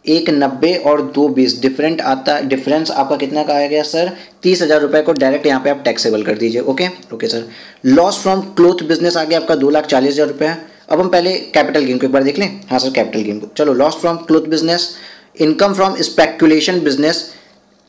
[SPEAKER 1] 1,90 और 2,20 डिफरेंट आता, डिफरेंस आपका कितना का आ गया सर? 30,000 रुपये को डायरेक्ट यहाँ पे आप टैक्सेबल कर दीजिए। Okay okay sir. Loss from cloth business आ गया आपका 2,40,000 रुपये। अब हम पहले कैपिटल गेन को एक बार देख लें। हाँ सर कैपिटल गेन को, चलो loss from cloth business. Income from speculation business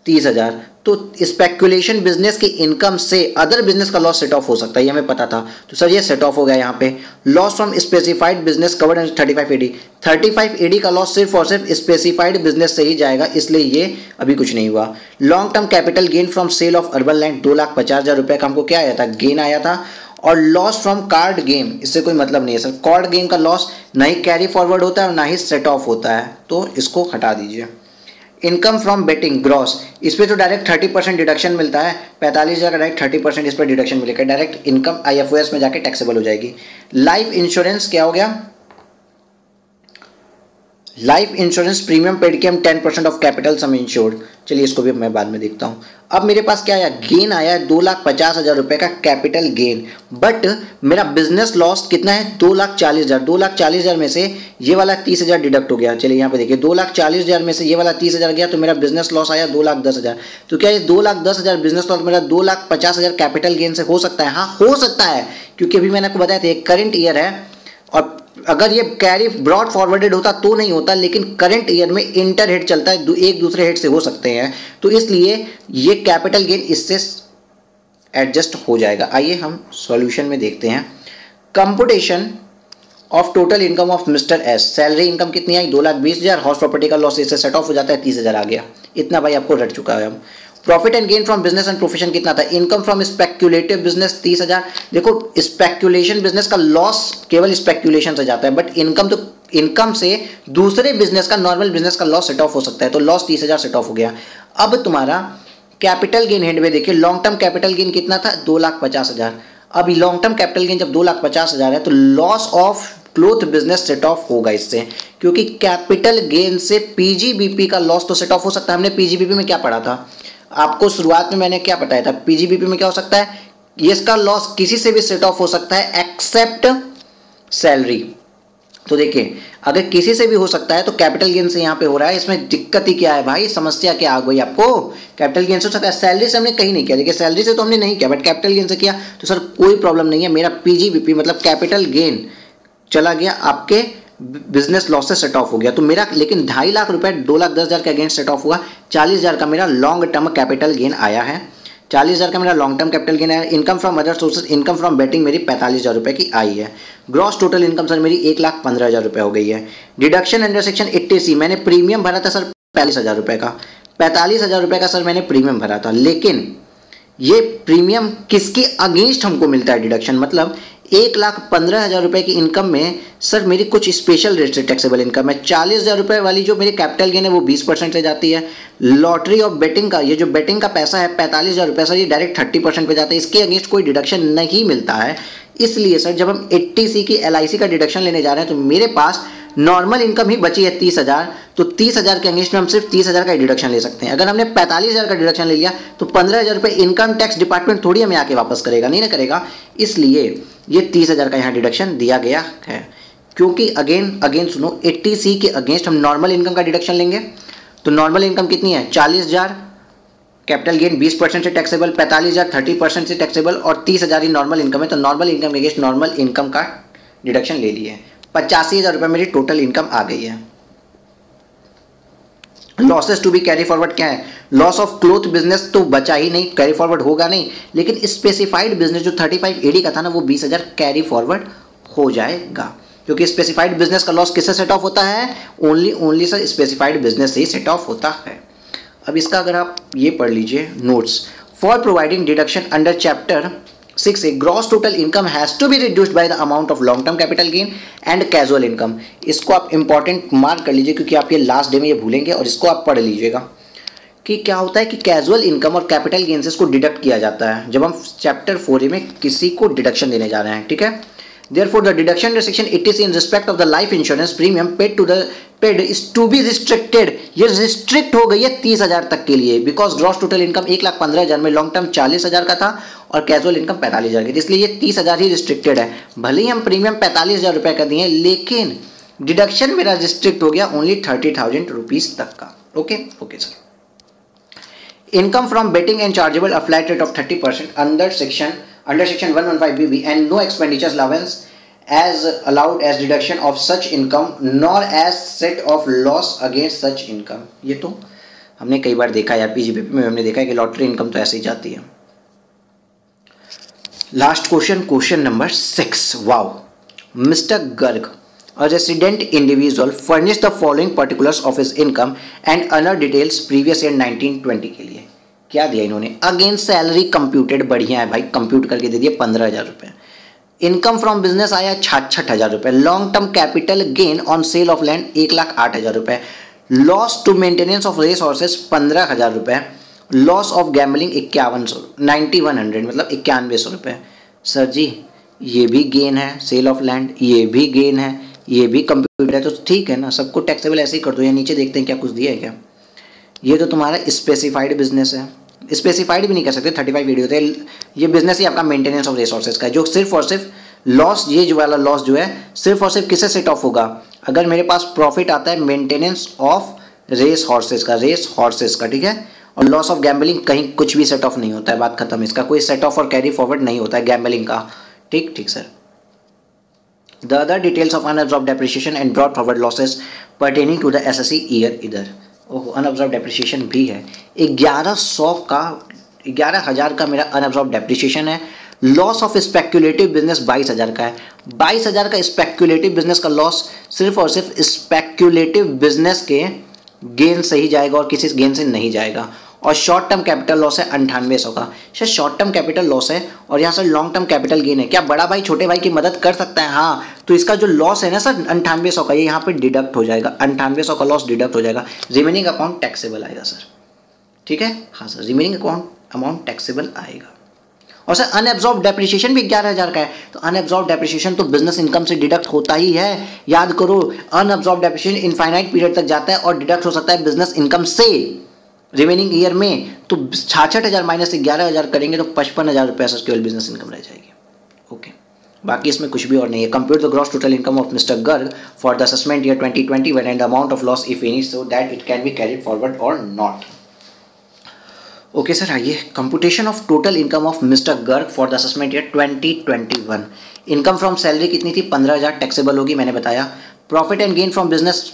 [SPEAKER 1] 30,000। तो स्पेक्यूलेशन बिजनेस की इनकम से अदर बिजनेस का लॉस सेट ऑफ हो सकता है, ये हमें पता था, तो सर ये सेट ऑफ हो गया यहाँ पे। Loss from specified business covered under 35AD। 35AD का लॉस सिर्फ और सिर्फ स्पेसिफाइड बिजनेस से ही जाएगा, इसलिए ये अभी कुछ नहीं हुआ। Long term capital gain from sale of urban land 2,50,000 रुपये का हमको क्या आया था? गेन आया था। और लॉस फ्रॉम कार्ड गेम, इससे कोई मतलब नहीं है सर, कार्ड गेम का लॉस ना ही कैरी फॉरवर्ड होता है और ना ही सेट ऑफ होता है, तो इसको हटा दीजिए। इनकम फ्रॉम बेटिंग ग्रॉस, इस पर तो डायरेक्ट 30% डिडक्शन मिलता है, 45,000 का डायरेक्ट 30% इस पर डिडक्शन मिलेगा, डायरेक्ट इनकम IFOS में जाके टैक्सेबल हो जाएगी। लाइफ इंश्योरेंस क्या हो गया? लाइफ इंश्योरेंस प्रीमियम पेड के हम 10% ऑफ कैपिटल सम इंश्योर्ड। चलिए इसको भी मैं बाद में देखता हूँ। अब मेरे पास क्या आया? गेन आया 2,50,000 रुपये का कैपिटल गेन, बट मेरा बिजनेस लॉस कितना है? 2,40,000। 2,40,000 में से ये वाला 30,000 डिडक्ट हो गया। चलिए यहाँ पे देखिए 2,40,000 में से ये वाला 30,000 गया, तो मेरा बिजनेस लॉस आया 2,10,000। तो क्या ये 2,10,000 बिजनेस लॉस मेरा 2,50,000 कैपिटल गेन से हो सकता है? हाँ हो सकता है, क्योंकि अभी मैंने आपको बताया था करंट ईयर है, और अगर ये कैरी ब्रॉड फॉरवर्डेड होता तो नहीं होता, लेकिन करंट ईयर में इंटर हेड चलता है, एक दूसरे हेड से हो सकते हैं, तो इसलिए ये कैपिटल गेन इससे एडजस्ट हो जाएगा। आइए हम सॉल्यूशन में देखते हैं। Computation of total income of mister S, salary income कितनी आई? 2,20,000। हाउस प्रॉपर्टी का लॉस इससे सेट ऑफ हो जाता है, 30,000 आ गया। इतना भाई आपको रट चुका है हम। Profit and gain from business and profession कितना था? Income from speculative business 30,000। देखो स्पेक्यूलेशन बिजनेस का लॉस केवल स्पेक्यूलेशन से जाता है, बट इनकम तो इनकम से दूसरे बिजनेस का, नॉर्मल बिजनेस का लॉस सेट ऑफ हो सकता है, तो लॉस 30,000 सेट ऑफ हो गया। अब तुम्हारा कैपिटल गेन हेड में देखिए, लॉन्ग टर्म कैपिटल गेन कितना था? 2,50,000। अब लॉन्ग टर्म कैपिटल गेन जब 2,50,000 है, तो loss of cloth business set off होगा इससे, क्योंकि कैपिटल गेन से PGBP का लॉस तो सेट ऑफ हो सकता है। हमने PGBP में क्या पढ़ा था? आपको शुरुआत में मैंने क्या बताया था? PGBP में क्या हो सकता है? इसका लॉस किसी से भी सेट ऑफ हो सकता है एक्सेप्ट सैलरी। तो देखिए अगर किसी से भी हो सकता है तो कैपिटल गेन से यहाँ पे हो रहा है, इसमें दिक्कत ही क्या है भाई? समस्या क्या आ गई आपको? कैपिटल गेन से हो सकता है, सैलरी से हमने कहीं नहीं किया। देखिए सैलरी से तो हमने नहीं किया, बट कैपिटल गेन से किया, तो सर कोई प्रॉब्लम नहीं है। मेरा PGBP मतलब कैपिटल गेन चला गया आपके बिजनेस लॉस से सेट ऑफ हो गया, तो मेरा लेकिन 2.5 लाख रुपए 2,10,000 के अगेंस्ट सेट ऑफ हुआ। 40,000 का मेरा लॉन्ग टर्म कैपिटल गेन आया है।
[SPEAKER 2] 40,000 का मेरा लॉन्ग टर्म कैपिटल गेन है। Income from other sources, income from betting मेरी 45,000 रुपये की आई है। ग्रॉस टोटल इनकम सर मेरी 1,15,000 रुपये हो गई है। डिडक्शन अंडर सेक्शन 80C, मैंने प्रीमियम भरा था सर 45,000 रुपये का, 45,000 रुपये का सर मैंने प्रीमियम भरा था, लेकिन ये प्रीमियम किसके अगेंस्ट हमको मिलता है डिडक्शन, मतलब 1,15,000 रुपये की इनकम में सर मेरी कुछ स्पेशल रेट से टैक्सेबल इनकम है। 40,000 रुपये वाली जो मेरी कैपिटल गेन है वो 20% से जाती है। लॉटरी और बेटिंग का, ये जो बेटिंग का पैसा है 45,000 रुपये सर, ये डायरेक्ट 30% पे जाता है, इसके अगेंस्ट कोई डिडक्शन नहीं मिलता है। इसलिए सर जब हम 80C की LIC का डिडक्शन लेने जा रहे हैं तो मेरे पास नॉर्मल इनकम ही बची है 30,000, तो 30,000 के अगेंस्ट में हम सिर्फ 30,000 का डिडक्शन ले सकते हैं। अगर हमने 45,000 का डिडक्शन ले लिया तो 15,000 रुपये इनकम टैक्स डिपार्टमेंट थोड़ी हमें आके वापस करेगा, नहीं ना करेगा। इसलिए ये 30,000 का यहाँ डिडक्शन दिया गया है, क्योंकि अगेन सुनो, 80C के अगेंस्ट हम नॉर्मल इनकम का डिडक्शन लेंगे। तो नॉर्मल इनकम कितनी है, 40,000, कैपिटल गेन 20% से टैक्सेबल, 45,000 30% से टैक्सेबल, और 30,000 ही नॉर्मल इनकम है। तो नॉर्मल इनकम के अगेंस्ट नॉर्मल इनकम का डिडक्शन ले लिए, 85,000 रुपये मेरी टोटल इनकम आ गई है। Losses to be carry forward क्या है, लॉस ऑफ क्लोथ बिजनेस तो बचा ही नहीं, कैरी फॉरवर्ड होगा नहीं, लेकिन स्पेसिफाइड बिजनेस जो 35 AD का था ना वो 20,000 कैरी फॉरवर्ड हो जाएगा, क्योंकि स्पेसिफाइड बिजनेस का लॉस किससे सेट ऑफ होता है, ओनली सर स्पेसिफाइड बिजनेस से ही सेट ऑफ होता है। अब इसका अगर आप ये पढ़ लीजिए notes, for providing deduction under chapter 6A gross total income has to be reduced by the amount of long term capital gain and casual income. इसको आप इंपॉर्टेंट मार्क कर लीजिए, क्योंकि आप ये लास्ट डे में ये भूलेंगे, और इसको आप पढ़ लीजिएगा कि क्या होता है कि कैजुअल इनकम और कैपिटल गेन से इसको डिडक्ट किया जाता है जब हम चैप्टर 4A में किसी को डिडक्शन देने जा रहे हैं, ठीक है। Therefore, the deduction under section 80C in respect of the life insurance premium paid is to be restricted. ये रिस्ट्रिक्ट हो गई है 30,000 तक के लिए, बिकॉज ग्रॉस टोटल इनकम 1,15,000 में लॉन्ग टर्म 40,000 का था और कैजुअल इनकम 45,000 की थी, इसलिए ये 30,000 ही रिस्ट्रिक्टेड है। भले ही हम प्रीमियम 45,000 रुपये का दिए, लेकिन डिडक्शन मेरा रिस्ट्रिक्ट हो गया ओनली 30,000 रुपीज तक का। Okay sir. Income from betting and chargeable a flat rate of 30% under section 115BB and no expenditure allowance as allowed as deduction of such income nor as set of loss against such income। ये तो हमने कई बार देखा है यार, PGPP में हमने देखा है कि लॉटरी इनकम तो ऐसे ही जाती है। Last question number 6। Wow, mister Garg a resident individual furnish the following particulars of his income and other details previous year 1920 के लिए। क्या दिया इन्होंने, अगेन सैलरी कंप्यूटेड, बढ़िया है भाई, कंप्यूट करके दे दिए 15,000 रुपये। इनकम फ्रॉम बिजनेस आया 66,000 रुपये। Long term capital gain on sale of land 1,08,000 रुपये। Loss to maintenance of race horses 15,000 रुपये। लॉस ऑफ गैम्बलिंग 9100 मतलब 9100 रुपये। सर जी ये भी गेन है, सेल ऑफ लैंड ये भी गेन है, ये भी कंप्यूटर है, तो ठीक है ना, सबको टैक्सेबल ऐसे ही कर दो। या नीचे देखते हैं क्या कुछ दिया है क्या। ये तो तुम्हारा स्पेसिफाइड बिजनेस है, स्पेसिफाइड भी नहीं कर सकते, 35 वीडियो थे। ये बिजनेस ही आपका मेंटेनेंस ऑफ रिसोर्सेज का है, जो सिर्फ और सिर्फ लॉस, ये जो वाला लॉस जो है सिर्फ और सिर्फ किससे सेट ऑफ होगा, अगर मेरे पास प्रॉफिट आता है मेंटेनेंस ऑफ रेस हॉर्सेज का, ठीक है। और लॉस ऑफ गैम्बलिंग कहीं कुछ भी सेट ऑफ नहीं होता है, बात खत्म। इसका कोई सेट ऑफ और कैरी फॉरवर्ड नहीं होता है गैम्बलिंग का, ठीक sir. The other details of unabsorbed depreciation and brought forward losses pertaining to the SSC year इधर। ओह, अनअब्जॉर्ब डेप्रिसिएशन भी है। 11,000 का मेरा अनअब्जॉर्ब डेप्रिसिएशन है। लॉस ऑफ स्पेक्यूलेटिव बिजनेस 22,000 का है। 22,000 का स्पेक्यूलेटिव बिजनेस का लॉस सिर्फ और सिर्फ स्पेक्यूलेटिव बिजनेस के गेन से ही जाएगा और किसी गेन से नहीं जाएगा। और शॉर्ट टर्म कैपिटल लॉस है 9800 का। Sir short term capital loss है और यहाँ से लॉन्ग टर्म कैपिटल गेन है, क्या बड़ा भाई छोटे भाई की मदद कर सकता है? हाँ, तो इसका जो लॉस है ना सर 9800 का, ये यहाँ पे डिडक्ट हो जाएगा, 9800 का लॉस डिडक्ट हो जाएगा। रिमेनिंग अकाउंट टैक्सेबल आएगा सर, ठीक है। हाँ सर, रिमेनिंग अमाउंट टैक्सेबल आएगा। और सर अनएब्जॉर्ब डेप्रिसिएशन भी 11,000 का है, तो अनएब्जॉर्ब डेप्रिसिएशन तो बिजनेस इनकम से डिडक्ट होता ही है। याद करो, अनएब्जॉर्ब डेप्रिसिएशन इनफाइनाइट पीरियड तक जाता है और डिडक्ट हो सकता है बिजनेस इनकम से रिमेनिंग ईयर में। तो 66,000 माइनस 11,000 करेंगे तो 55,000 रुपये सर केवल बिजनेस इनकम रह जाएगी। ओके, बाकी इसमें कुछ भी और नहीं है। Compute the gross total income of mister Garg for the assessment year 2020 when and the amount of loss if any so that it can be carried forward और नॉट। ओके सर, आइए computation of total income of mister Garg for the assessment year 2021। Income from salary कितनी थी? 15,000 taxable होगी, मैंने बताया। Profit and gain from business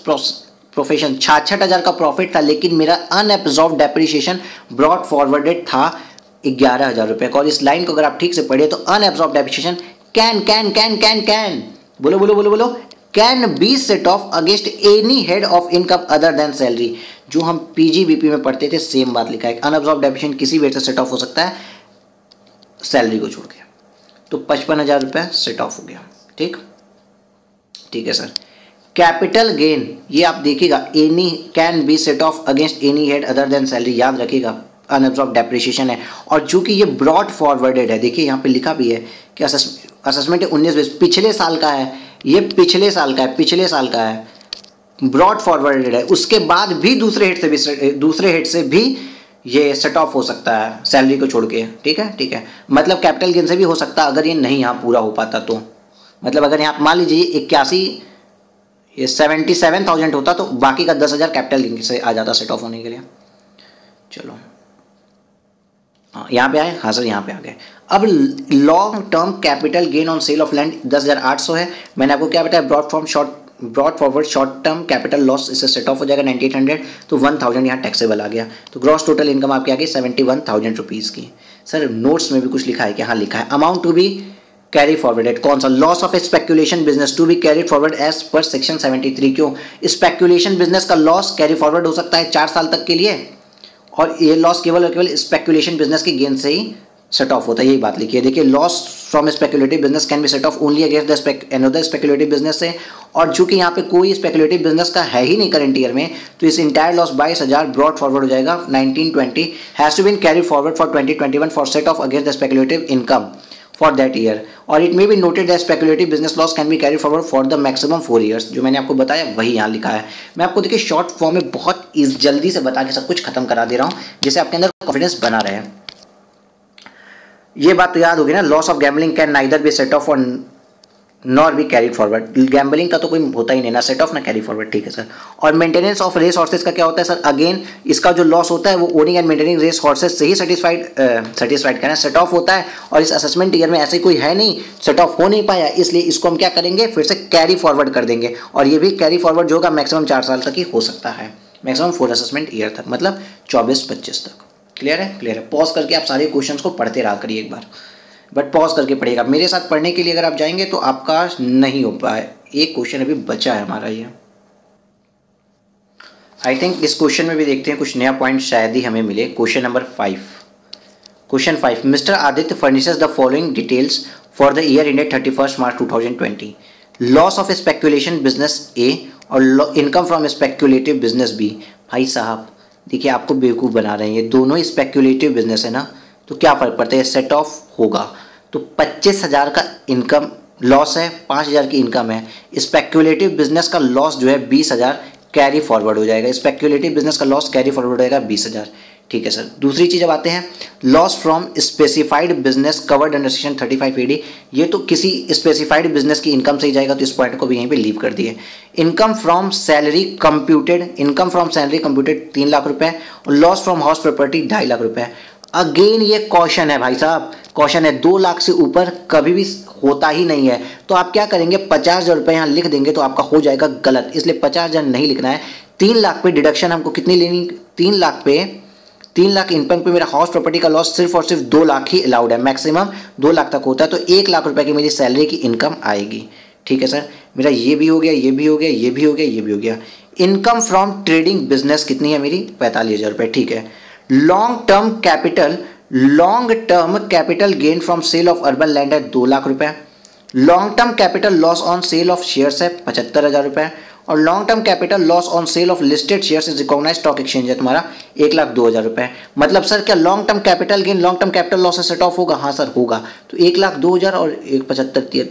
[SPEAKER 2] profession 66,000 का profit था, लेकिन मेरा अनएब्जॉर्ब डेप्रिसिएशन ब्रॉड फॉरवर्डेड था 11,000 रुपये का। और इस लाइन को अगर आप ठीक से पढ़िए तो अनएब्जॉर्ब डेप्रिसिएशन कैन बोलो बोलो बोलो बोलो can be set off against any head of income other than salary. जो हम पीजीबीपी में पढ़ते थे सेम बात लिखा है, अनएब्जॉर्ब डेप्रिसिएशन किसी भी से सेट ऑफ हो सकता है सैलरी को छोड़ के। तो 55,000 रुपये सेट ऑफ हो गया। ठीक है सर। कैपिटल गेन ये आप देखिएगा, any can be set off against any head other than salary, याद रखिएगा अनएब्जॉर्ब डेप्रिसिएशन है। और चूंकि ये ब्रॉड फॉरवर्डेड है, देखिए यहाँ पे लिखा भी है कि असेसमेंट 19-20 पिछले साल का है, ये पिछले साल का है, ब्रॉड फॉरवर्डेड है। उसके बाद भी दूसरे हेड से भी ये सेट ऑफ हो सकता है सैलरी को छोड़ के। ठीक है। मतलब कैपिटल गेन से भी हो सकता है अगर ये नहीं यहाँ पूरा हो पाता तो। मतलब अगर यहाँ मान लीजिए 77,000 होता तो बाकी का 10,000 कैपिटल गेन से आ जाता सेट ऑफ होने के लिए। चलो हाँ यहाँ पे आए, हाँ सर यहाँ पे आ गए। अब long term capital gain on sale of land 10,800 है। मैंने आपको क्या बताया, brought forward short term capital loss इससे सेट ऑफ हो जाएगा 9,800, तो 1,000 यहाँ टैक्सेबल आ गया। तो ग्रॉस टोटल इनकम आपकी आ गई 71,000 रुपीज़ की। सर नोट्स में भी कुछ लिखा है कि हाँ लिखा है amount to be carry forwarded, कौन सा, loss of speculation business to be carry forward as per section 73। क्यों, स्पेक्यूलेशन बिजनेस का लॉस कैरी फॉरवर्ड हो सकता है 4 साल तक के लिए, और ये लॉस केवल और केवल स्पेक्यूलेशन बिजनेस के गेन से ही सेट ऑफ होता है। यही बात लिखी है, देखिए loss from speculative business can be set off only against the another speculative business से। और चूंकि यहाँ पे कोई स्पेक्यूलेटिव बिजनेस का है ही नहीं करंट ईयर में, तो इस इंटायर लॉस 22,000 ब्रॉड फॉरवर्ड हो जाएगा 1920 has to been carry forward for 2021 for set off against the speculative income for that year. और it may be noted that speculative business loss can be carry forward for the maximum 4 years. जो मैंने आपको बताया वही यहाँ लिखा है। मैं आपको देखिए शॉर्ट फॉर्म में बहुत जल्दी से बता के सब कुछ खत्म करा दे रहा हूँ, जिससे आपके अंदर कॉन्फिडेंस बना रहे। ये बात तो याद होगी ना, loss of gambling can neither be set off और nor be carried forward. Gambling का तो कोई होता ही नहीं, ना सेट ऑफ ना कैरी फॉरवर्ड। ठीक है सर। और मेंटेनेंस ऑफ रेस हॉर्सेस का क्या होता है सर, अगेन इसका जो लॉस होता है वो owning and maintaining race horses से ही सेटिस्फाइड कहना सेट ऑफ होता है। और इस असेसमेंट ईयर में ऐसे कोई है नहीं, सेट ऑफ हो नहीं पाया, इसलिए इसको हम क्या करेंगे, फिर से कैरी फॉरवर्ड कर देंगे। और ये भी कैरी फॉरवर्ड जो होगा मैक्सिमम 4 साल तक ही हो सकता है, मैक्सिमम 4 असेसमेंट ईयर तक, मतलब 24-25 तक। क्लियर है। पॉज करके आप सारे क्वेश्चन को पढ़ते रहा करिए एक बार, बट पॉज करके पढ़िएगा। मेरे साथ पढ़ने के लिए अगर आप जाएंगे तो आपका नहीं हो पाए। एक क्वेश्चन अभी बचा है हमारा, ये आई थिंक इस क्वेश्चन में भी देखते हैं कुछ नया पॉइंट शायद ही हमें मिले। Question number 5। Question 5, mister Aditya furnishes the following details for the year ended 31 March 2020। Loss of speculation business A और income from speculative business B. भाई साहब देखिए आपको बेवकूफ़ बना रहे हैं, ये दोनों ही स्पेक्यूलेटिव बिजनेस है ना, तो क्या फ़र्क पड़ता है, सेट ऑफ होगा। तो 25,000 का इनकम लॉस है, 5,000 की इनकम है। स्पेक्यूलेटिव बिजनेस का लॉस जो है 20,000 कैरी फॉरवर्ड हो जाएगा। स्पेक्यूलेटिव बिजनेस का लॉस कैरी फॉरवर्ड हो जाएगा 20,000। ठीक है सर। दूसरी चीज़ अब आते हैं, loss from specified business covered under section 35 AD। ये तो किसी स्पेसिफाइड बिजनेस की इनकम से ही जाएगा, तो इस पॉइंट को भी यहीं पे लीव कर दिए। Income from salary computed 3 lakh रुपए, और loss from house property 2.5 lakh रुपए। अगेन ये क्वेश्चन है भाई साहब, क्वेश्चन है, 2 लाख से ऊपर कभी भी होता ही नहीं है। तो आप क्या करेंगे, 50,000 रुपये यहाँ लिख देंगे तो आपका हो जाएगा गलत, इसलिए 50,000 नहीं लिखना है। 3 लाख पे डिडक्शन हमको कितनी लेनी, 3 लाख इनकम पे मेरा हाउस प्रॉपर्टी का लॉस सिर्फ और सिर्फ 2 लाख ही अलाउड है, मैक्सिमम 2 लाख तक होता है। तो 1 लाख रुपए की मेरी सैलरी की इनकम आएगी। ठीक है सर, मेरा ये भी हो गया, ये भी हो गया, ये भी हो गया, ये भी हो गया। इनकम फ्रॉम ट्रेडिंग बिजनेस कितनी है मेरी, 45,000 रुपये। ठीक है। Long term capital gain from sale of urban land है 2 लाख रुपए। Long term capital loss on sale of shares है 75,000 रुपए। और long term capital loss on sale of listed shares is recognised stock exchange है तुम्हारा 1,02,000 रुपए। मतलब सर क्या long term capital gain long term capital loss से सेट ऑफ होगा, हाँ सर होगा। तो 1,02,000 और 75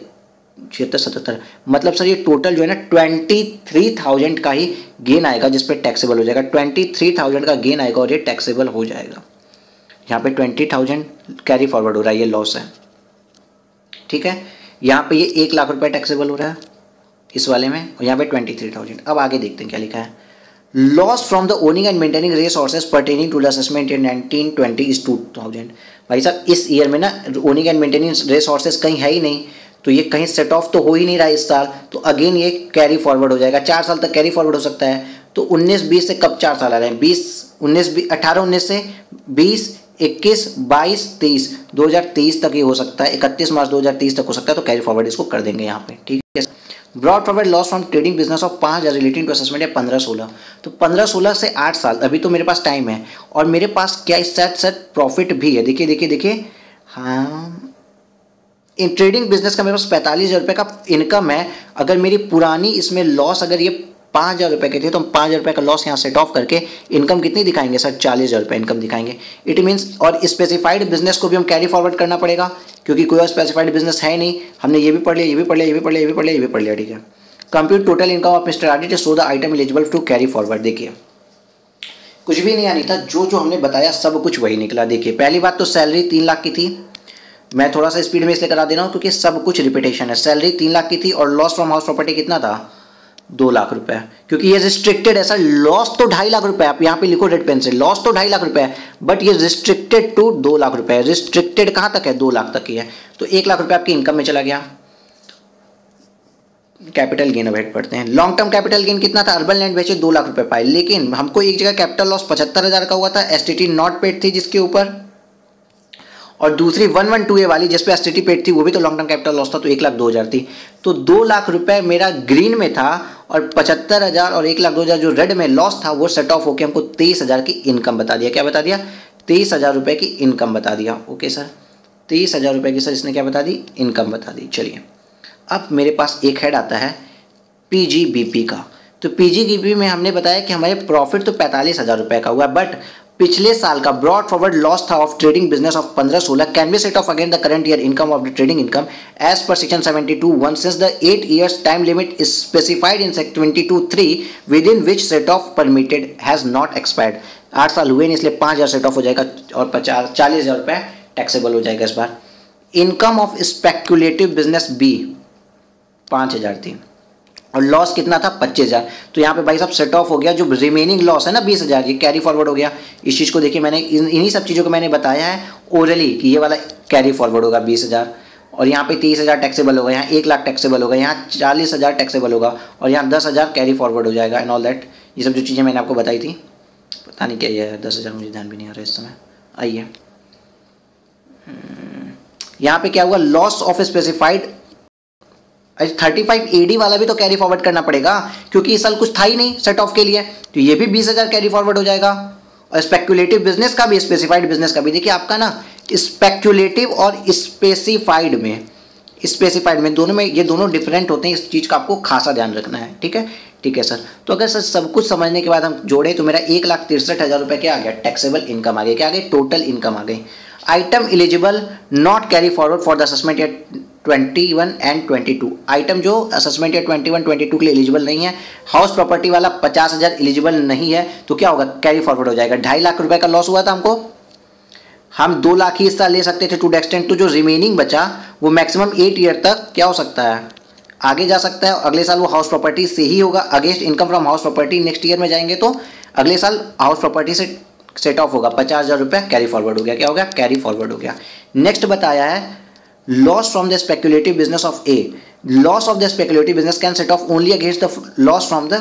[SPEAKER 2] 76 मतलब सर ये टोटल जो है ना 23,000 का ही गेन आएगा, जिस पे टैक्सेबल हो जाएगा। 23,000 का गेन आएगा और ये टैक्सेबल हो जाएगा। यहाँ पे 20,000 कैरी फॉरवर्ड हो रहा है, ये लॉस है। ठीक है। यहाँ पे ये 1 लाख रुपए टैक्सेबल हो रहा है इस वाले में, और यहाँ पे 23,000। अब आगे देखते हैं क्या लिखा है। Loss from the owning and maintaining race horses pertaining to the assessment in 1920 is 2,000। भाई साहब इस ईयर में ना owning and maintaining race horses कहीं है ही नहीं, तो ये कहीं सेट ऑफ तो हो ही नहीं रहा इस साल, तो अगेन ये कैरी फॉरवर्ड हो जाएगा। 4 साल तक कैरी फॉरवर्ड हो सकता है। तो 19-20 से कब 4 साल आ रहे हैं, 20 19 18 19 से 20 21, 22, 23, 2023 तक ये हो सकता है, 31 मार्च 2023 तक हो सकता है, तो कैरी फॉरवर्ड इसको कर देंगे यहाँ पे, ठीक है। Brought forward loss from trading business of 5,000 relating to assessment है 15-16, तो 15-16 से 8 साल, अभी तो मेरे पास टाइम है और मेरे पास क्या सेट प्रॉफिट भी है। देखिए देखिए देखिए, हाँ इन ट्रेडिंग बिजनेस का मेरे पास 45,000 रुपये का इनकम है। अगर मेरी पुरानी इसमें लॉस अगर ये 5,000 रुपये के थे तो हम 5,000 रुपये का लॉस यहाँ सेट ऑफ करके इनकम कितनी दिखाएंगे सर, 40,000 रुपये इनकम दिखाएंगे। इट मीन्स, और स्पेसिफाइड बिजनेस को भी हम कैरी फॉरवर्ड करना पड़ेगा क्योंकि कोई और स्पेसिफाइड बिजनेस है नहीं। हमने ये भी पढ़ लिया, ये भी पढ़ लिया, ये भी पढ़ लिया, ये भी पढ़ लिया, ये भी पढ़ लिया, ठीक है। Compute total income of mister Aditya so the item eligible to carry forward. देखिए कुछ भी नहीं आनी था, जो जो हमने बताया सब कुछ वही निकला। देखिए पहली बात तो सैलरी 3 लाख की थी, मैं थोड़ा सा स्पीड में इसलिए करा दे रहा हूँ क्योंकि सब कुछ रिपीटेशन है। सैलरी 3 लाख की थी और लॉस फ्रॉम हाउस प्रॉपर्टी कितना था, 2 लाख रुपए, क्योंकि ये रिस्ट्रिक्टेड है सर। लॉस तो 2.5 लाख रुपए, आप यहाँ पे लिखो रेड पेन से, लॉस तो 2.5 लाख रुपए है बट ये रिस्ट्रिक्टेड टू 2 लाख रुपए है। रिस्ट्रिक्टेड कहाँ तक है, 2 लाख तक ही है, तो 1 लाख रुपए आपकी इनकम में चला गया। कैपिटल गेन अवेट पढ़ते हैं। लॉन्ग टर्म कैपिटल गेन कितना था, अर्बन लैंड बेचे 2 लाख रुपए पाए, लेकिन हमको एक जगह कैपिटल लॉस 75,000 का हुआ था, एसटीटी नॉट पेड थी जिसके ऊपर, और दूसरी 112A वाली जिस पे एसटीटी पेड थी वो भी तो लॉन्ग टर्म कैपिटल लॉस था, तो 1,02,000 थी। तो 2 लाख रुपए मेरा ग्रीन में था और 75,000 और 1,02,000 जो रेड में लॉस था वो सेट ऑफ होकर हमको 23,000 की इनकम बता दिया। क्या बता दिया, 23,000 रुपये की इनकम बता दिया। ओके सर, 23,000 रुपये की सर इसने क्या बता दी, इनकम बता दी। चलिए अब मेरे पास एक हेड आता है पीजीबीपी का। तो पीजीबीपी में हमने बताया कि हमारे प्रॉफिट तो 45,000 रुपये का हुआ, बट पिछले साल का ब्रॉड फॉरवर्ड लॉस था of trading business of 15-16 can be set off again the current year income of the trading income as per section 72(1) since the 8 years time limit is specified in section 22(3) within which set off permitted has not expired. 8 साल हुए नहीं इसलिए 5,000 set of हो जाएगा और 40,000 रुपये taxable हो जाएगा इस बार। Income of speculative business B 5,000 थी और लॉस कितना था, 25,000। तो यहाँ पे भाई साहब सेट ऑफ हो गया। जो रिमेनिंग लॉस है ना 20,000, ये कैरी फॉरवर्ड हो गया। इस चीज़ को देखिए, मैंने इन्हीं सब चीज़ों को मैंने बताया है ओरली कि ये वाला कैरी फॉरवर्ड होगा 20,000, और यहाँ पे 30,000 टैक्सेबल होगा, यहाँ 1 लाख टैक्सेबल होगा, यहाँ 40,000 टैक्सेबल होगा और यहाँ 10,000 कैरी फॉरवर्ड हो जाएगा एंड ऑल दैट। ये सब जो चीज़ें मैंने आपको बताई थी, पता नहीं क्या ये है 10,000, मुझे ध्यान भी नहीं आ रहा इस समय। आइए यहाँ पे क्या हुआ, लॉस ऑफ स्पेसिफाइड 35 AD वाला भी तो कैरी फॉरवर्ड करना पड़ेगा क्योंकि इस साल कुछ था ही नहीं सेट ऑफ के लिए, तो ये भी 20,000 कैरी फॉरवर्ड हो जाएगा। और स्पेक्युलेटिव बिजनेस का भी, स्पेसिफाइड बिजनेस का भी, देखिए आपका ना स्पेक्युलेटिव और स्पेसिफाइड में दोनों में, ये दोनों डिफरेंट होते हैं। इस चीज़ का आपको खासा ध्यान रखना है, ठीक है, ठीक है सर। तो अगर सर सब कुछ समझने के बाद हम जोड़े तो मेरा 1,63,000 रुपये क्या आ गया, टैक्सेबल इनकम आ गई। क्या आ गई, टोटल इनकम आ गई। Item eligible not carry forward for the assessment year 21 and 22। Item जो असेसमेंट ईयर 21, 22 के लिए एलिजिबल नहीं है। हाउस प्रॉपर्टी वाला 50,000 एलिजिबल नहीं है, तो क्या होगा, कैरी फॉरवर्ड हो जाएगा। 2.5 लाख रुपए का लॉस हुआ था हमको, हम 2 लाख ही इस साल ले सकते थे टू द एक्सटेंट, तो जो रिमेनिंग बचा वो मैक्सिमम 8 ईयर तक क्या हो सकता है, आगे जा सकता है। अगले साल वो हाउस प्रॉपर्टी से ही होगा, against income from house property. Next year में जाएंगे तो अगले साल हाउस प्रॉपर्टी से सेट ऑफ होगा, 50,000 रुपये कैरी फॉरवर्ड हो गया। क्या हो गया, कैरी फॉरवर्ड हो गया। नेक्स्ट बताया है loss from the speculative business of A. Loss of the speculative business can set off only against the loss from the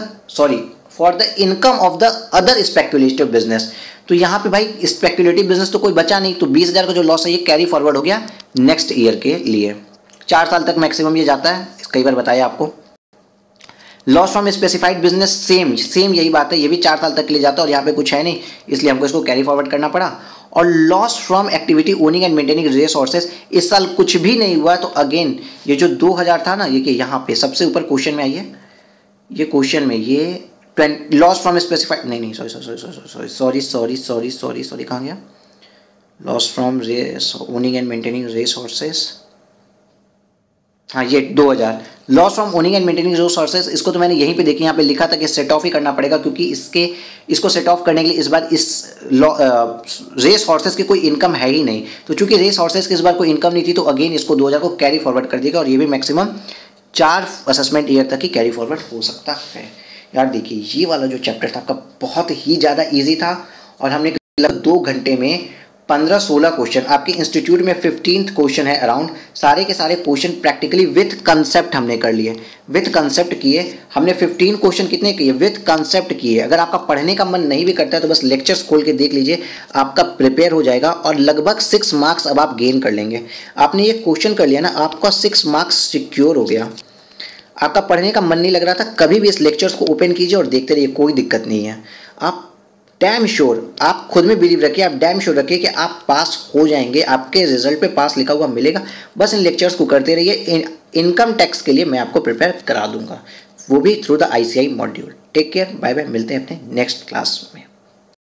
[SPEAKER 2] for the income of the other speculative business. तो यहाँ पे भाई speculative business तो कोई बचा नहीं, तो 20,000 का जो लॉस है ये कैरी फॉरवर्ड हो गया नेक्स्ट ईयर के लिए। 4 साल तक मैक्सिमम ये जाता है, कई बार बताया आपको। Loss from specified business same यही बात है, ये भी 4 साल तक के लिए जाता है और यहाँ पे कुछ है नहीं इसलिए हमको इसको कैरी फॉरवर्ड करना पड़ा। और loss from activity owning and maintaining resources, इस साल कुछ भी नहीं हुआ, तो अगेन ये जो 2,000 था ना, ये कि यहाँ पे सबसे ऊपर क्वेश्चन में आइए, ये क्वेश्चन में ये लॉस फ्रॉम स्पेसिफाइड नहीं सॉरी कहाँ गया, loss from owning and maintaining resources, हाँ ये 2000 loss from owning and maintaining resources. इसको तो मैंने यहीं पे देखी, यहाँ पे लिखा था कि सेट ऑफ ही करना पड़ेगा क्योंकि इसको सेट ऑफ करने के लिए इस बार इस रेस हॉर्सेस की कोई इनकम है ही नहीं। तो चूंकि रेस हॉर्सेस की इस बार कोई इनकम नहीं थी तो अगेन इसको 2000 को कैरी फॉरवर्ड कर देगा और ये भी मैक्सिमम 4 असेसमेंट ईयर तक ही कैरी फॉरवर्ड हो सकता है। यार देखिए ये वाला जो चैप्टर था आपका बहुत ही ज़्यादा ईजी था और हमने लगभग 2 घंटे में 15-16 क्वेश्चन आपके इंस्टीट्यूट में 15th क्वेश्चन है अराउंड। सारे के सारे क्वेश्चन प्रैक्टिकली विथ कंसेप्ट हमने कर लिए, विथ कंसेप्ट किए हमने। 15 क्वेश्चन कितने किए? विथ कंसेप्ट किए। अगर आपका पढ़ने का मन नहीं भी करता है तो बस लेक्चर्स खोल के देख लीजिए, आपका प्रिपेयर हो जाएगा और लगभग 6 मार्क्स अब आप गेन कर लेंगे। आपने ये क्वेश्चन कर लिया ना, आपका 6 मार्क्स सिक्योर हो गया। आपका पढ़ने का मन नहीं लग रहा था, कभी भी इस लेक्चर्स को ओपन कीजिए और देखते रहिए, कोई दिक्कत नहीं है। आप डैम श्योर, आप खुद में बिलीव रखिए, आप डैम श्योर रखिए कि आप पास हो जाएंगे, आपके रिजल्ट पे पास लिखा हुआ मिलेगा। बस इन लेक्चर्स को करते रहिए। इनकम टैक्स के लिए मैं आपको प्रिपेयर करा दूंगा, वो भी through the ICI module. Take care, bye bye, मिलते हैं अपने नेक्स्ट क्लास में।